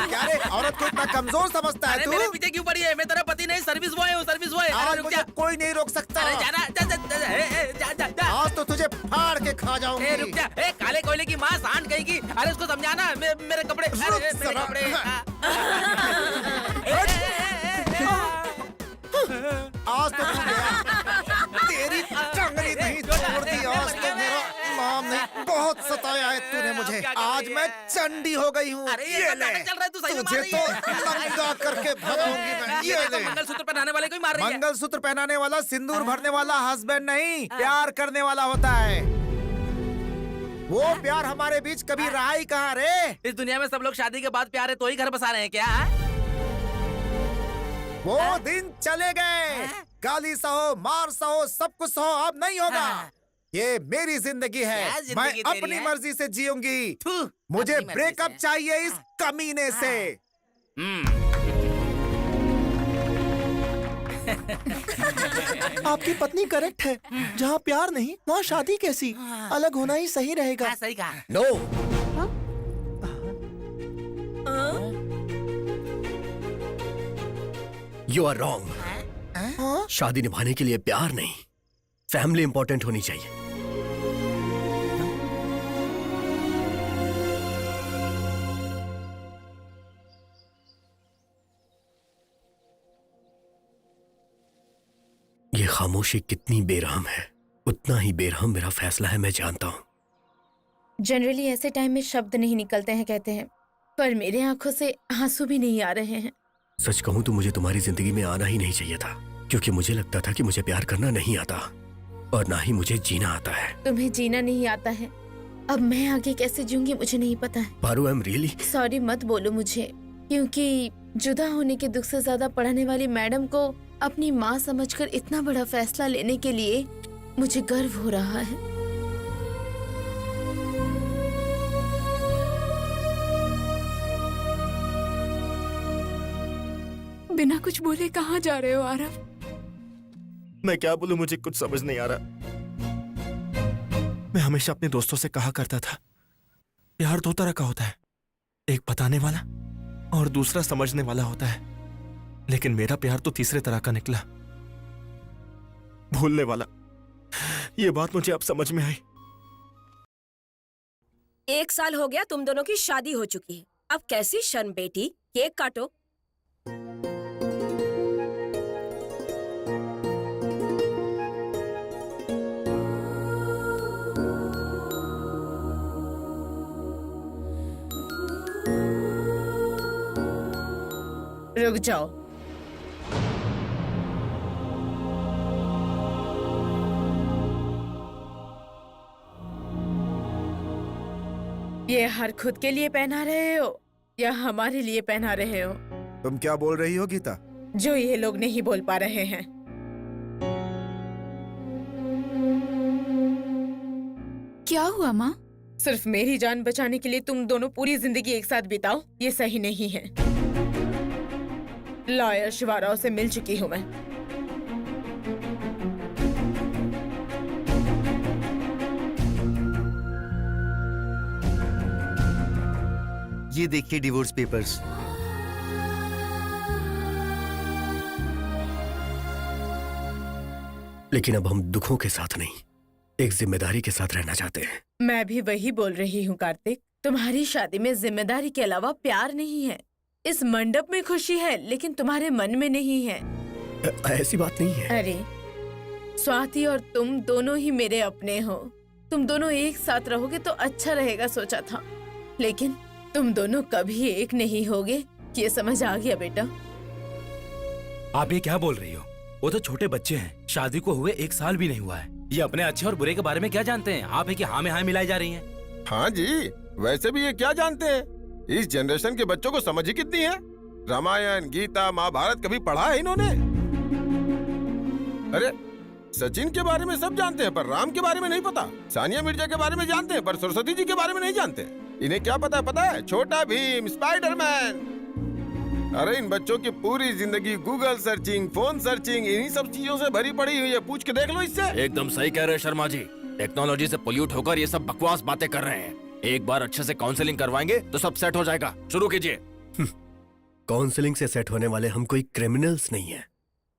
क्या रे, औरत को इतना कमजोर समझता है अरे तू? मेरे पीछे क्यों पड़ी है? मैं तेरा पति नहीं, सर्विस बॉय हूँ, सर्विस बॉय। आज मुझे कोई नहीं रोक सकता। अरे जाना, जा। आज तो तुझे फाड़ के खा जाऊंगी। रुक जा, काले कोयले की माँ सांड कहेगी। अरे उसको समझाना, मेरे कपड़े, अरे मेरे कपड़े। आज तो तू गया। तेरी टंगनी नहीं तोड़ दी आज तो। मेरा नाम नहीं, बहुत सताया है तूने मुझे। आज मैं चंडी हो गई हूँ। ये ले, तुझे तो नंगा करके भगाऊंगी मैं। ये ले। मंगलसूत्र पहनाने वाले को ही मार रही है। मंगलसूत्र पहनाने वाला सिंदूर भरने वाला हस्बैंड नहीं, प्यार करने वाला होता है। वो प्यार हमारे बीच कभी रहा ही कहाँ रे? इस दुनिया में सब लोग शादी के बाद प्यार है तो ही घर बसा रहे हैं क्या? वो दिन चले गए। गाली सहो, मार सहो, सब कुछ सहो, अब नहीं होगा। ये मेरी जिंदगी है, मैं अपनी मर्जी से जीऊंगी। मुझे ब्रेकअप चाहिए इस कमीने से। आपकी पत्नी करेक्ट है, जहाँ प्यार नहीं वहाँ शादी कैसी? अलग होना ही सही रहेगा। सही कहा। No, you are wrong. शादी निभाने के लिए प्यार नहीं, फैमिली इंपॉर्टेंट होनी चाहिए। ये खामोशी कितनी बेरहम है, उतना ही बेरहम मेरा फैसला है, मैं जानता हूं। जनरली ऐसे टाइम में शब्द नहीं निकलते हैं कहते हैं, पर मेरे आंखों से आंसू भी नहीं आ रहे हैं। सच कहूं तो मुझे तुम्हारी जिंदगी में आना ही नहीं चाहिए था, क्योंकि मुझे लगता था कि मुझे प्यार करना नहीं आता। और ना ही मुझे जीना आता है। तुम्हें जीना नहीं आता है, अब मैं आगे कैसे जीऊंगी मुझे नहीं पता है। Paru, I am really sorry मत बोलो मुझे, क्योंकि जुदा होने के दुख से ज्यादा पढ़ाने वाली मैडम को अपनी माँ समझकर इतना बड़ा फैसला लेने के लिए मुझे गर्व हो रहा है। बिना कुछ बोले कहाँ जा रहे हो आरव? मैं क्या बोलूं, मुझे कुछ समझ नहीं आ रहा। मैं हमेशा अपने दोस्तों से कहा करता था, प्यार दो तरह का होता है, एक बताने वाला और दूसरा समझने वाला होता है। लेकिन मेरा प्यार तो तीसरे तरह का निकला, भूलने वाला। ये बात मुझे अब समझ में आई। 1 साल हो गया तुम दोनों की शादी हो चुकी है, अब कैसी शर्म बेटी। केक काटो। रुक जाओ, ये हर खुद के लिए पहना रहे हो या हमारे लिए पहना रहे हो? तुम क्या बोल रही हो गीता? जो ये लोग नहीं बोल पा रहे हैं। क्या हुआ माँ? सिर्फ मेरी जान बचाने के लिए तुम दोनों पूरी जिंदगी एक साथ बिताओ, ये सही नहीं है। लॉयर शिवाराव से मिल चुकी हूँ मैं। ये देखिए डिवोर्स पेपर्स। लेकिन अब हम दुखों के साथ नहीं, एक जिम्मेदारी के साथ रहना चाहते हैं। मैं भी वही बोल रही हूँ कार्तिक, तुम्हारी शादी में जिम्मेदारी के अलावा प्यार नहीं है। इस मंडप में खुशी है लेकिन तुम्हारे मन में नहीं है। ऐसी बात नहीं है। अरे स्वाति और तुम दोनों ही मेरे अपने हो, तुम दोनों एक साथ रहोगे तो अच्छा रहेगा सोचा था, लेकिन तुम दोनों कभी एक नहीं होगे, ये समझ आ गया बेटा। आप ये क्या बोल रही हो? वो तो छोटे बच्चे हैं, शादी को हुए 1 साल भी नहीं हुआ है। ये अपने अच्छे और बुरे के बारे में क्या जानते हैं? आप है कि हाँ में हाँ मिलाई जा रही हैं। हाँ जी, वैसे भी ये क्या जानते हैं? इस जनरेशन के बच्चों को समझ ही कितनी है। रामायण, गीता, महाभारत कभी पढ़ा है इन्होंने? अरे सचिन के बारे में सब जानते हैं पर राम के बारे में नहीं पता। सानिया मिर्जा के बारे में जानते हैं पर सरस्वती जी के बारे में नहीं जानते। इन्हें क्या पता है? छोटा भीम, स्पाइडरमैन। अरे इन बच्चों की पूरी जिंदगी गूगल सर्चिंग, फोन सर्चिंग, इन्हीं सब चीजों से भरी पड़ी हुई है। पूछ के देख लो इससे। एकदम सही कह रहे हैं शर्मा जी। टेक्नोलॉजी से पोल्यूट होकर ये सब बकवास बातें कर रहे हैं। एक बार अच्छे से काउंसलिंग करवाएंगे तो सब सेट हो जाएगा। शुरू कीजिए। काउंसलिंग से सेट होने वाले हम कोई क्रिमिनल्स नहीं है,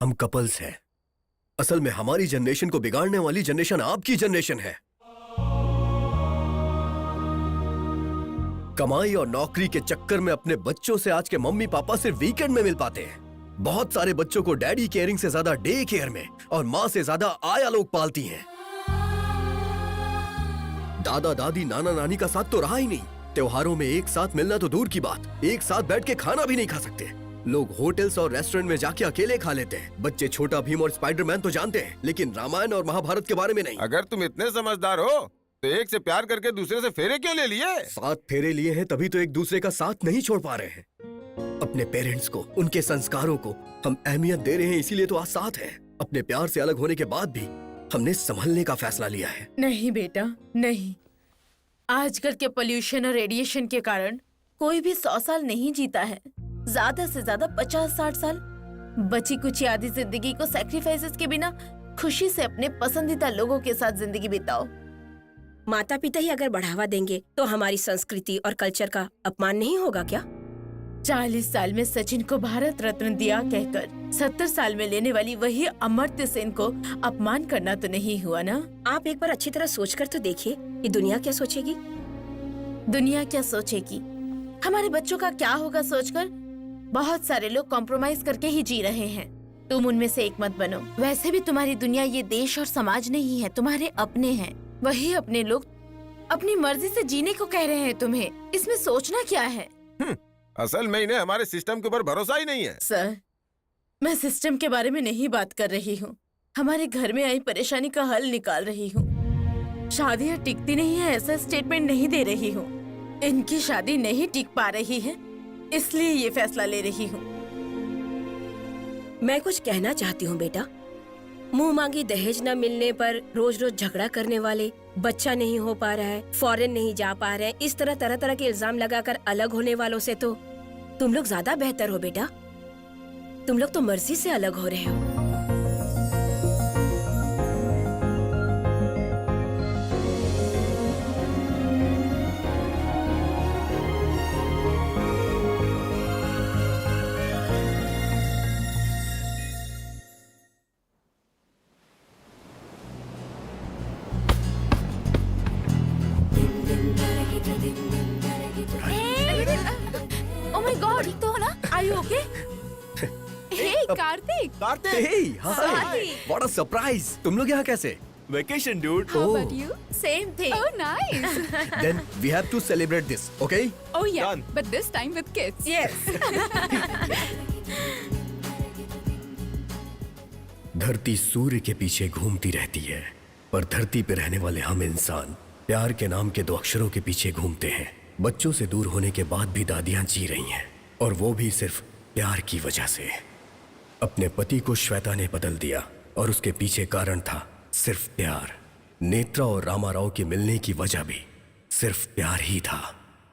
हम कपल्स हैं। असल में हमारी जनरेशन को बिगाड़ने वाली जनरेशन आपकी जनरेशन है। कमाई और नौकरी के चक्कर में अपने बच्चों से आज के मम्मी पापा सिर्फ वीकेंड में मिल पाते हैं। बहुत सारे बच्चों को डैडी केयरिंग से ज्यादा डे केयर में और माँ से ज्यादा आया लोग पालती हैं। दादा दादी नाना नानी का साथ तो रहा ही नहीं। त्योहारों में एक साथ मिलना तो दूर की बात, एक साथ बैठ के खाना भी नहीं खा सकते। लोग होटल्स और रेस्टोरेंट में जाके अकेले खा लेते हैं। बच्चे छोटा भीम और स्पाइडरमैन तो जानते हैं लेकिन रामायण और महाभारत के बारे में नहीं। अगर तुम इतने समझदार हो तो एक से प्यार करके दूसरे से फेरे क्यों ले लिए? 7 फेरे लिए हैं तभी तो एक दूसरे का साथ नहीं छोड़ पा रहे हैं। अपने पेरेंट्स को, उनके संस्कारों को हम अहमियत दे रहे हैं, इसीलिए तो आज साथ हैं। अपने प्यार से अलग होने के बाद भी हमने संभलने का फैसला लिया है। नहीं बेटा नहीं, आजकल के पोल्यूशन और रेडिएशन के कारण कोई भी 100 साल नहीं जीता है, ज्यादा से ज्यादा 50-60 साल। बची कुछ आधी जिंदगी को सैक्रिफाइसेस के बिना खुशी से अपने पसंदीदा लोगों के साथ जिंदगी बिताओ। माता पिता ही अगर बढ़ावा देंगे तो हमारी संस्कृति और कल्चर का अपमान नहीं होगा क्या? 40 साल में सचिन को भारत रत्न दिया कहकर 70 साल में लेने वाली वही अमर्त्य सेन को अपमान करना तो नहीं हुआ ना? आप एक बार अच्छी तरह सोचकर तो देखिए कि दुनिया क्या सोचेगी। दुनिया क्या सोचेगी, हमारे बच्चों का क्या होगा सोचकर बहुत सारे लोग कॉम्प्रोमाइज करके ही जी रहे हैं। तुम उनमें से एक मत बनो। वैसे भी तुम्हारी दुनिया ये देश और समाज नहीं है, तुम्हारे अपने हैं। वही अपने लोग अपनी मर्जी से जीने को कह रहे हैं तुम्हें, इसमें सोचना क्या है? असल में इन्हें हमारे सिस्टम के ऊपर भरोसा ही नहीं है। सर, मैं सिस्टम के बारे में नहीं बात कर रही हूँ, हमारे घर में आई परेशानी का हल निकाल रही हूँ। शादियाँ टिकती नहीं है ऐसा स्टेटमेंट नहीं दे रही हूँ। इनकी शादी नहीं टिक पा रही है, इसलिए ये फैसला ले रही हूँ। मैं कुछ कहना चाहती हूँ बेटा। मुंह मांगी दहेज न मिलने पर रोज रोज झगड़ा करने वाले, बच्चा नहीं हो पा रहा है, फॉरेन नहीं जा पा रहे हैं, इस तरह तरह तरह के इल्जाम लगाकर अलग होने वालों से तो तुम लोग ज्यादा बेहतर हो बेटा। तुम लोग तो मर्जी से अलग हो रहे हो। Oh my God, ठीक तो हो ना? Are you okay? Hey, Kartik! Hey, hi! Sorry. What a surprise! तुम लोग यहाँ कैसे? Vacation dude. How about you? Same thing. Oh, nice! Then we have to celebrate this, okay? Oh yeah, Done. but this time with kids. Yes. धरती सूर्य के पीछे घूमती रहती है, पर धरती पे रहने वाले हम इंसान प्यार के नाम के 2 अक्षरों के पीछे घूमते हैं। बच्चों से दूर होने के बाद भी दादियां जी रही हैं, और वो भी सिर्फ प्यार की वजह से। अपने पति को श्वेता ने बदल दिया, और उसके पीछे कारण था सिर्फ प्यार। नेत्रा और रामाराव के मिलने की वजह भी सिर्फ प्यार ही था।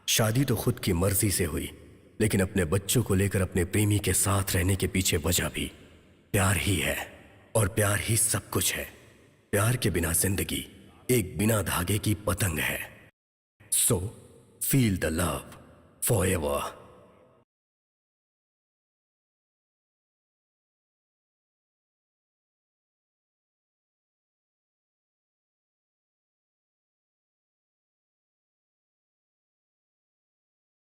शादी तो खुद की मर्जी से हुई, लेकिन अपने बच्चों को लेकर अपने प्रेमी के साथ रहने के पीछे वजह भी प्यार ही है, और प्यार ही सब कुछ है। प्यार के बिना जिंदगी एक बिना धागे की पतंग है। So feel the love forever.